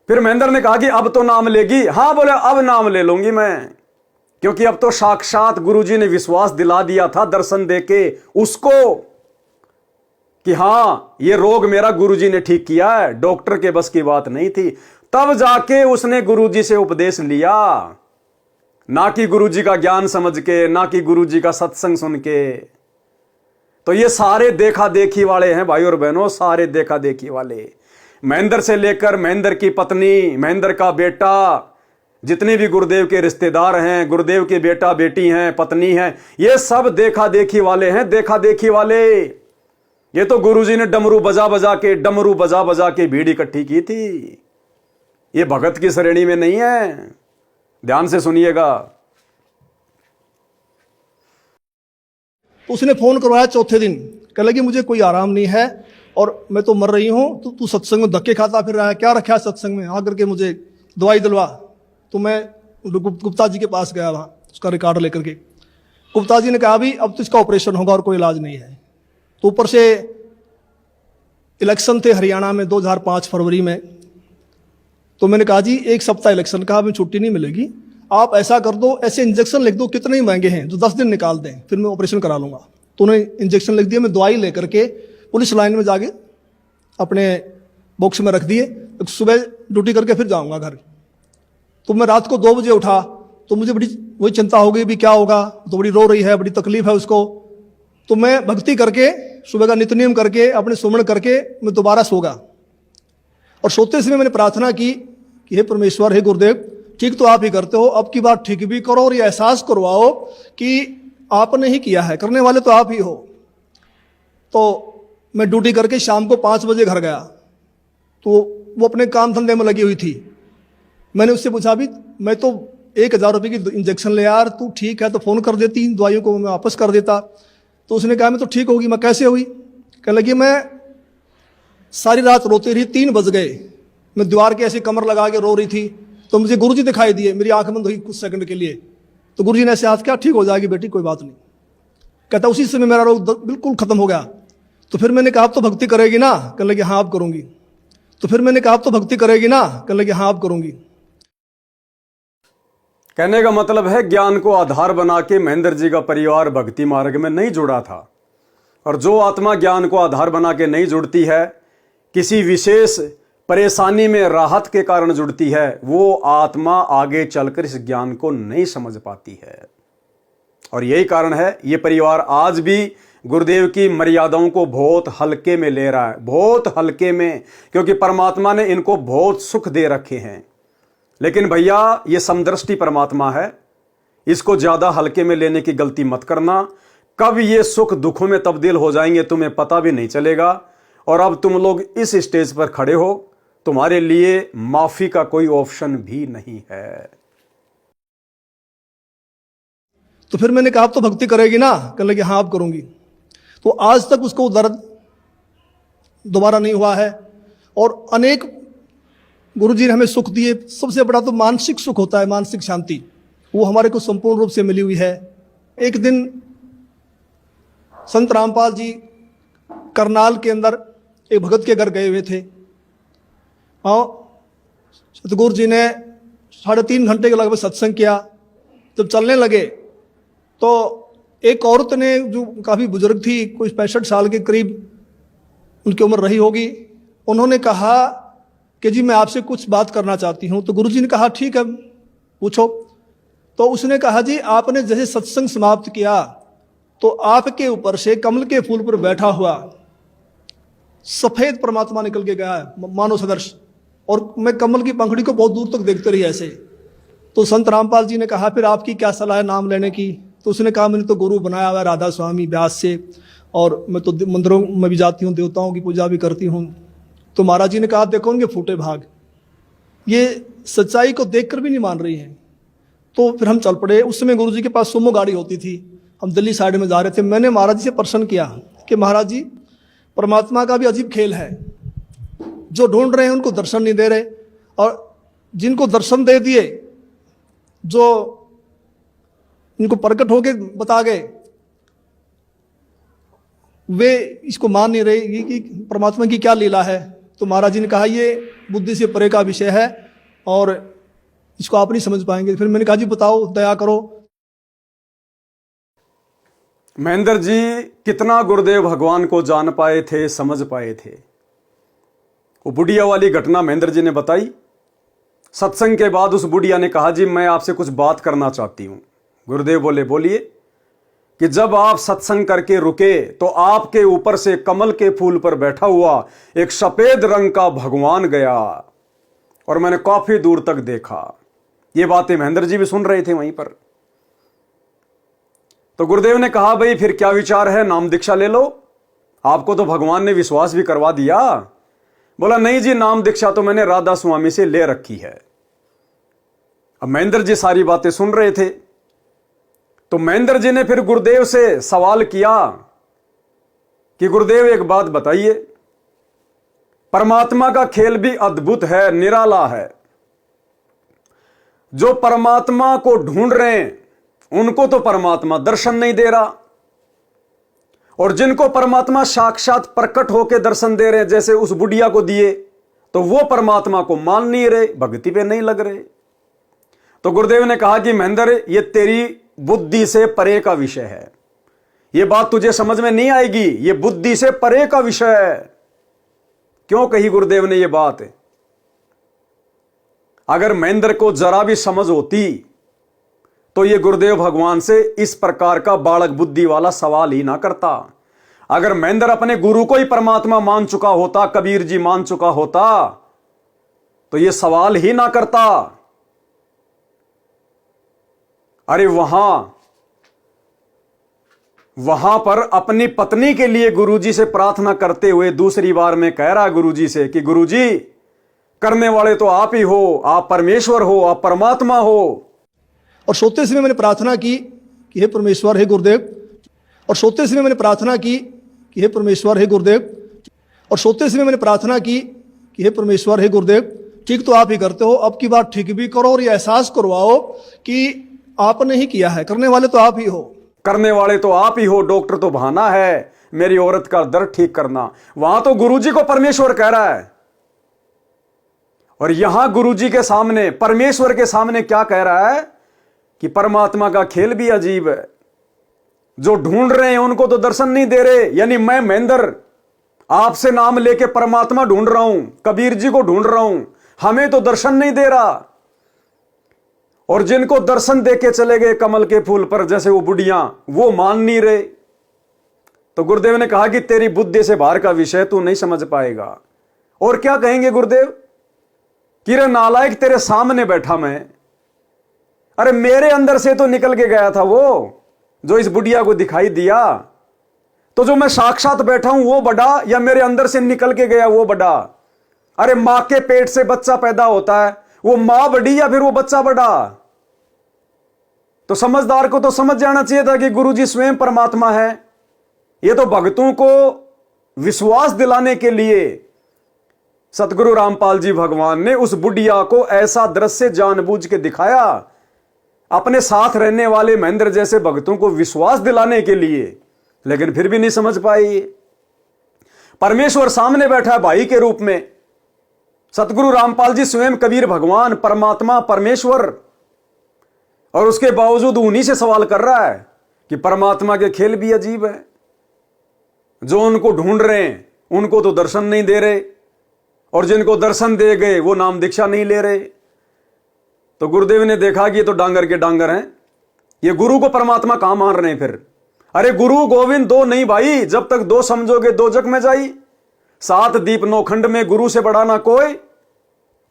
फिर महेंद्र ने कहा कि अब तो नाम लेगी? हाँ बोले, अब नाम ले लूंगी मैं, क्योंकि अब तो साक्षात गुरुजी ने विश्वास दिला दिया था दर्शन देके उसको कि हां ये रोग मेरा गुरुजी ने ठीक किया है, डॉक्टर के बस की बात नहीं थी। तब जाके उसने गुरुजी से उपदेश लिया, ना कि गुरुजी का ज्ञान समझ के, ना कि गुरुजी का सत्संग सुन के। तो ये सारे देखा देखी वाले हैं भाई और बहनों, सारे देखा देखी वाले। महेंद्र से लेकर महेंद्र की पत्नी, महेंद्र का बेटा, जितने भी गुरुदेव के रिश्तेदार हैं, गुरुदेव के बेटा बेटी हैं, पत्नी हैं, ये सब देखा देखी वाले हैं, देखा देखी वाले। ये तो गुरुजी ने डमरू बजा बजा के भीड़ इकट्ठी की थी। ये भगत की श्रेणी में नहीं है, ध्यान से सुनिएगा।
उसने फोन करवाया चौथे दिन, कह लगी मुझे कोई आराम नहीं है और मैं तो मर रही हूं, तू सत्संग में धक्के खाता फिर रहा है, क्या रखा है सत्संग में, आकर के मुझे दवाई दिलवा। तो मैं गुप्ता जी के पास गया, वहां उसका रिकॉर्ड लेकर के। गुप्ता जी ने कहा भी अब तो इसका ऑपरेशन होगा और कोई इलाज नहीं है। तो ऊपर से इलेक्शन थे हरियाणा में 2005 फरवरी में। तो मैंने कहा जी 1 सप्ताह इलेक्शन का, हमें छुट्टी नहीं मिलेगी, आप ऐसा कर दो, ऐसे इंजेक्शन लिख दो, कितने ही महंगे हैं, जो 10 दिन निकाल दें, फिर मैं ऑपरेशन करा लूंगा। तो उन्हें इंजेक्शन लिख दिया, मैं दवाई लेकर के पुलिस लाइन में जाके अपने बॉक्स में रख दिए। तो सुबह ड्यूटी करके फिर जाऊंगा घर। तो मैं रात को 2 बजे उठा, तो मुझे बड़ी वही चिंता हो गई भी क्या होगा, तो बड़ी रो रही है, बड़ी तकलीफ है उसको। तो मैं भक्ति करके सुबह का नित्य-नियम करके अपने सुमरण करके मैं दोबारा सो गया। और सोते समय मैंने प्रार्थना की कि हे परमेश्वर, हे गुरुदेव, ठीक तो आप ही करते हो, अब की बात ठीक भी करो और ये एहसास करवाओ कि आपने ही किया है, करने वाले तो आप ही हो। तो मैं ड्यूटी करके शाम को 5 बजे घर गया। तो वो अपने काम धंधे में लगी हुई थी। मैंने उससे पूछा भी मैं तो 1000 रुपये की इंजेक्शन ले यार, तू ठीक है तो फोन कर देती, दवाइयों को मैं वापस कर देता। तो उसने कहा मैं तो ठीक होगी। मैं कैसे हुई? कहने लगी मैं सारी रात रोती रही, 3 बज गए, मैं दीवार के ऐसे कमर लगा के रो रही थी। तो मुझे गुरुजी दिखाई दिए, मेरी आंख बंद हुई कुछ सेकंड के लिए। तो गुरुजी ने ऐसे हाथ किया, ठीक हो जाएगी बेटी, कोई बात नहीं। कहता उसी समय मेरा रोग बिल्कुल खत्म हो गया। तो फिर मैंने कहा आप तो भक्ति करेगी ना? कहने लगी हाँ आप करूंगी। तो फिर मैंने कहा आप तो भक्ति करेगी ना? कहने लगी हाँ आप करूंगी।
कहने का मतलब है ज्ञान को आधार बना के महेंद्र जी का परिवार भक्ति मार्ग में नहीं जुड़ा था। और जो आत्मा ज्ञान को आधार बना के नहीं जुड़ती है, किसी विशेष परेशानी में राहत के कारण जुड़ती है, वो आत्मा आगे चलकर इस ज्ञान को नहीं समझ पाती है। और यही कारण है ये परिवार आज भी गुरुदेव की मर्यादाओं को बहुत हल्के में ले रहा है, बहुत हल्के में, क्योंकि परमात्मा ने इनको बहुत सुख दे रखे हैं। लेकिन भैया ये समदृष्टि परमात्मा है, इसको ज्यादा हल्के में लेने की गलती मत करना। कब ये सुख दुखों में तब्दील हो जाएंगे तुम्हें पता भी नहीं चलेगा। और अब तुम लोग इस स्टेज पर खड़े हो, तुम्हारे लिए माफी का कोई ऑप्शन भी नहीं है।
तो फिर मैंने कहा आप तो भक्ति करेगी ना? कहने लगी हाँ आप करूंगी। तो आज तक उसको दर्द दोबारा नहीं हुआ है। और अनेक गुरुजी ने हमें सुख दिए। सबसे बड़ा तो मानसिक सुख होता है, मानसिक शांति, वो हमारे को संपूर्ण रूप से मिली हुई है। एक दिन संत रामपाल जी करनाल के अंदर एक भगत के घर गए हुए थे। और सतगुरु जी ने 3.5 घंटे के लगभग सत्संग किया। जब चलने लगे तो एक औरत ने, जो काफ़ी बुजुर्ग थी, कोई 65 साल के करीब उनकी उम्र रही होगी, उन्होंने कहा कि जी मैं आपसे कुछ बात करना चाहती हूँ। तो गुरुजी ने कहा ठीक है पूछो। तो उसने कहा जी आपने जैसे सत्संग समाप्त किया तो आपके ऊपर से कमल के फूल पर बैठा हुआ सफेद परमात्मा निकल के गया है, मानव सदृश, और मैं कमल की पंखड़ी को बहुत दूर तक देखते रही ऐसे। तो संत रामपाल जी ने कहा फिर आपकी क्या सलाह है नाम लेने की? तो उसने कहा मैंने तो गुरु बनाया हुआ राधा स्वामी व्यास से, और मैं तो मंदिरों में भी जाती हूँ, देवताओं की पूजा भी करती हूँ। तो महाराज जी ने कहा देखो उनके फूटे भाग, ये सच्चाई को देखकर भी नहीं मान रही हैं। तो फिर हम चल पड़े। उस समय गुरु जी के पास सुमो गाड़ी होती थी, हम दिल्ली साइड में जा रहे थे। मैंने महाराज जी से प्रश्न किया कि महाराज जी परमात्मा का भी अजीब खेल है, जो ढूंढ रहे हैं उनको दर्शन नहीं दे रहे, और जिनको दर्शन दे दिए, जो इनको प्रकट होके बता गए, वे इसको मान नहीं रहे कि परमात्मा की क्या लीला है। तो महाराज जी ने कहा ये बुद्धि से परे का विषय है और इसको आप नहीं समझ पाएंगे। फिर मैंने कहा जी बताओ, दया करो।
महेंद्र जी कितना गुरुदेव भगवान को जान पाए थे, समझ पाए थे। वो बुढ़िया वाली घटना महेंद्र जी ने बताई। सत्संग के बाद उस बुढ़िया ने कहा जी मैं आपसे कुछ बात करना चाहती हूं। गुरुदेव बोले बोलिए। कि जब आप सत्संग करके रुके तो आपके ऊपर से कमल के फूल पर बैठा हुआ एक सफेद रंग का भगवान गया और मैंने काफी दूर तक देखा। ये बातें महेंद्र जी भी सुन रहे थे वहीं पर। तो गुरुदेव ने कहा, भाई फिर क्या विचार है, नाम दीक्षा ले लो, आपको तो भगवान ने विश्वास भी करवा दिया। बोला, नहीं जी, नाम दीक्षा तो मैंने राधा स्वामी से ले रखी है। अब महेंद्र जी सारी बातें सुन रहे थे, तो महेंद्र जी ने फिर गुरुदेव से सवाल किया कि गुरुदेव एक बात बताइए, परमात्मा का खेल भी अद्भुत है, निराला है। जो परमात्मा को ढूंढ रहे हैं उनको तो परमात्मा दर्शन नहीं दे रहा, और जिनको परमात्मा साक्षात प्रकट होकर दर्शन दे रहे हैं, जैसे उस बुढ़िया को दिए, तो वो परमात्मा को मान नहीं रहे, भक्ति पे नहीं लग रहे। तो गुरुदेव ने कहा कि महेंद्र, ये तेरी बुद्धि से परे का विषय है, ये बात तुझे समझ में नहीं आएगी, ये बुद्धि से परे का विषय है। क्यों कही गुरुदेव ने ये बात? अगर महेंद्र को जरा भी समझ होती तो ये गुरुदेव भगवान से इस प्रकार का बालक बुद्धि वाला सवाल ही ना करता। अगर महेंद्र अपने गुरु को ही परमात्मा मान चुका होता, कबीर जी मान चुका होता, तो ये सवाल ही ना करता। अरे वहां पर अपनी पत्नी के लिए गुरुजी से प्रार्थना करते हुए दूसरी बार में कह रहा गुरुजी से कि गुरुजी, करने वाले तो आप ही हो, आप परमेश्वर हो, आप परमात्मा हो।
और सोते समय मैंने प्रार्थना की कि हे परमेश्वर, हे गुरुदेव। और सोते समय मैंने प्रार्थना की कि हे परमेश्वर, हे गुरुदेव। और सोते समय मैंने प्रार्थना की कि हे परमेश्वर, हे गुरुदेव, ठीक तो आप ही करते हो, अब की बात ठीक भी करो और ये एहसास करवाओ कि आपने ही किया है, करने वाले तो आप ही हो।
करने वाले तो आप ही हो, डॉक्टर तो बहाना है, मेरी औरत का दर्द ठीक करना। वहां तो गुरुजी को परमेश्वर कह रहा है, और यहां गुरुजी के सामने, परमेश्वर के सामने क्या कह रहा है कि परमात्मा का खेल भी अजीब है। जो ढूंढ रहे हैं उनको तो दर्शन नहीं दे रहे। यानी मैं महेंद्र आपसे नाम लेके परमात्मा ढूंढ रहा हूं, कबीर जी को ढूंढ रहा हूं, हमें तो दर्शन नहीं दे रहा। और जिनको दर्शन देके चले गए कमल के फूल पर, जैसे वो बुढ़िया, वो मान नहीं रहे। तो गुरुदेव ने कहा कि तेरी बुद्धि से बाहर का विषय तू नहीं समझ पाएगा। और क्या कहेंगे गुरुदेव कि रे नालायक, तेरे सामने बैठा मैं, अरे मेरे अंदर से तो निकल के गया था वो जो इस बुढ़िया को दिखाई दिया। तो जो मैं साक्षात बैठा हूं वो बड़ा, या मेरे अंदर से निकल के गया वो बड़ा? अरे मां के पेट से बच्चा पैदा होता है, वो मां बड़ी या फिर वो बच्चा बड़ा? तो समझदार को तो समझ जाना चाहिए था कि गुरुजी स्वयं परमात्मा है। ये तो भक्तों को विश्वास दिलाने के लिए सतगुरु रामपाल जी भगवान ने उस बुढ़िया को ऐसा दृश्य जानबूझ के दिखाया, अपने साथ रहने वाले महेंद्र जैसे भक्तों को विश्वास दिलाने के लिए, लेकिन फिर भी नहीं समझ पाए। परमेश्वर सामने बैठा है भाई के रूप में, सतगुरु रामपाल जी स्वयं कबीर भगवान, परमात्मा, परमेश्वर, और उसके बावजूद उन्हीं से सवाल कर रहा है कि परमात्मा के खेल भी अजीब है। जो उनको ढूंढ रहे हैं उनको तो दर्शन नहीं दे रहे, और जिनको दर्शन दे गए वो नाम दीक्षा नहीं ले रहे। तो गुरुदेव ने देखा कि ये तो डांगर के डांगर हैं, ये गुरु को परमात्मा कहां मान रहे हैं फिर? अरे गुरु गोविंद दो नहीं भाई, जब तक दो समझोगे दो जग में जाई। 7 दीप 9 खंड में गुरु से बड़ा ना कोई,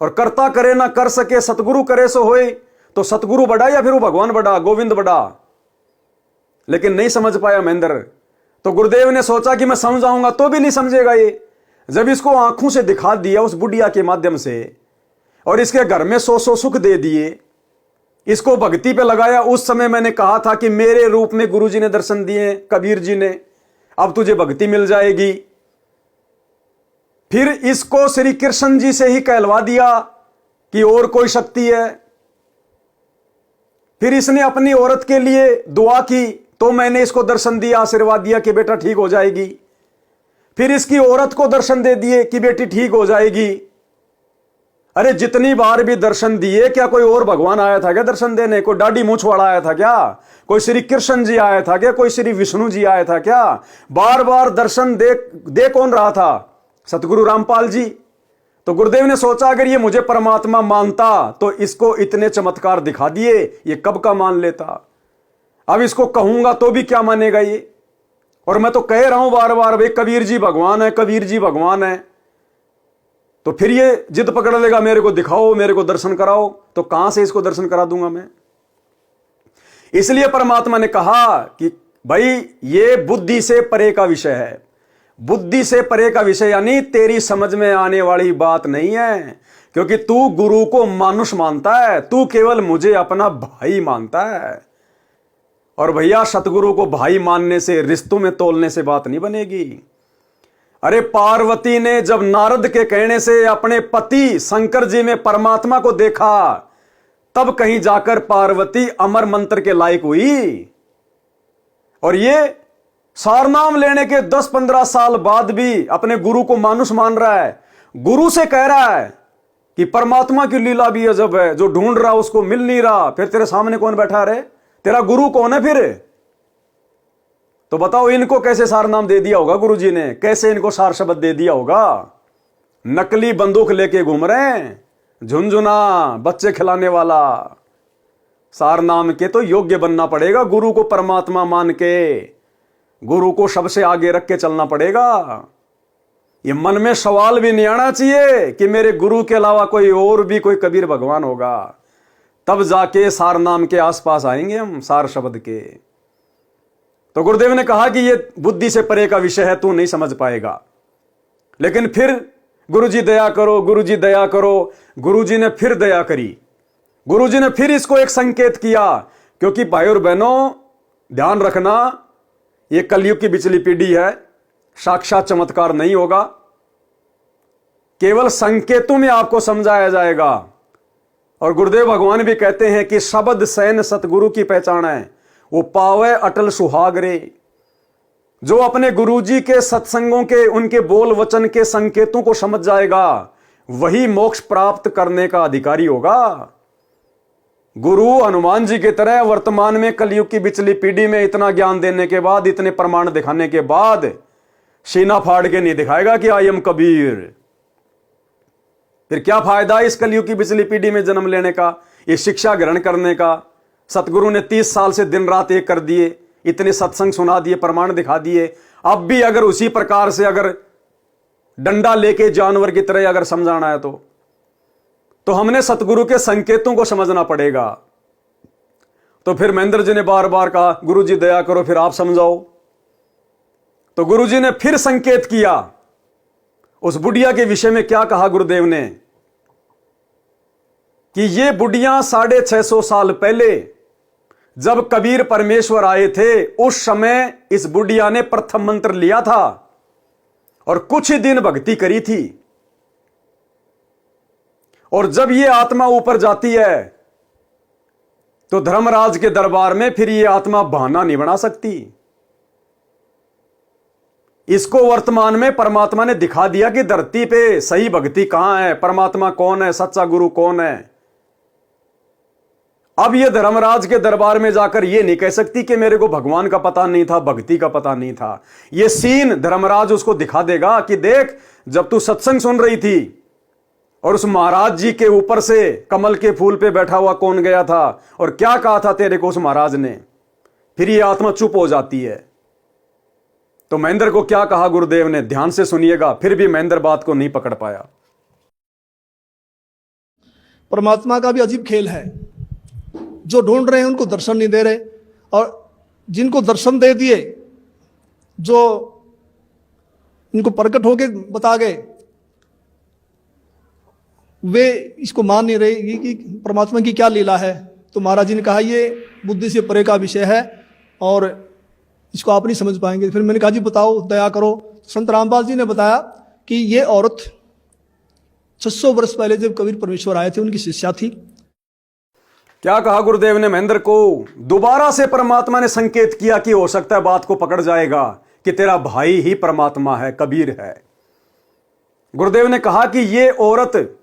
और करता करे ना कर सके, सतगुरु करे सो होए। तो सतगुरु बड़ा या फिर वो भगवान बड़ा, गोविंद बड़ा? लेकिन नहीं समझ पाया महेंद्र। तो गुरुदेव ने सोचा कि मैं समझाऊंगा तो भी नहीं समझेगा ये। जब इसको आंखों से दिखा दिया उस बुढ़िया के माध्यम से, और इसके घर में 100 सुख दे दिए, इसको भक्ति पे लगाया। उस समय मैंने कहा था कि मेरे रूप में गुरुजी ने दर्शन दिए, कबीर जी ने, अब तुझे भक्ति मिल जाएगी। फिर इसको श्री कृष्ण जी से ही कहलवा दिया कि और कोई शक्ति है। फिर इसने अपनी औरत के लिए दुआ की, तो मैंने इसको दर्शन दिया, आशीर्वाद दिया कि बेटा ठीक हो जाएगी। फिर इसकी औरत को दर्शन दे दिए कि बेटी ठीक हो जाएगी। अरे जितनी बार भी दर्शन दिए, क्या कोई और भगवान आया था क्या दर्शन देने? कोई डाडी मूछ वाला आया था क्या? कोई श्री कृष्ण जी आया था क्या? कोई श्री विष्णु जी आया था क्या? बार बार दर्शन दे कौन रहा था? सतगुरु रामपाल जी। तो गुरुदेव ने सोचा अगर ये मुझे परमात्मा मानता तो इसको इतने चमत्कार दिखा दिए, ये कब का मान लेता। अब इसको कहूंगा तो भी क्या मानेगा ये? और मैं तो कह रहा हूं बार बार, भाई कबीर जी भगवान है, कबीर जी भगवान है। तो फिर ये जिद पकड़ लेगा, मेरे को दिखाओ, मेरे को दर्शन कराओ। तो कहां से इसको दर्शन करा दूंगा मैं? इसलिए परमात्मा ने कहा कि भाई ये बुद्धि से परे का विषय है। बुद्धि से परे का विषय यानी तेरी समझ में आने वाली बात नहीं है, क्योंकि तू गुरु को मानुष मानता है, तू केवल मुझे अपना भाई मानता है। और भैया सतगुरु को भाई मानने से, रिश्तों में तोलने से बात नहीं बनेगी। अरे पार्वती ने जब नारद के कहने से अपने पति शंकर जी में परमात्मा को देखा, तब कहीं जाकर पार्वती अमर मंत्र के लायक हुई। और ये सारनाम लेने के 10-15 साल बाद भी अपने गुरु को मानुष मान रहा है, गुरु से कह रहा है कि परमात्मा की लीला भी अजब है, जो ढूंढ रहा उसको मिल नहीं रहा। फिर तेरे सामने कौन बैठा रे? तेरा गुरु कौन है फिर? तो बताओ इनको कैसे सारनाम दे दिया होगा गुरु जी ने, कैसे इनको सार शब्द दे दिया होगा? नकली बंदूक लेके घूम रहे हैं, झुनझुना बच्चे खिलाने वाला। सारनाम के तो योग्य बनना पड़ेगा, गुरु को परमात्मा मान के, गुरु को सबसे आगे रख के चलना पड़ेगा। ये मन में सवाल भी नहीं आना चाहिए कि मेरे गुरु के अलावा कोई और भी कोई कबीर भगवान होगा। तब जाके सार नाम के आसपास आएंगे हम, सार शब्द के। तो गुरुदेव ने कहा कि ये बुद्धि से परे का विषय है, तू नहीं समझ पाएगा। लेकिन फिर गुरुजी दया करो, गुरुजी दया करो। गुरुजी ने फिर दया करी, गुरुजी ने फिर इसको एक संकेत किया। क्योंकि भाई और बहनों ध्यान रखना, ये कलयुग की बिचली पीढ़ी है, साक्षात चमत्कार नहीं होगा, केवल संकेतों में आपको समझाया जाएगा। और गुरुदेव भगवान भी कहते हैं कि शब्द सैन सतगुरु की पहचान है, वो पावे अटल सुहाग रे। जो अपने गुरुजी के सत्संगों के, उनके बोल वचन के संकेतों को समझ जाएगा, वही मोक्ष प्राप्त करने का अधिकारी होगा। गुरु हनुमान जी की तरह वर्तमान में कलयुग की बिचली पीढ़ी में इतना ज्ञान देने के बाद, इतने प्रमाण दिखाने के बाद सीना फाड़ के नहीं दिखाएगा कि आई एम कबीर। फिर क्या फायदा इस कलयुग की बिचली पीढ़ी में जन्म लेने का, ये शिक्षा ग्रहण करने का? सतगुरु ने 30 साल से दिन रात एक कर दिए, इतने सत्संग सुना दिए, प्रमाण दिखा दिए। अब भी अगर उसी प्रकार से अगर डंडा लेके जानवर की तरह अगर समझाना है तो हमने सतगुरु के संकेतों को समझना पड़ेगा। तो फिर महेंद्र जी ने बार बार कहा, गुरु जी दया करो, फिर आप समझाओ। तो गुरु जी ने फिर संकेत किया। उस बुढ़िया के विषय में क्या कहा गुरुदेव ने कि ये बुढ़िया 650 साल पहले जब कबीर परमेश्वर आए थे, उस समय इस बुढ़िया ने प्रथम मंत्र लिया था और कुछ ही दिन भक्ति करी थी। और जब ये आत्मा ऊपर जाती है तो धर्मराज के दरबार में फिर ये आत्मा बहाना नहीं बना सकती। इसको वर्तमान में परमात्मा ने दिखा दिया कि धरती पे सही भक्ति कहां है, परमात्मा कौन है, सच्चा गुरु कौन है। अब ये धर्मराज के दरबार में जाकर ये नहीं कह सकती कि मेरे को भगवान का पता नहीं था, भक्ति का पता नहीं था। ये सीन धर्मराज उसको दिखा देगा कि देख, जब तू सत्संग सुन रही थी और उस महाराज जी के ऊपर से कमल के फूल पे बैठा हुआ कौन गया था और क्या कहा था तेरे को उस महाराज ने, फिर ये आत्मा चुप हो जाती है। तो महेंद्र को क्या कहा गुरुदेव ने, ध्यान से सुनिएगा। फिर भी महेंद्र बात को नहीं पकड़ पाया।
परमात्मा का भी अजीब खेल है, जो ढूंढ रहे हैं उनको दर्शन नहीं दे रहे, और जिनको दर्शन दे दिए, जो इनको प्रकट होके बता गए, वे इसको मान नहीं रहे कि परमात्मा की क्या लीला है। तो महाराज जी ने कहा ये बुद्धि से परे का विषय है और इसको आप नहीं समझ पाएंगे। फिर मैंने कहा जी बताओ, दया करो। संत रामपाल जी ने बताया कि ये औरत 600 वर्ष पहले जब कबीर परमेश्वर आए थे, उनकी शिष्या थी।
क्या कहा गुरुदेव ने महेंद्र को? दोबारा से परमात्मा ने संकेत किया कि हो सकता है बात को पकड़ जाएगा कि तेरा भाई ही परमात्मा है, कबीर है। गुरुदेव ने कहा कि ये औरत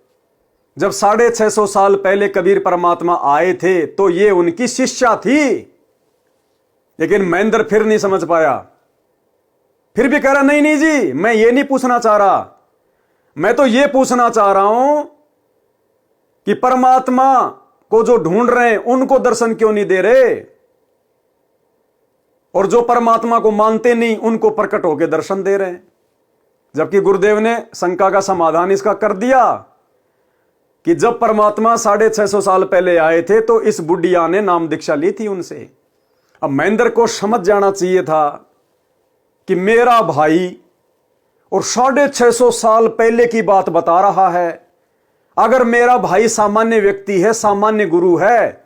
जब 650 साल पहले कबीर परमात्मा आए थे तो ये उनकी शिष्या थी। लेकिन महेंद्र फिर नहीं समझ पाया, फिर भी कह रहा नहीं नहीं जी, मैं ये नहीं पूछना चाह रहा, मैं तो ये पूछना चाह रहा हूं कि परमात्मा को जो ढूंढ रहे हैं उनको दर्शन क्यों नहीं दे रहे, और जो परमात्मा को मानते नहीं उनको प्रकट होकर दर्शन दे रहे हैं। जबकि गुरुदेव ने शंका का समाधान इसका कर दिया कि जब परमात्मा 650 साल पहले आए थे तो इस बुढ़िया ने नाम दीक्षा ली थी उनसे। अब महेंद्र को समझ जाना चाहिए था कि मेरा भाई और 650 साल पहले की बात बता रहा है। अगर मेरा भाई सामान्य व्यक्ति है, सामान्य गुरु है,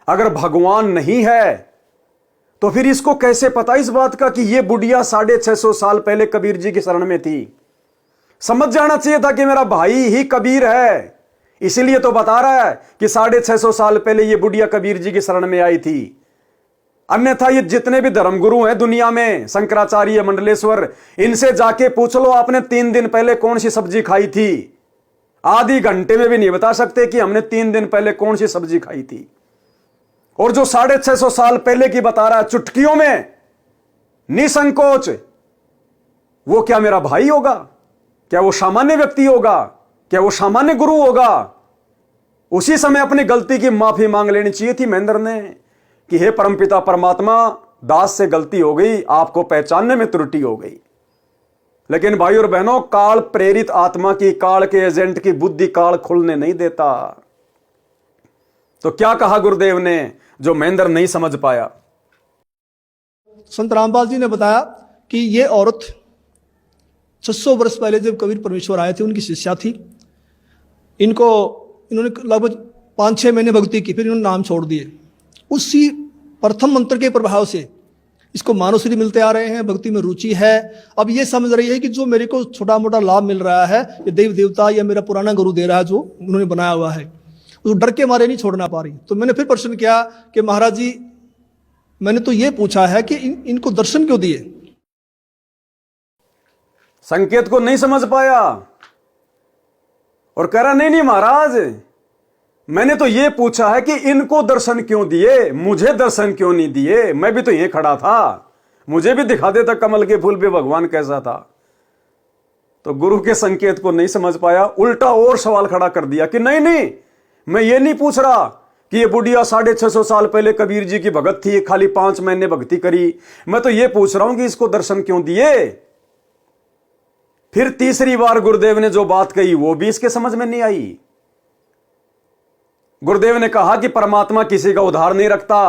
अगर भगवान नहीं है, तो फिर इसको कैसे पता इस बात का कि यह बुढ़िया 650 साल पहले कबीर जी की शरण में थी। समझ जाना चाहिए था कि मेरा भाई ही कबीर है, इसीलिए तो बता रहा है कि 650 साल पहले यह बुढ़िया कबीर जी की शरण में आई थी। अन्यथा ये जितने भी धर्मगुरु हैं दुनिया में, शंकराचार्य, मंडलेश्वर, इनसे जाके पूछ लो आपने 3 दिन पहले कौन सी सब्जी खाई थी। आधी घंटे में भी नहीं बता सकते कि हमने 3 दिन पहले कौन सी सब्जी खाई थी। और जो 650 साल पहले की बता रहा है चुटकियों में, निसंकोच, वो क्या मेरा भाई होगा? क्या वो सामान्य व्यक्ति होगा? क्या वो सामान्य गुरु होगा? उसी समय अपनी गलती की माफी मांग लेनी चाहिए थी महेंद्र ने कि हे परमपिता परमात्मा, दास से गलती हो गई, आपको पहचानने में त्रुटि हो गई। लेकिन भाई और बहनों, काल प्रेरित आत्मा की, काल के एजेंट की बुद्धि काल खुलने नहीं देता। तो क्या कहा गुरुदेव ने जो महेंद्र नहीं समझ पाया?
संत रामपाल जी ने बताया कि ये औरत 600 वर्ष पहले जब कबीर परमेश्वर आए थे उनकी शिष्या थी। इन्होंने लगभग 5-6 महीने भक्ति की, फिर इन्होंने नाम छोड़ दिए। उसी प्रथम मंत्र के प्रभाव से इसको मानवश्री मिलते आ रहे हैं, भक्ति में रुचि है। अब ये समझ रही है कि जो मेरे को छोटा मोटा लाभ मिल रहा है ये देव देवता या मेरा पुराना गुरु दे रहा है, जो उन्होंने बनाया हुआ है, उस डर के मारे नहीं छोड़ना पा रही। तो मैंने फिर प्रश्न किया कि महाराज जी, मैंने तो ये पूछा है कि इनको दर्शन क्यों दिए?
संकेत को नहीं समझ पाया और कह रहा नहीं महाराज, मैंने तो ये पूछा है कि इनको दर्शन क्यों दिए, मुझे दर्शन क्यों नहीं दिए? मैं भी तो यहीं खड़ा था, मुझे भी दिखा देता कमल के फूल पे भगवान कैसा था। तो गुरु के संकेत को नहीं समझ पाया, उल्टा और सवाल खड़ा कर दिया कि नहीं, मैं ये नहीं पूछ रहा कि ये बुढ़िया 650 साल पहले कबीर जी की भगत थी, खाली 5 महीने भक्ति करी। मैं तो ये पूछ रहा हूं कि इसको दर्शन क्यों दिए। फिर तीसरी बार गुरुदेव ने जो बात कही वो भी इसके समझ में नहीं आई। गुरुदेव ने कहा कि परमात्मा किसी का उधार नहीं रखता।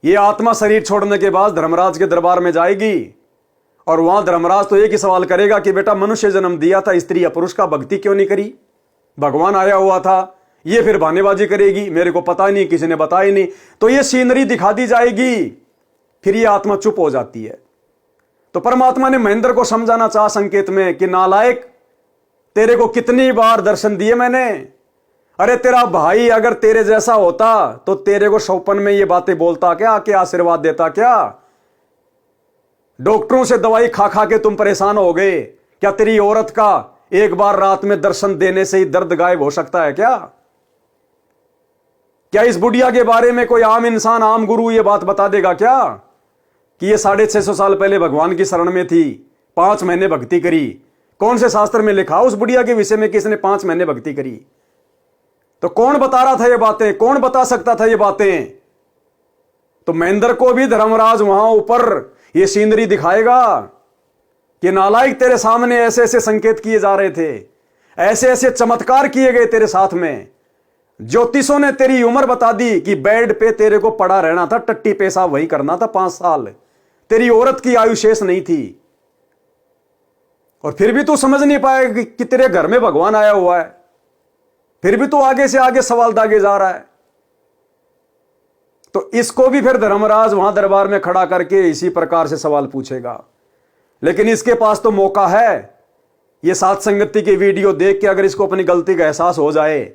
ये आत्मा शरीर छोड़ने के बाद धर्मराज के दरबार में जाएगी और वहां धर्मराज तो एक ही सवाल करेगा कि बेटा, मनुष्य जन्म दिया था, स्त्री या पुरुष का, भक्ति क्यों नहीं करी? भगवान आया हुआ था। ये फिर बहानेबाजी करेगी, मेरे को पता ही नहीं, किसी ने बताया ही नहीं। तो ये सीनरी दिखा दी जाएगी, फिर ये आत्मा चुप हो जाती है। तो परमात्मा ने महेंद्र को समझाना चाहा संकेत में कि नालायक, तेरे को कितनी बार दर्शन दिए मैंने। अरे तेरा भाई अगर तेरे जैसा होता तो तेरे को सौपन में ये बातें बोलता क्या आशीर्वाद देता क्या? डॉक्टरों से दवाई खा खा के तुम परेशान हो गए। क्या तेरी औरत का एक बार रात में दर्शन देने से ही दर्द गायब हो सकता है क्या? क्या इस बुढ़िया के बारे में कोई आम इंसान, आम गुरु ये बात बता देगा क्या कि ये 650 साल पहले भगवान की शरण में थी, 5 महीने भक्ति करी? कौन से शास्त्र में लिखा उस बुढ़िया के विषय में किसने 5 महीने भक्ति करी? तो कौन बता रहा था ये बातें? कौन बता सकता था ये बातें? तो महेंद्र को भी धर्मराज वहां ऊपर ये सीनरी दिखाएगा कि नालायक, तेरे सामने ऐसे ऐसे संकेत किए जा रहे थे, ऐसे ऐसे चमत्कार किए गए तेरे साथ में। ज्योतिषों ने तेरी उम्र बता दी कि बेड पे तेरे को पड़ा रहना था, टट्टी पेशाब वही करना था 5 साल। तेरी औरत की आयु शेष नहीं थी और फिर भी तू समझ नहीं पाया कि तेरे घर में भगवान आया हुआ है। फिर भी तू आगे से आगे सवाल दागे जा रहा है। तो इसको भी फिर धर्मराज वहां दरबार में खड़ा करके इसी प्रकार से सवाल पूछेगा। लेकिन इसके पास तो मौका है, ये सात संगति की वीडियो देख के अगर इसको अपनी गलती का एहसास हो जाए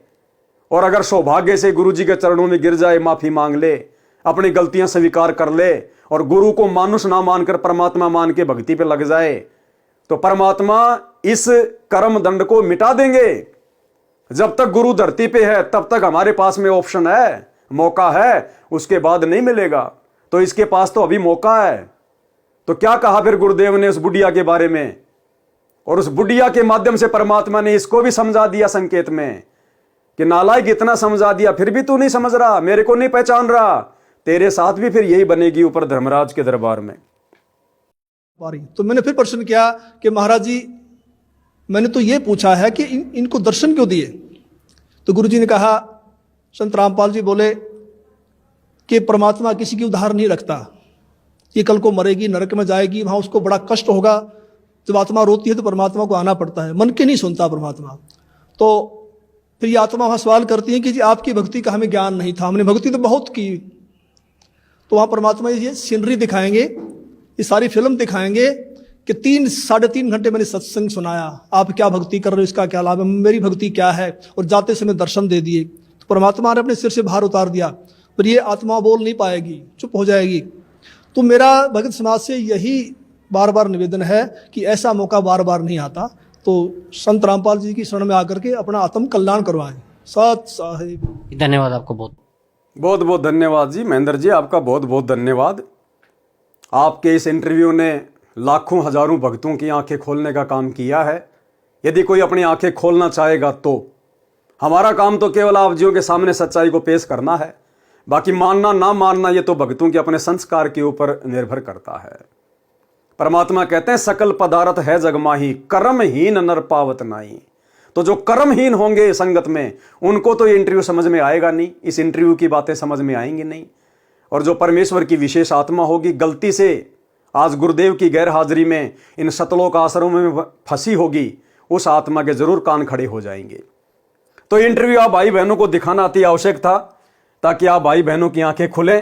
और अगर सौभाग्य से गुरु जी के चरणों में गिर जाए, माफी मांग ले, अपनी गलतियां स्वीकार कर ले और गुरु को मानुष ना मानकर परमात्मा मान के भक्ति पे लग जाए, तो परमात्मा इस कर्म दंड को मिटा देंगे। जब तक गुरु धरती पे है तब तक हमारे पास में ऑप्शन है, मौका है, उसके बाद नहीं मिलेगा। तो इसके पास तो अभी मौका है। तो क्या कहा फिर गुरुदेव ने उस बुढ़िया के बारे में, और उस बुढ़िया के माध्यम से परमात्मा ने इसको भी समझा दिया संकेत में कि नालायक, इतना समझा दिया फिर भी तू नहीं समझ रहा, मेरे को नहीं पहचान रहा, तेरे साथ भी फिर यही बनेगी ऊपर धर्मराज के दरबार में।
तो मैंने फिर प्रश्न किया कि महाराज जी, मैंने तो ये पूछा है कि इनको दर्शन क्यों दिए? तो गुरुजी ने कहा, संत रामपाल जी बोले कि परमात्मा किसी की उधार नहीं रखता। ये कल को मरेगी, नरक में जाएगी, वहां उसको बड़ा कष्ट होगा। जब आत्मा रोती है तो परमात्मा को आना पड़ता है, मन के नहीं सुनता परमात्मा। तो फिर ये आत्मा वहां सवाल करती है कि जी आपकी भक्ति का हमें ज्ञान नहीं था, हमने भक्ति तो बहुत की। तो वहां परमात्मा ये सीनरी दिखाएंगे, ये सारी फिल्म दिखाएंगे कि 3-3.5 घंटे मैंने सत्संग सुनाया, आप क्या भक्ति कर रहे हो, इसका क्या लाभ है, मेरी भक्ति क्या है, और जाते समय दर्शन दे दिए। तो परमात्मा ने अपने सिर से भार उतार दिया, पर ये आत्मा बोल नहीं पाएगी, चुप हो जाएगी। तो मेरा भगत समाज से यही बार बार निवेदन है कि ऐसा मौका बार बार नहीं आता, तो संत रामपाल जी की शरण में आकर के अपना आत्म कल्याण करवाएं। सत साहिब।
धन्यवाद आपको बहुत
बहुत बहुत धन्यवाद जी। महेंद्र जी, आपका बहुत बहुत धन्यवाद। आपके इस इंटरव्यू ने लाखों हजारों भक्तों की आंखें खोलने का काम किया है। यदि कोई अपनी आंखें खोलना चाहेगा तो हमारा काम तो केवल आप जियों के सामने सच्चाई को पेश करना है। बाकी मानना ना मानना ये तो भक्तों के अपने संस्कार के ऊपर निर्भर करता है। परमात्मा कहते हैं, सकल पदार्थ है जगमाही, कर्महीन नर पावत नाई। तो जो कर्महीन होंगे संगत में, उनको तो ये इंटरव्यू समझ में आएगा नहीं, इस इंटरव्यू की बातें समझ में आएंगी नहीं। और जो परमेश्वर की विशेष आत्मा होगी, गलती से आज गुरुदेव की गैर हाजिरी में इन सतलोक आश्रमों में फंसी होगी, उस आत्मा के जरूर कान खड़े हो जाएंगे। तो इंटरव्यू आप भाई बहनों को दिखाना अति आवश्यक था, ताकि आप भाई बहनों की आंखें खुलें